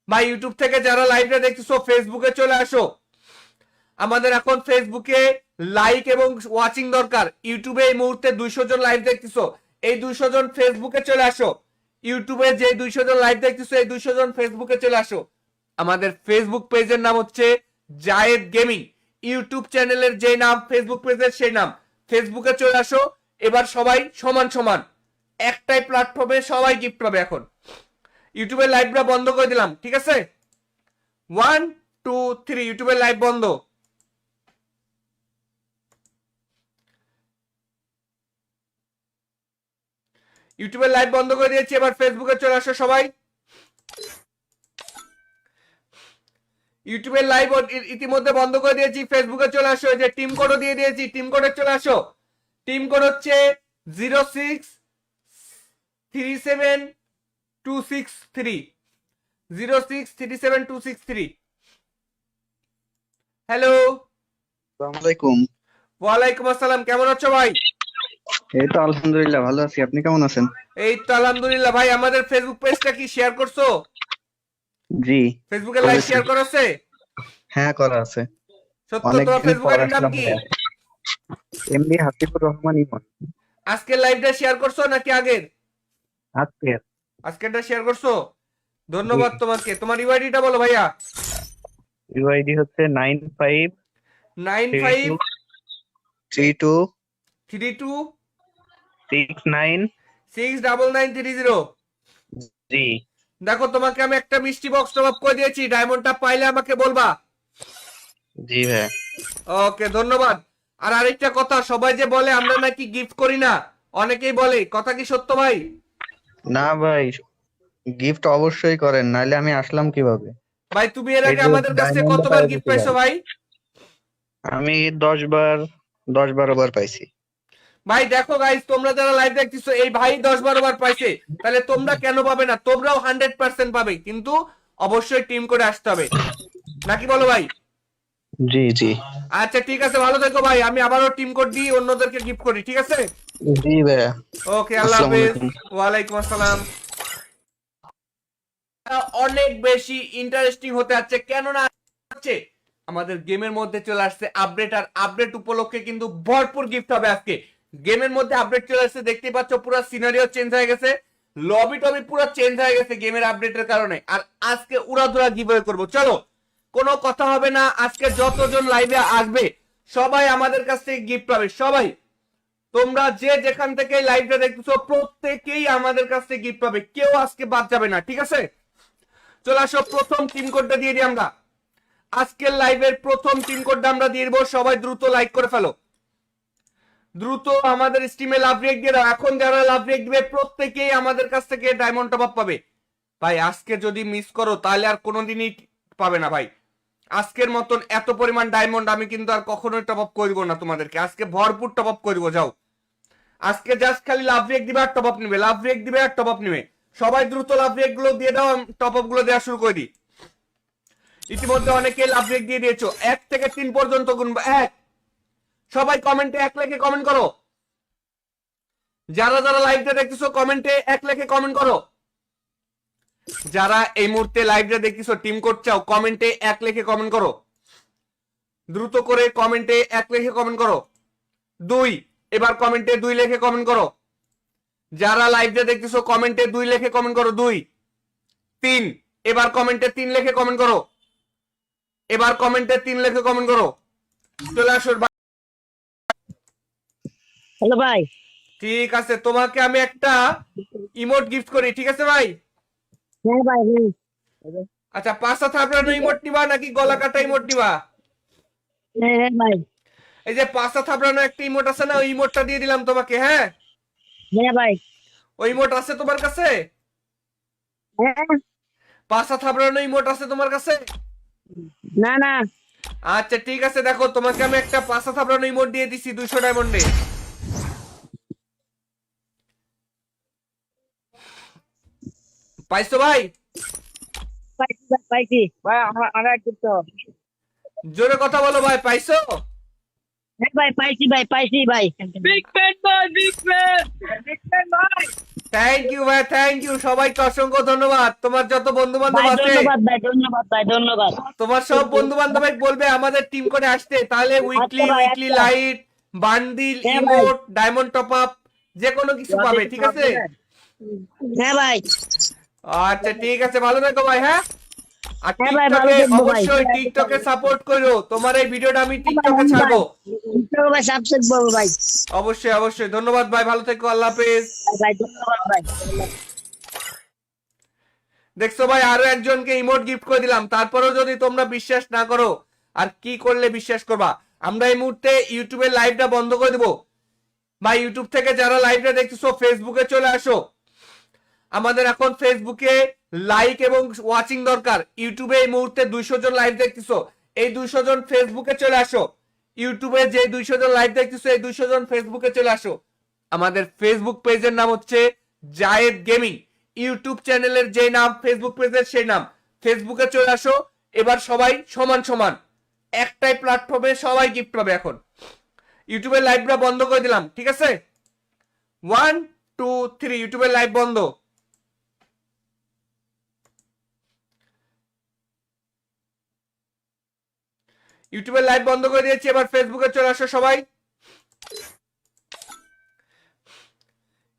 Speaker 2: ভাই। ইউটিউব থেকে যারা লাইভটা দেখতেছো ফেসবুকে চলে আসো, আমাদের এখন ফেসবুকে লাইক এবং ওয়াচিং দরকার। ইউটিউবে এই মুহূর্তে 200 জন লাইভ দেখতেছো, এই 200 জন ফেসবুকে চলে আসো। ইউটিউবে যে 200 জন লাইভ দেখতেছো এই 200 জন ফেসবুকে চলে আসো। আমাদের ফেসবুক পেজের নাম হচ্ছে জায়েদ গেমিং, ইউটিউব চ্যানেলের যে নাম ফেসবুক পেজের সেই নাম। ফেসবুকে চলে আসো, এবার সবাই সমান সমান একটাই প্ল্যাটফর্মে সবাই গিফট পাবে। এখন ইউটিউবের লাইভটা বন্ধ করে দিলাম, ঠিক আছে? 1, 2, 3, ইউটিউবের লাইভ বন্ধ। ইউটিউবের লাইভ বন্ধ করে দিয়েছি, এবার ফেসবুকে চলে আসো সবাই। ইউটিউবের লাইভ ইতিমধ্যে বন্ধ করে দিয়েছি, ফেসবুকে চলে আসো। যে টিম কোডও দিয়ে দিয়েছি, টিম কোডে চলে আসো। টিম কোড হচ্ছে 0637263 0637263। হ্যালো,
Speaker 3: আসসালামু আলাইকুম।
Speaker 2: ওয়ালাইকুম আসসালাম, কেমন আছো ভাই?
Speaker 3: এই তো আলহামদুলিল্লাহ ভালো আছি, আপনি কেমন আছেন?
Speaker 2: এই তো আলহামদুলিল্লাহ ভাই। আমাদের ফেসবুক পেজটা কি শেয়ার করছো?
Speaker 3: জি
Speaker 2: ফেসবুকে লাইভ
Speaker 3: করেছি।
Speaker 2: শেয়ার করা আছে?
Speaker 3: হ্যাঁ করা আছে।
Speaker 2: সত্য, তোমার
Speaker 3: অনেকদিন
Speaker 2: ফেসবুক
Speaker 3: পর
Speaker 2: আইডির নাম
Speaker 3: আসলাম
Speaker 2: কি?
Speaker 3: ভাইয়া। এমডি হাসিবুর রহমান ইমন।
Speaker 2: আজকের লাইভটা শেয়ার করছো নাকি আগের?
Speaker 3: আজকে
Speaker 2: আজকেরটা শেয়ার করছো, ধন্যবাদ তোমাকে। তোমার ইউআইডিটা বলো ভাইয়া।
Speaker 3: ইউআইডি হচ্ছে 9532
Speaker 2: 9532
Speaker 3: 69
Speaker 2: 69930।
Speaker 3: জি।
Speaker 2: দেখো তোমাকে আমি একটা মিষ্টি বক্স টপ আপ করে দিয়েছি, ডায়মন্ডটা পাইলে আমাকে বলবা।
Speaker 3: জি ভাই।
Speaker 2: ওকে ধন্যবাদ। আর আরেকটা কথা, সবাই যে বলে আমরা নাকি গিফট করি না, অনেকেই বলে, কথা কি সত্য ভাই?
Speaker 3: না ভাই, গিফট অবশ্যই করেন, নাইলে আমি আসলাম কিভাবে?
Speaker 2: ভাই তুমি এর
Speaker 3: এই
Speaker 2: আগে
Speaker 3: যে
Speaker 2: আমাদের কাছ থেকে
Speaker 3: ডায়মন্ড
Speaker 2: কতবার
Speaker 3: পাই
Speaker 2: গিফট
Speaker 3: দিতে
Speaker 2: পাইছো
Speaker 3: ভাই,
Speaker 2: ভাই?
Speaker 3: আমি 10-12 বার পাইছি।
Speaker 2: ভাই দেখো গাইস, তোমরা যারা লাইভ দেখতেছো, এই ভাই 10-12 বার পাইছে, তাহলে তোমরা কেন পাবে না? তোমরাও 100% পাবে, কিন্তু অবশ্যই টিম করে আসতে হবে, নাকি বলো ভাই?
Speaker 3: জি জি।
Speaker 2: আচ্ছা ঠিক আছে, ভালো থেকো ভাই, আমি আবারও টিম কোড দিই, অন্যদেরকে গিফট করি, ঠিক আছে?
Speaker 3: জি ভাইয়া।
Speaker 2: ওকে, আল্লাহ
Speaker 3: আসসালামু
Speaker 2: হাফেজ।
Speaker 3: আলাইকুম।
Speaker 2: ওয়ালাইকুম আসসালাম। অনেক বেশি ইন্টারেস্টিং হতে যাচ্ছে, কেননা হচ্ছে আমাদের গেমের মধ্যে চলে আসছে আপডেট, আর আপডেট উপলক্ষে কিন্তু ভরপুর গিফট হবে আজকে। গেমের মধ্যে আপডেট চলে আসছে, দেখতেই পাচ্ছ পুরো সিনারিও চেঞ্জ হয়ে গেছে, লবি টবি পুরো চেঞ্জ হয়ে গেছে গেমের আপডেটের কারণে। আর আজকে উড়াধুরা গিভওয়ে করব, চলো কোনো কথা হবে না, আজকে যতজন লাইভে আসবে সবাই আমাদের কাছ থেকে গিফট পাবে, সবাই। তোমরা যে যেখান থেকে লাইভটা দেখতেছো প্রত্যেকেই আমাদের কাছ থেকে গিফট পাবে, কেউ আজকে বাদ যাবে না, ঠিক আছে? চলে আসো, প্রথম টিম কোডটা দিয়ে দিই আমরা। আজকের লাইভের প্রথম টিম কোডটা আমরা দিয়ে দিব, সবাই দ্রুত লাইক করে ফেলো, দ্রুত আমাদের স্টিমে লাভ রেক দিয়ে দাও। এখন যারা লাভ রেক দিবে প্রত্যেকেই আমাদের কাছ থেকে ডায়মন্ড টপ আপ পাবে। ভাই আজকে যদি মিস করো তাহলে আর কোনোদিনই পাবে না ভাই। আজকের মতন এত পরিমাণ ডায়মন্ড আমি কিন্তু আর কখনোই টপ আপ করবো না তোমাদেরকে, আজকে ভরপুর টপ আপ করবো। যাও, আজকে জাস্ট খালি লাভ রেক দিবে আর টপ আপ নিবে, লাভ রেক দিবে আর টপ আপ নিবে। সবাই দ্রুত লাভ রেক গুলো দিয়ে দাও, টপ আপ গুলো দেওয়া শুরু করে দিই। ইতিমধ্যে অনেকে লাভ রেক দিয়ে দিয়েছো, 1 থেকে 3 পর্যন্ত গুনবো। 1, সবাই কমেন্টে 1 লিখে কমেন্ট করো। যারা যারা লাইভটা দেখতেছো কমেন্টে 1 লিখে কমেন্ট করো। যারা এই মুহূর্তে লাইভটা দেখতেছো টিম কোড চাও, কমেন্টে 1 লিখে কমেন্ট করো, দ্রুত করে কমেন্টে 1 লিখে কমেন্ট করো। 2, এবার কমেন্টে 2 লিখে কমেন্ট করো। যারা লাইভটা দেখতেছো কমেন্টে 2 লিখে কমেন্ট করো। 2, 3, এবার কমেন্টে 3 লিখে কমেন্ট করো। এবার কমেন্টে 3 লিখে কমেন্ট করো। চলে আসো ভাই।
Speaker 1: হ্যালো ভাই।
Speaker 2: ঠিক আছে, তোমাকে আমি একটা ইমোট গিফট করি, ঠিক আছে ভাই?
Speaker 1: হ্যাঁ ভাই, হ্যাঁ।
Speaker 2: আচ্ছা, পাঁচটা থাপড়ানো ইমোট নিবা নাকি গলা কাটা ইমোট নিবা?
Speaker 1: হ্যাঁ হ্যাঁ ভাই।
Speaker 2: এই যে পাঁচটা থাপড়ানো একটা ইমোট আছে না, ওই ইমোটটা দিয়ে দিলাম তোমাকে, হ্যাঁ?
Speaker 1: হ্যাঁ ভাই।
Speaker 2: ওই ইমোট আছে তোমার কাছে?
Speaker 1: হ্যাঁ।
Speaker 2: পাঁচটা থাপড়ানো ইমোট আছে তোমার কাছে?
Speaker 1: না না।
Speaker 2: আচ্ছা ঠিক আছে, দেখো তোমাকে আমি একটা পাঁচটা থাপড়ানো ইমোট দিয়ে দিছি 200 ডায়মন্ডে। পাইছো ভাই?
Speaker 1: পাইছি ভাই, পাইছি ভাই। আমার করতে হবে।
Speaker 2: জোরে কথা বলো ভাই, পাইছো?
Speaker 1: হ্যাঁ ভাই, পাইছি ভাই, পাইছি ভাই। বিগ ফ্যান ভাই, বিগ ফ্যান। বিগ ফ্যান ভাই।
Speaker 2: থ্যাংক ইউ ভাই, থ্যাংক ইউ, সবাইকে অসংখ্য ধন্যবাদ। তোমার যত বন্ধু বান্ধব
Speaker 1: ভাই
Speaker 2: আছে
Speaker 1: ধন্যবাদ ভাই, ধন্যবাদ ভাই, ধন্যবাদ।
Speaker 2: তোমার সব বন্ধু বান্ধব বলবে আমাদের টিম করে আসতে, তাহলে
Speaker 1: আচ্ছা
Speaker 2: উইকলি
Speaker 1: ভাই,
Speaker 2: উইকলি
Speaker 1: আচ্ছা।
Speaker 2: লাইট, বান্ডিল,
Speaker 1: হ্যাঁ ভাই।
Speaker 2: ইমোট, ডায়মন্ড টপ আপ যে কোনো কিছু পাবে, ঠিক আছে?
Speaker 1: হ্যাঁ ভাই।
Speaker 2: আচ্ছা ঠিক আছে, ভালো থেকো ভাই, হ্যাঁ? আর
Speaker 1: হ্যাঁ ভাই, ভালো
Speaker 2: টিকটকে
Speaker 1: থাকবো ভাই।
Speaker 2: অবশ্যই টিকটকে সাপোর্ট করো, তোমার এই ভিডিওটা আমি টিকটকে
Speaker 1: হ্যাঁ
Speaker 2: ছাড়বো।
Speaker 1: ভাই, সাবস্ক্রাইব করবো ভাই।
Speaker 2: অবশ্যই অবশ্যই, ধন্যবাদ ভাই, ভালো থেকো, আল্লাহ হাফেজ।
Speaker 1: ভাই ধন্যবাদ ভাই।
Speaker 2: দেখছো ভাই, আরো একজনকে ইমোট গিফট করে দিলাম, তারপরেও যদি তোমরা বিশ্বাস না করো, আর কি করলে বিশ্বাস করবা? আমরা এই মুহূর্তে ইউটিউবের লাইভটা বন্ধ করে দেবো ভাই। ইউটিউব থেকে যারা লাইভটা দেখতেছো ফেসবুকে চলে আসো, আমাদের এখন ফেসবুকে লাইক এবং ওয়াচিং দরকার। ইউটিউবে এই মুহূর্তে 200 জন লাইভ দেখতেছো, এই 200 জন ফেসবুকে চলে আসো। ইউটিউবে যে 200 জন লাইভ দেখতেছো, এই 200 জন ফেসবুকে চলে আসো। আমাদের ফেসবুক পেজের নাম হচ্ছে জায়েদ গেমিং, ইউটিউব চ্যানেলের যে নাম, ফেসবুক পেজের সেই নাম। ফেসবুকে চলে আসো, এবার সবাই সমান সমান একটাই প্ল্যাটফর্মে সবাই গিফট পাবে। এখন ইউটিউবের লাইভটা বন্ধ করে দিলাম, ঠিক আছে? 1, 2, 3, ইউটিউবের লাইভ বন্ধ। ইউটিউবের লাইভ বন্ধ করে দিয়েছি, এবার ফেসবুকে চলে আসো সবাই।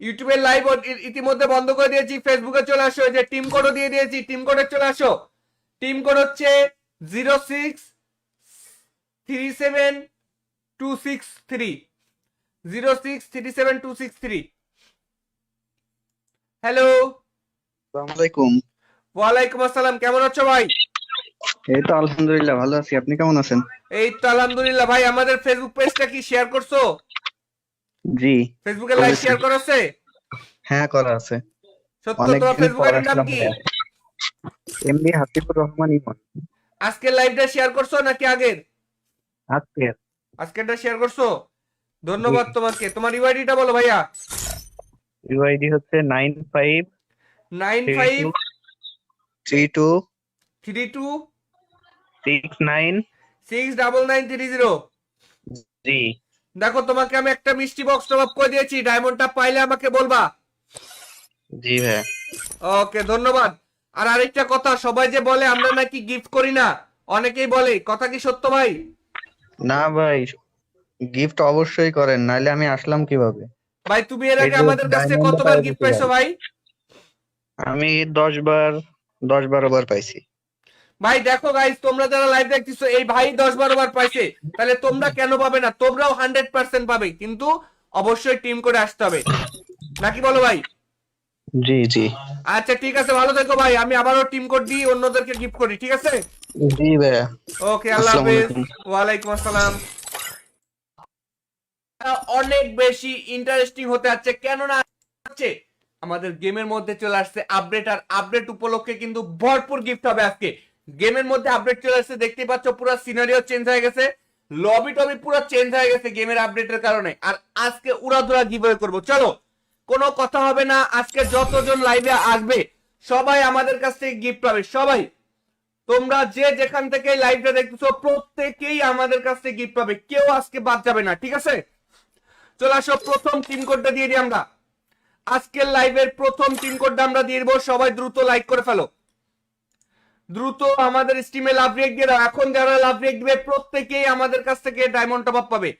Speaker 2: ইউটিউবের লাইভ ইতিমধ্যে বন্ধ করে দিয়েছি, ফেসবুকে চলে আসো, এই যে টিম কোডও দিয়ে দিয়েছি, টিম কোডে চলে আসো। টিম কোড হচ্ছে 0637263 0637263। হ্যালো,
Speaker 3: আসসালামু আলাইকুম।
Speaker 2: ওয়ালাইকুম আসসালাম, কেমন আছো ভাই?
Speaker 3: এই তো আলহামদুলিল্লাহ ভালো আছি, আপনি কেমন আছেন?
Speaker 2: এই তো আলহামদুলিল্লাহ ভাই। আমাদের ফেসবুক পেজটা কি শেয়ার করছো?
Speaker 3: জি
Speaker 2: ফেসবুকে লাইভ
Speaker 3: করেছি।
Speaker 2: শেয়ার করা আছে?
Speaker 3: হ্যাঁ করা আছে।
Speaker 2: সত্য, তোমার
Speaker 3: অনেকদিন
Speaker 2: ফেসবুক
Speaker 3: পর
Speaker 2: আইডির নাম
Speaker 3: আসলাম
Speaker 2: কি?
Speaker 3: ভাইয়া। এমডি হাসিবুর রহমান ইমন।
Speaker 2: আজকে লাইভটা শেয়ার করছো নাকি আগের?
Speaker 3: আজকে
Speaker 2: আজকেরটা শেয়ার করছো, ধন্যবাদ তোমাকে। তোমার ইউআইডিটা বলো ভাইয়া।
Speaker 3: ইউআইডি হচ্ছে
Speaker 2: 9532 69930।
Speaker 3: জি
Speaker 2: দেখো, তোমাকে আমি একটা মিষ্টি বক্স টপ আপ করে দিয়েছি, ডায়মন্ডটা পাইলে আমাকে বলবা।
Speaker 3: জি ভাইয়া।
Speaker 2: ওকে, ধন্যবাদ। আর আরেকটা কথা, সবাই যে বলে আমরা নাকি গিফট করি না, অনেকেই বলে, কথা কি সত্য ভাই?
Speaker 3: না ভাই, গিফট অবশ্যই করেন, নাইলে আমি আসলাম কিভাবে?
Speaker 2: ভাই তুমি এর
Speaker 3: এই
Speaker 2: আগে
Speaker 3: যে
Speaker 2: আমাদের কাছ থেকে
Speaker 3: ডায়মন্ড
Speaker 2: কতবার
Speaker 3: পাই
Speaker 2: গিফট
Speaker 3: গেছি
Speaker 2: পাইছো
Speaker 3: ভাই,
Speaker 2: ভাই?
Speaker 3: আমি 10 বার 10-12 বার পাইছি।
Speaker 2: ভাই দেখো গাইস, তোমরা যারা লাইভ দেখতেছো, এই ভাই 10-12 বার পাইছে, তাহলে তোমরা কেন পাবে না? তোমরাও 100% পাবে, কিন্তু অবশ্যই টিম করে আসতে হবে, নাকি বলো ভাই?
Speaker 3: জি জি
Speaker 2: আচ্ছা ঠিক আছে, ভালো থেকো ভাই। আমি আবারও টিম কোড দিই, অন্যদেরকে গিফট করি, ঠিক আছে?
Speaker 3: জি ভাইয়া।
Speaker 2: ওকে, আল্লাহ
Speaker 3: আসসালামু
Speaker 2: হাফেজ।
Speaker 3: আলাইকুম।
Speaker 2: ওয়ালাইকুম আসসালাম। অনেক বেশি ইন্টারেস্টিং হতে যাচ্ছে, কেননা হচ্ছে আমাদের গেমের মধ্যে চলে আসছে আপডেট, আর আপডেট উপলক্ষে কিন্তু ভরপুর গিফট হবে আজকে। গেমের মধ্যে আপডেট চলে আসছে, দেখতে পাচ্ছ পুরো সিনারিও চেঞ্জ হয়ে গেছে, লবি টবি পুরো চেঞ্জ হয়ে গেছে গেমের আপডেটের কারণে। আর আজকে উড়াধুরা গিভওয়ে করব। চলো, কোনো কথা হবে না, আজকে যতজন লাইভে আসবে সবাই আমাদের কাছ থেকে গিফট পাবে, সবাই। তোমরা যে যেখান থেকে লাইভটা দেখতেছো প্রত্যেকেই আমাদের কাছ থেকে গিফট পাবে, কেউ আজকে বাদ যাবে না, ঠিক আছে? চলে আসো, প্রথম টিম কোডটা দিয়ে দিই আমরা। আজকের লাইভের প্রথম টিম কোডটা আমরা দিয়ে দেবো, সবাই দ্রুত লাইক করে ফেলো, দ্রুত আমাদের স্ট্রিমে লাভ রেক দিয়ে দাও। এখন যারা লাভ রেক দিবে প্রত্যেকেই আমাদের কাছ থেকে ডায়মন্ড টপ আপ পাবে।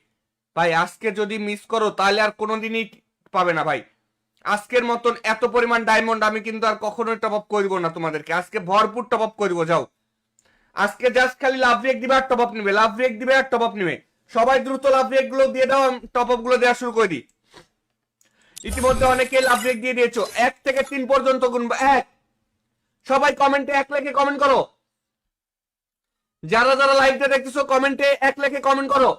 Speaker 2: ভাই আজকে যদি মিস করো তাহলে আর কোনোদিনই পাবে না ভাই। আজকের মতন এত পরিমাণ ডায়মন্ড আমি কিন্তু আর কখনোই টপ আপ করবো না তোমাদেরকে, আজকে ভরপুর টপ আপ করবো। যাও, আজকে জাস্ট খালি লাভ রেক দিবে আর টপ আপ নিবে, লাভ রেক দিবে আর টপ আপ নিবে। সবাই দ্রুত লাভ রেক গুলো দিয়ে দাও, টপ আপ গুলো দেওয়া শুরু করে দিই। ইতিমধ্যে অনেকে লাভ রেক দিয়ে দিয়েছো, 1 থেকে 3 পর্যন্ত গুনবো। 1, সবাই কমেন্টে 1 লিখে কমেন্ট করো। যারা যারা লাইভটা দেখতেছো কমেন্টে 1 লিখে কমেন্ট করো।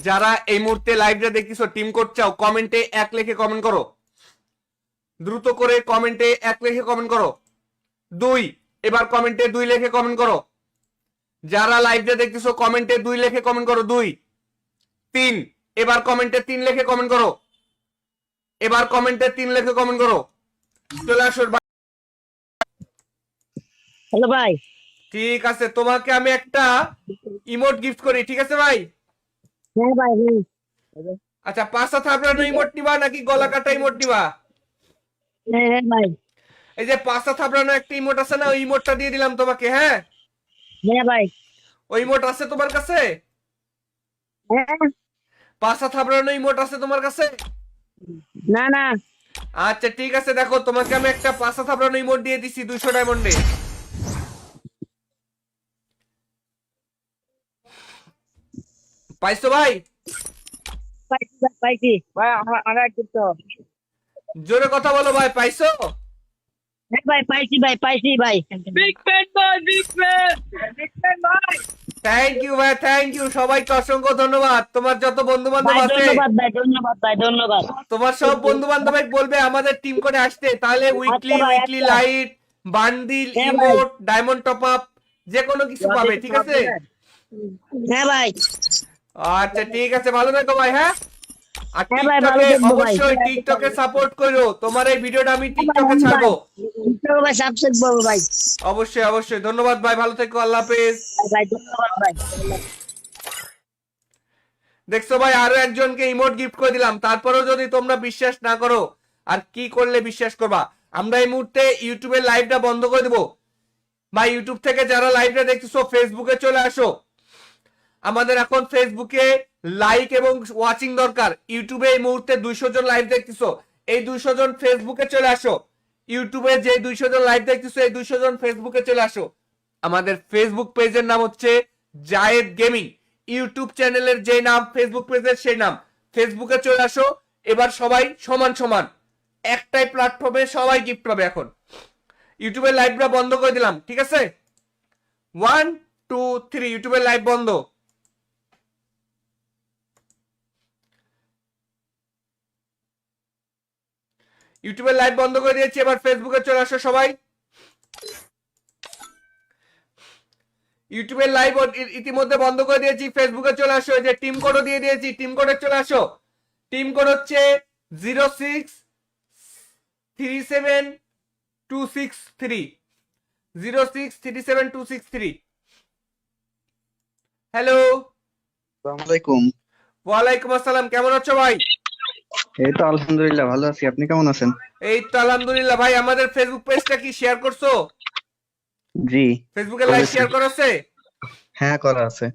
Speaker 2: যারা এই মুহূর্তে লাইভটা দেখতেছো টিম কোড চাও, কমেন্টে 1 লিখে কমেন্ট করো, দ্রুত করে কমেন্টে 1 লিখে কমেন্ট করো। 2, এবার কমেন্টে 2 লিখে কমেন্ট করো। যারা লাইভটা দেখতেছো কমেন্টে 2 লিখে কমেন্ট করো। 2, 3, এবার কমেন্টে 3 লিখে কমেন্ট করো। এবার কমেন্টে 3 লিখে কমেন্ট করো। চলে আসো।
Speaker 1: হ্যালো ভাই।
Speaker 2: ঠিক আছে, তোমাকে আমি একটা ইমোট গিফট করি, ঠিক আছে ভাই?
Speaker 1: হ্যাঁ ভাই, হ্যাঁ।
Speaker 2: আচ্ছা, পাঁচটা থাপড়ানো ইমোট নিবা নাকি গলা কাটা ইমোট নিবা?
Speaker 1: হ্যাঁ হ্যাঁ ভাই।
Speaker 2: এই যে পাঁচটা থাপড়ানো একটা ইমোট আছে না, ওই ইমোটটা দিয়ে দিলাম তোমাকে, হ্যাঁ?
Speaker 1: হ্যাঁ ভাই।
Speaker 2: ওই ইমোট আছে তোমার কাছে?
Speaker 1: হ্যাঁ।
Speaker 2: পাঁচটা থাপড়ানো ইমোট আছে তোমার কাছে?
Speaker 1: না না।
Speaker 2: আচ্ছা ঠিক আছে, দেখো তোমাকে আমি একটা পাঁচটা থাপড়ানো ইমোট দিয়ে দিছি 200 ডায়মন্ডে। পাইছো ভাই?
Speaker 1: পাইছি ভাই, পাইছি ভাই। আমার একটু তো।
Speaker 2: জোরে কথা বলো ভাই, পাইছো?
Speaker 1: হ্যাঁ ভাই, পাইছি ভাই, পাইছি ভাই। বিগ ফ্যান ভাই, বিগ ফ্যান, বিগ ফ্যান ভাই।
Speaker 2: থ্যাংক ইউ ভাই, থ্যাংক ইউ, সবাইকে অসংখ্য ধন্যবাদ। তোমার যত বন্ধু বান্ধব
Speaker 1: ভাই
Speaker 2: আছে
Speaker 1: ধন্যবাদ ভাই, ধন্যবাদ ভাই, ধন্যবাদ।
Speaker 2: তোমার সব বন্ধু বান্ধব বলবে আমাদের টিম করে আসতে, তাহলে উইকলি
Speaker 1: আচ্ছা ভাই,
Speaker 2: উইকলি
Speaker 1: আচ্ছা।
Speaker 2: লাইট, বান্ডিল,
Speaker 1: হ্যাঁ ভাই।
Speaker 2: ইমোট, ডায়মন্ড টপ আপ যে কোনো কিছু পাবে, ঠিক আছে?
Speaker 1: হ্যাঁ ভাই।
Speaker 2: আচ্ছা ঠিক আছে, ভালো থেকো ভাই, হ্যাঁ? আর
Speaker 1: হ্যাঁ ভাই, ভালো
Speaker 2: টিকটকে
Speaker 1: থাকবো ভাই।
Speaker 2: অবশ্যই টিকটকে সাপোর্ট করো, তোমার এই ভিডিওটা আমি টিকটকে
Speaker 1: হ্যাঁ
Speaker 2: ছাড়বো।
Speaker 1: ভাই, ভাই সাবস্ক্রাইব করবো ভাই।
Speaker 2: অবশ্যই অবশ্যই, ধন্যবাদ ভাই, ভালো থেকো, আল্লাহ হাফেজ।
Speaker 1: ভাই ধন্যবাদ ভাই।
Speaker 2: দেখছো ভাই, আরো একজনকে ইমোট গিফট করে দিলাম, তারপরেও যদি তোমরা বিশ্বাস না করো, আর কি করলে বিশ্বাস করবা? আমরা এই মুহূর্তে ইউটিউবের লাইভটা বন্ধ করে দেবো ভাই। ইউটিউব থেকে যারা লাইভটা দেখতেছো ফেসবুকে চলে আসো। আমাদের এখন ফেসবুকে লাইক এবং ওয়াচিং দরকার। ইউটিউবে এই মুহূর্তে 200 জন লাইভ দেখতেছো, এই 200 জন ফেসবুকে চলে আসো। ইউটিউবে যে 200 জন লাইভ দেখতেছো এই 200 জন ফেসবুকে চলে আসো। আমাদের ফেসবুক পেজের নাম হচ্ছে জায়েদ গেমিং, ইউটিউব চ্যানেলের যে নাম ফেসবুক পেজের সেই নাম। ফেসবুকে চলে আসো। এবার সবাই সমান সমান একটাই প্ল্যাটফর্মে সবাই গিফট পাবে। এখন ইউটিউবের লাইভটা বন্ধ করে দিলাম, ঠিক আছে? 1 2 3 ইউটিউবের লাইভ বন্ধ। ইউটিউবের লাইভ বন্ধ করে দিয়েছি, এবার ফেসবুকে চলে আসো সবাই। ইউটিউবের লাইভ ইতিমধ্যে বন্ধ করে দিয়েছি, ফেসবুকে চলে আসো। এই যে টিম কোডও দিয়ে দিয়েছি, টিম কোডে চলে আসো। টিম কোড হচ্ছে 0637263 0637263। হ্যালো,
Speaker 3: আসসালামু আলাইকুম।
Speaker 2: ওয়ালাইকুম আসসালাম। কেমন আছো ভাই?
Speaker 3: এই তো আলহামদুলিল্লাহ ভালো আছি, আপনি কেমন আছেন?
Speaker 2: এই তো আলহামদুলিল্লাহ। ভাই আমাদের ফেসবুক পেজটা কি শেয়ার করছো?
Speaker 3: জি
Speaker 2: ফেসবুকে লাইভ
Speaker 3: করেছি।
Speaker 2: শেয়ার করেছে?
Speaker 3: হ্যাঁ করা আছে।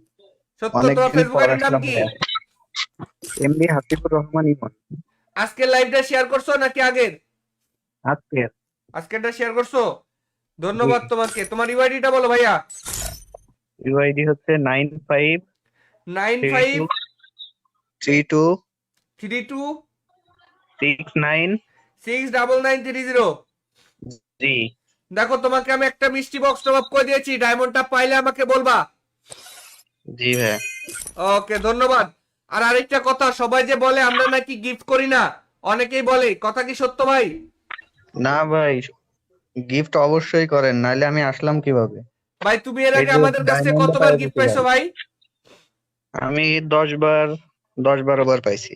Speaker 2: সত্য? তোমার
Speaker 3: অনেকদিন
Speaker 2: ফেসবুক
Speaker 3: পর
Speaker 2: আইডির নাম
Speaker 3: আসলাম
Speaker 2: কি?
Speaker 3: ভাইয়া। এমনি হাসিবুর রহমান ইমন।
Speaker 2: আজকের লাইভটা শেয়ার করছো নাকি আগের?
Speaker 3: আজকে
Speaker 2: আজকেরটা শেয়ার করছো, ধন্যবাদ তোমাকে। তোমার ইউআইডিটা বলো ভাইয়া।
Speaker 3: ইউআইডি হচ্ছে
Speaker 2: 9532 69930।
Speaker 3: জি
Speaker 2: দেখো তোমাকে আমি একটা মিষ্টি বক্স টপ আপ করে দিয়েছি, ডায়মন্ডটা পাইলে আমাকে বলবা।
Speaker 3: জি ভাইয়া।
Speaker 2: ওকে, ধন্যবাদ। আর আরেকটা কথা, সবাই যে বলে আমরা নাকি গিফট করি না, অনেকেই বলে, কথা কি সত্য ভাই?
Speaker 3: না ভাই, গিফট অবশ্যই করেন, নাইলে আমি আসলাম কিভাবে?
Speaker 2: ভাই তুমি এর
Speaker 3: এই
Speaker 2: আগে
Speaker 3: যে
Speaker 2: আমাদের কাছে
Speaker 3: ডায়মন্ড
Speaker 2: কতবার
Speaker 3: পাওয়া
Speaker 2: গিফট
Speaker 3: যেতে
Speaker 2: পাইছো
Speaker 3: পারে।
Speaker 2: ভাই?
Speaker 3: আমি 10-12 বার পাইছি।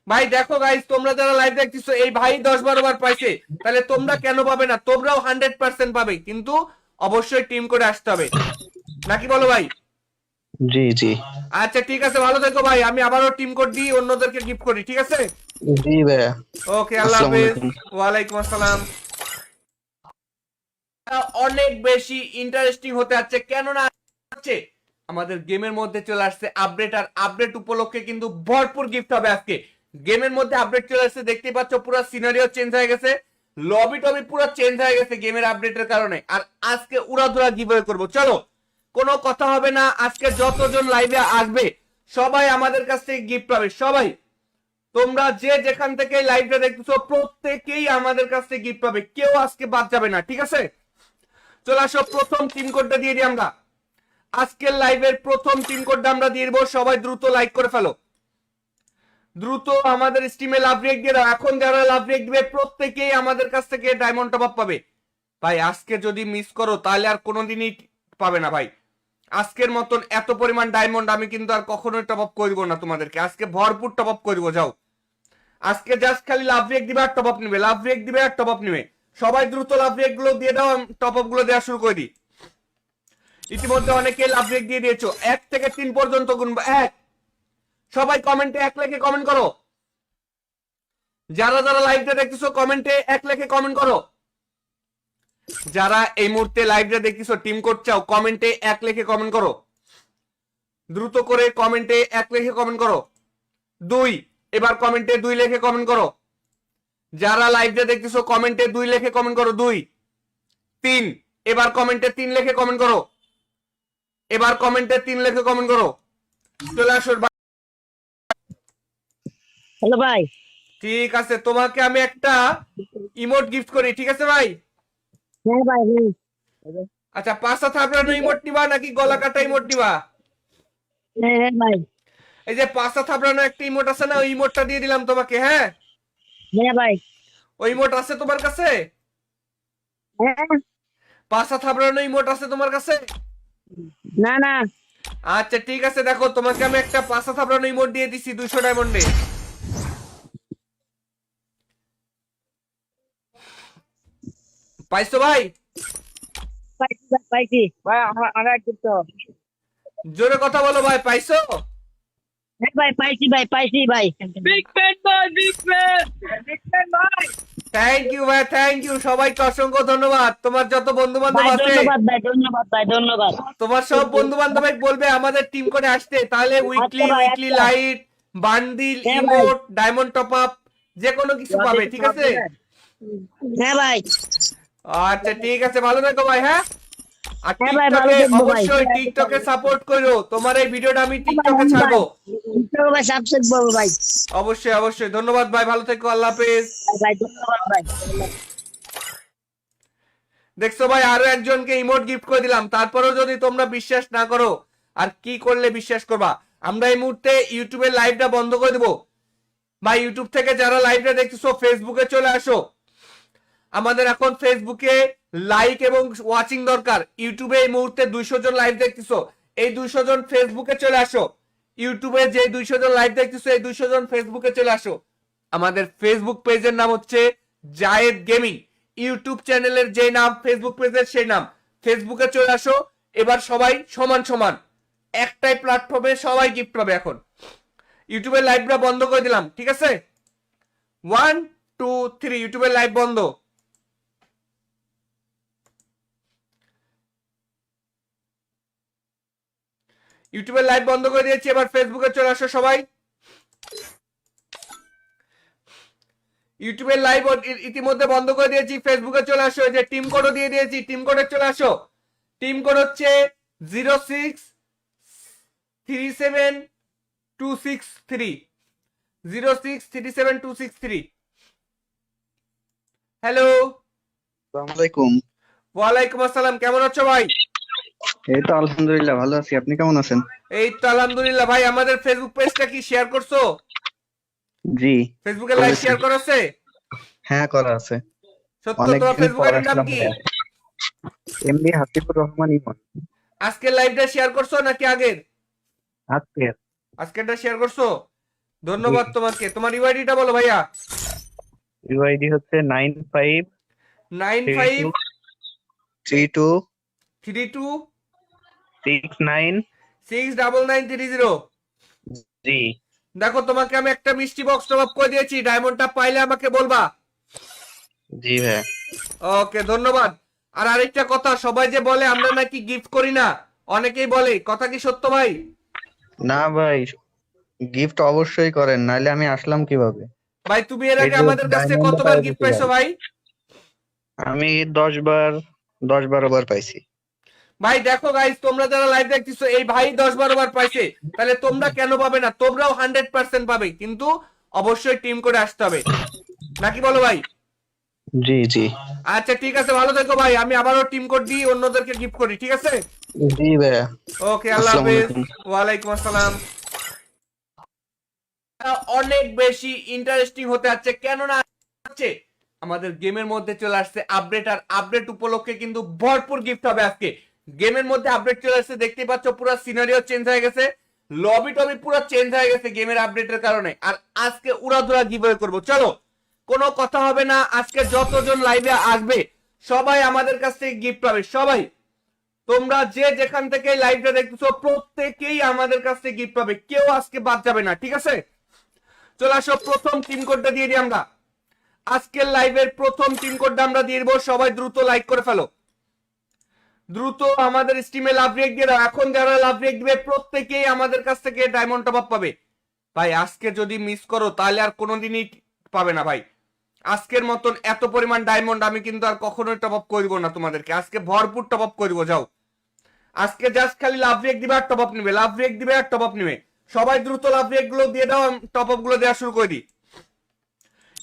Speaker 2: ভাই দেখো গাইস, তোমরা যারা লাইভ দেখতেছো এই ভাই 10-12 বার পাইছে, তাহলে তোমরা কেন পাবে না? তোমরাও 100% পাবে, কিন্তু অবশ্যই টিম করে আসতে হবে, নাকি বলো ভাই?
Speaker 3: জি জি
Speaker 2: আচ্ছা ঠিক আছে, ভালো থেকো ভাই। আমি আবারও টিম কোড দিই, অন্যদেরকে গিফট করি, ঠিক আছে?
Speaker 3: জি ভাইয়া।
Speaker 2: ওকে, আল্লাহ
Speaker 3: আসসালামু
Speaker 2: হাফেজ।
Speaker 3: আলাইকুম।
Speaker 2: ওয়ালাইকুম আসসালাম। অনেক বেশি ইন্টারেস্টিং হতে যাচ্ছে, কেননা হচ্ছে আমাদের গেমের মধ্যে চলে আসছে আপডেট, আর আপডেট উপলক্ষে কিন্তু ভরপুর গিফট হবে আজকে। গেমের মধ্যে আপডেট চলে আসছে, দেখতেই পাচ্ছ পুরো সিনারিও চেঞ্জ হয়ে গেছে, লবি টবি পুরো চেঞ্জ হয়ে গেছে গেমের আপডেটের কারণে। আর আজকে উড়াধুরা গিভওয়ে করব। চলো, কোনো কথা হবে না, আজকে যতজন লাইভে আসবে সবাই আমাদের কাছ থেকে গিফট পাবে। সবাই, তোমরা যে যেখান থেকে লাইভটা দেখতেছো প্রত্যেকেই আমাদের কাছ থেকে গিফট পাবে, কেউ আজকে বাদ যাবে না, ঠিক আছে? চলে আসো, প্রথম টিম কোডটা দিয়ে দিই আমরা। আজকের লাইভের প্রথম টিম কোডটা আমরা দিয়ে দেবো, সবাই দ্রুত লাইক করে ফেলো, দ্রুত আমাদের স্ট্রিমে লাভ রিয়েক্ট দিয়ে দাও। এখন যারা লাভ রিয়েক্ট দিবে প্রত্যেকেই আমাদের কাছ থেকে ডায়মন্ড টপ আপ পাবে। ভাই আজকে যদি মিস করো তাহলে আর কোনোদিনই পাবে না ভাই। আজকের মতন এত পরিমাণ ডায়মন্ড আমি কিন্তু আর কখনোই টপ আপ করে দিব না তোমাদেরকে, আজকে ভরপুর টপ আপ করে দিব। যাও, আজকে জাস্ট খালি লাভ রিয়েক্ট দিবে আর টপ আপ নিবে, লাভ রিয়েক্ট দিবে আর টপ আপ নিবে। সবাই দ্রুত লাভ রিয়েক্ট গুলো দিয়ে দাও, টপ আপ গুলো দেওয়া শুরু করে দিই। ইতিমধ্যে অনেকে লাভ রিয়েক্ট দিয়ে দিয়েছো, 1 থেকে 3 পর্যন্ত গুনবো। 1, সবাই কমেন্টে 1 লিখে কমেন্ট করো। যারা যারা লাইভটা দেখতেছো কমেন্টে 1 লিখে কমেন্ট করো। যারা এই মুহূর্তে লাইভটা দেখতেছো টিম কোড চাও, কমেন্টে 1 লিখে কমেন্ট করো, দ্রুত করে কমেন্টে 1 লিখে কমেন্ট করো। 2, এবার কমেন্টে 2 লিখে কমেন্ট করো। যারা লাইভটা দেখতেছো কমেন্টে 2 লিখে কমেন্ট করো। 2, 3, এবার কমেন্টে 3 লিখে কমেন্ট করো। এবার কমেন্টে 3 লিখে কমেন্ট করো। চলে আসো।
Speaker 1: হ্যালো ভাই।
Speaker 2: ঠিক আছে, তোমাকে আমি একটা ইমোট গিফট করি, ঠিক আছে ভাই?
Speaker 1: হ্যাঁ ভাই, হ্যাঁ।
Speaker 2: আচ্ছা, পাঁচটা থাপড়ানো ইমোট নিবা নাকি গলা কাটা ইমোট নিবা?
Speaker 1: হ্যাঁ হ্যাঁ ভাই।
Speaker 2: এই যে পাঁচটা থাপড়ানো একটা ইমোট আছে না, ওই ইমোটটা দিয়ে দিলাম তোমাকে। হ্যাঁ,
Speaker 1: হ্যাঁ ভাই।
Speaker 2: ওই ইমোট আছে তোমার কাছে?
Speaker 1: হ্যাঁ।
Speaker 2: পাঁচটা থাপড়ানো ইমোট আছে তোমার কাছে?
Speaker 1: না না।
Speaker 2: আচ্ছা ঠিক আছে, দেখো তোমাকে আমি একটা পাঁচটা থাপড়ানো ইমোট দিয়ে দিছি 200 ডায়মন্ডে। পাইছো ভাই?
Speaker 1: পাইছি ভাই, পাইছি ভাই। আমার একটু।
Speaker 2: জোরে কথা বলো ভাই, পাইছো?
Speaker 1: হ্যাঁ ভাই, পাইছি ভাই, পাইছি ভাই। Big fan boy, big fan, big fan ভাই।
Speaker 2: থ্যাংক ইউ ভাই, থ্যাংক ইউ, সবাইকে অসংখ্য ধন্যবাদ। তোমার যত বন্ধু বান্ধব
Speaker 1: ভাই
Speaker 2: আছে
Speaker 1: ধন্যবাদ ভাই, ধন্যবাদ ভাই, ধন্যবাদ।
Speaker 2: তোমার সব বন্ধু বান্ধব বলবে আমাদের টিম করে আসতে, তাহলে উইকলি
Speaker 1: আচ্ছা ভাই,
Speaker 2: উইকলি
Speaker 1: আচ্ছা।
Speaker 2: লাইট, বান্ডিল,
Speaker 1: হ্যাঁ ভাই।
Speaker 2: ইমোট, ডায়মন্ড টপ আপ যে কোনো কিছু পাবে, ঠিক আছে?
Speaker 1: হ্যাঁ ভাই।
Speaker 2: আচ্ছা ঠিক আছে, ভালো থাকো ভাই। হ্যাঁ, আর
Speaker 1: হ্যাঁ ভাই, ভালো
Speaker 2: টিকটকে
Speaker 1: থাকবো ভাই।
Speaker 2: অবশ্যই টিকটকে সাপোর্ট করো। তোমার এই ভিডিওটা আমি টিকটকে ছাড়বো।
Speaker 1: ভাই সাবস্ক্রাইব করবো ভাই।
Speaker 2: অবশ্যই অবশ্যই, ধন্যবাদ ভাই, ভালো থেকো, আল্লাহ হাফেজ।
Speaker 1: ভাই ধন্যবাদ ভাই।
Speaker 2: দেখছো ভাই, আরো একজনকে ইমোট গিফট করে দিলাম, তারপরেও যদি তোমরা বিশ্বাস না করো, আর কি করলে বিশ্বাস করবা? আমরা এই মুহূর্তে ইউটিউবের লাইভটা বন্ধ করে দেবো ভাই। ইউটিউব থেকে যারা লাইভটা দেখতেছো ফেসবুকে চলে আসো। আমাদের এখন ফেসবুকে লাইক এবং ওয়াচিং দরকার। ইউটিউবে এই মুহূর্তে 200 জন লাইভ দেখতেছো, এই 200 জন ফেসবুকে চলে আসো। ইউটিউবে যে 200 জন লাইভ দেখতেছো, এই 200 জন ফেসবুকে চলে আসো। আমাদের ফেসবুক পেজের নাম হচ্ছে জায়েদ গেমিং। ইউটিউব চ্যানেলের যে নাম, ফেসবুক পেজের সেই নাম। ফেসবুকে চলে আসো। এবার সবাই সমান সমান একটাই প্ল্যাটফর্মে সবাই গিফট পাবে। এখন ইউটিউবের লাইভটা বন্ধ করে দিলাম, ঠিক আছে? 1 2 3, ইউটিউবের লাইভ বন্ধ। ইউটিউবের লাইভ বন্ধ করে দিয়েছি, এবার ফেসবুকে চলে আসো সবাই। ইউটিউবের লাইভ ইতিমধ্যে বন্ধ করে দিয়েছি, ফেসবুকে চলে আসো। যে টিম কোডও দিয়ে দিয়েছি, টিম কোডে চলে আসো। টিম কোড হচ্ছে 0637263 0637263। হ্যালো,
Speaker 3: আসসালামু আলাইকুম।
Speaker 2: ওয়ালাইকুম আসসালাম, কেমন আছো ভাই?
Speaker 3: এই তো আলহামদুলিল্লাহ ভালো আছি, আপনি কেমন আছেন?
Speaker 2: এই তো আলহামদুলিল্লাহ ভাই। আমাদের ফেসবুক পেজটা কি শেয়ার করছো?
Speaker 3: জি
Speaker 2: ফেসবুকে লাইভ শেয়ার করা আছে?
Speaker 3: হ্যাঁ করা আছে।
Speaker 2: সত্য, তোমার ফেসবুক আইডির নাম কি?
Speaker 3: এমডি হাসিবুর রহমান ইমন।
Speaker 2: আজকের লাইভটা শেয়ার করছো নাকি আগের?
Speaker 3: আজকে
Speaker 2: আজকেরটা শেয়ার করছো, ধন্যবাদ তোমাকে। তোমার ইউআইডিটা বলো ভাইয়া।
Speaker 3: ইউআইডি হচ্ছে
Speaker 2: 9532
Speaker 3: 953269।
Speaker 2: 69930।
Speaker 3: জি
Speaker 2: দেখো, তোমাকে আমি একটা মিষ্টি বক্স টপ আপ করে দিয়েছি, ডায়মন্ডটা পাইলে আমাকে বলবা।
Speaker 3: জি ভাই।
Speaker 2: ওকে, ধন্যবাদ। আর আরেকটা কথা, সবাই যে বলে আমরা নাকি গিফট করি না, অনেকেই বলে, কথা কি সত্য ভাই?
Speaker 3: না ভাই, গিফট অবশ্যই করেন, নাইলে আমি আসলাম কিভাবে?
Speaker 2: ভাই তুমি এর
Speaker 3: এই
Speaker 2: আগে
Speaker 3: যে
Speaker 2: আমাদের কাছে
Speaker 3: ডায়মন্ড
Speaker 2: কতবার
Speaker 3: পাই
Speaker 2: গিফট
Speaker 3: দিছি
Speaker 2: পাইছো
Speaker 3: ভাই,
Speaker 2: ভাই?
Speaker 3: আমি 10-12 বার পাইছি।
Speaker 2: ভাই দেখো গাইস, তোমরা যারা লাইভ দেখতেছো, এই ভাই 10-12 বার পাইছে, তাহলে তোমরা কেন পাবে না? তোমরাও 100% পাবে, কিন্তু অবশ্যই টিম করে আসতে হবে, নাকি বলো ভাই?
Speaker 3: জি জি
Speaker 2: আচ্ছা ঠিক আছে, ভালো থেকো ভাই। আমি আবারও টিম কোড দিই, অন্যদেরকে গিফট করি, ঠিক আছে?
Speaker 3: জি ভাইয়া।
Speaker 2: ওকে, আল্লাহ
Speaker 3: আসসালামু
Speaker 2: হাফেজ।
Speaker 3: আলাইকুম।
Speaker 2: ওয়ালাইকুম আসসালাম। অনেক বেশি ইন্টারেস্টিং হতে যাচ্ছে, কেননা হচ্ছে আমাদের গেমের মধ্যে চলে আসছে আপডেট, আর আপডেট উপলক্ষে কিন্তু ভরপুর গিফট হবে আজকে। গেমের মধ্যে আপডেট চলে আসছে, দেখতে পাচ্ছ পুরো সিনারিও চেঞ্জ হয়ে গেছে, লবি টবি পুরো চেঞ্জ হয়ে গেছে গেমের আপডেটের কারণে। আর আজকে উড়াধুরা গিভওয়ে করব। চলো, কোনো কথা হবে না, আজকে যতজন লাইভে আসবে সবাই আমাদের কাছ থেকে গিফট পাবে। সবাই, তোমরা যে যেখান থেকে লাইভটা দেখতেছো প্রত্যেকেই আমাদের কাছ থেকে গিফট পাবে, কেউ আজকে বাদ যাবে না, ঠিক আছে? চলে আসো, প্রথম টিম কোডটা দিয়ে দিই আমরা। আজকের লাইভের প্রথম টিম কোডটা আমরা দিয়ে দেবো, সবাই দ্রুত লাইক করে ফেলো, দ্রুত আমাদের স্টিমে লাভ রেক দিয়ে দাও। এখন যারা লাভ রেক দিবে প্রত্যেকেই আমাদের কাছ থেকে ডায়মন্ড টপ আপ পাবে। ভাই আজকে যদি মিস করো তাহলে আর কোনোদিনই পাবে না ভাই। আজকের মতন এত পরিমাণ ডায়মন্ড আমি কিন্তু আর কখনোই টপ আপ করবো না তোমাদেরকে, আজকে ভরপুর টপ আপ করবো। যাও, আজকে জাস্ট খালি লাভ রেক দিবে আর টপ আপ নিবে, লাভ রেক দিবে আর টপ আপ নিবে। সবাই দ্রুত লাভ রেক গুলো দিয়ে দাও, টপ আপ গুলো দেওয়া শুরু করে দিই।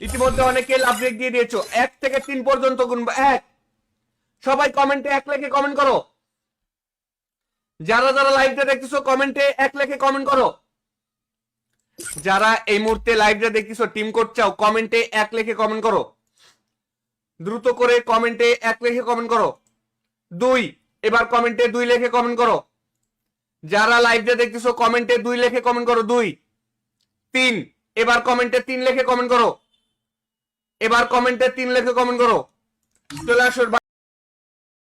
Speaker 2: ইতিমধ্যে অনেকে লাভ রেক দিয়ে দিয়েছো, 1 থেকে 3 পর্যন্ত গুনবো। 1, সবাই কমেন্টে 1 লিখে কমেন্ট করো। যারা যারা লাইভটা দেখতেছো কমেন্টে 1 লিখে কমেন্ট করো। যারা এই মুহূর্তে লাইভটা দেখতেছো টিম কোড চাও, কমেন্টে 1 লিখে কমেন্ট করো, দ্রুত করে কমেন্টে 1 লিখে কমেন্ট করো। 2, এবার কমেন্টে 2 লিখে কমেন্ট করো। যারা লাইভটা দেখতেছো কমেন্টে 2 লিখে কমেন্ট করো। 2, 3, এবার কমেন্টে 3 লিখে কমেন্ট করো। এবার কমেন্টে 3 লিখে কমেন্ট করো। চলে আসো।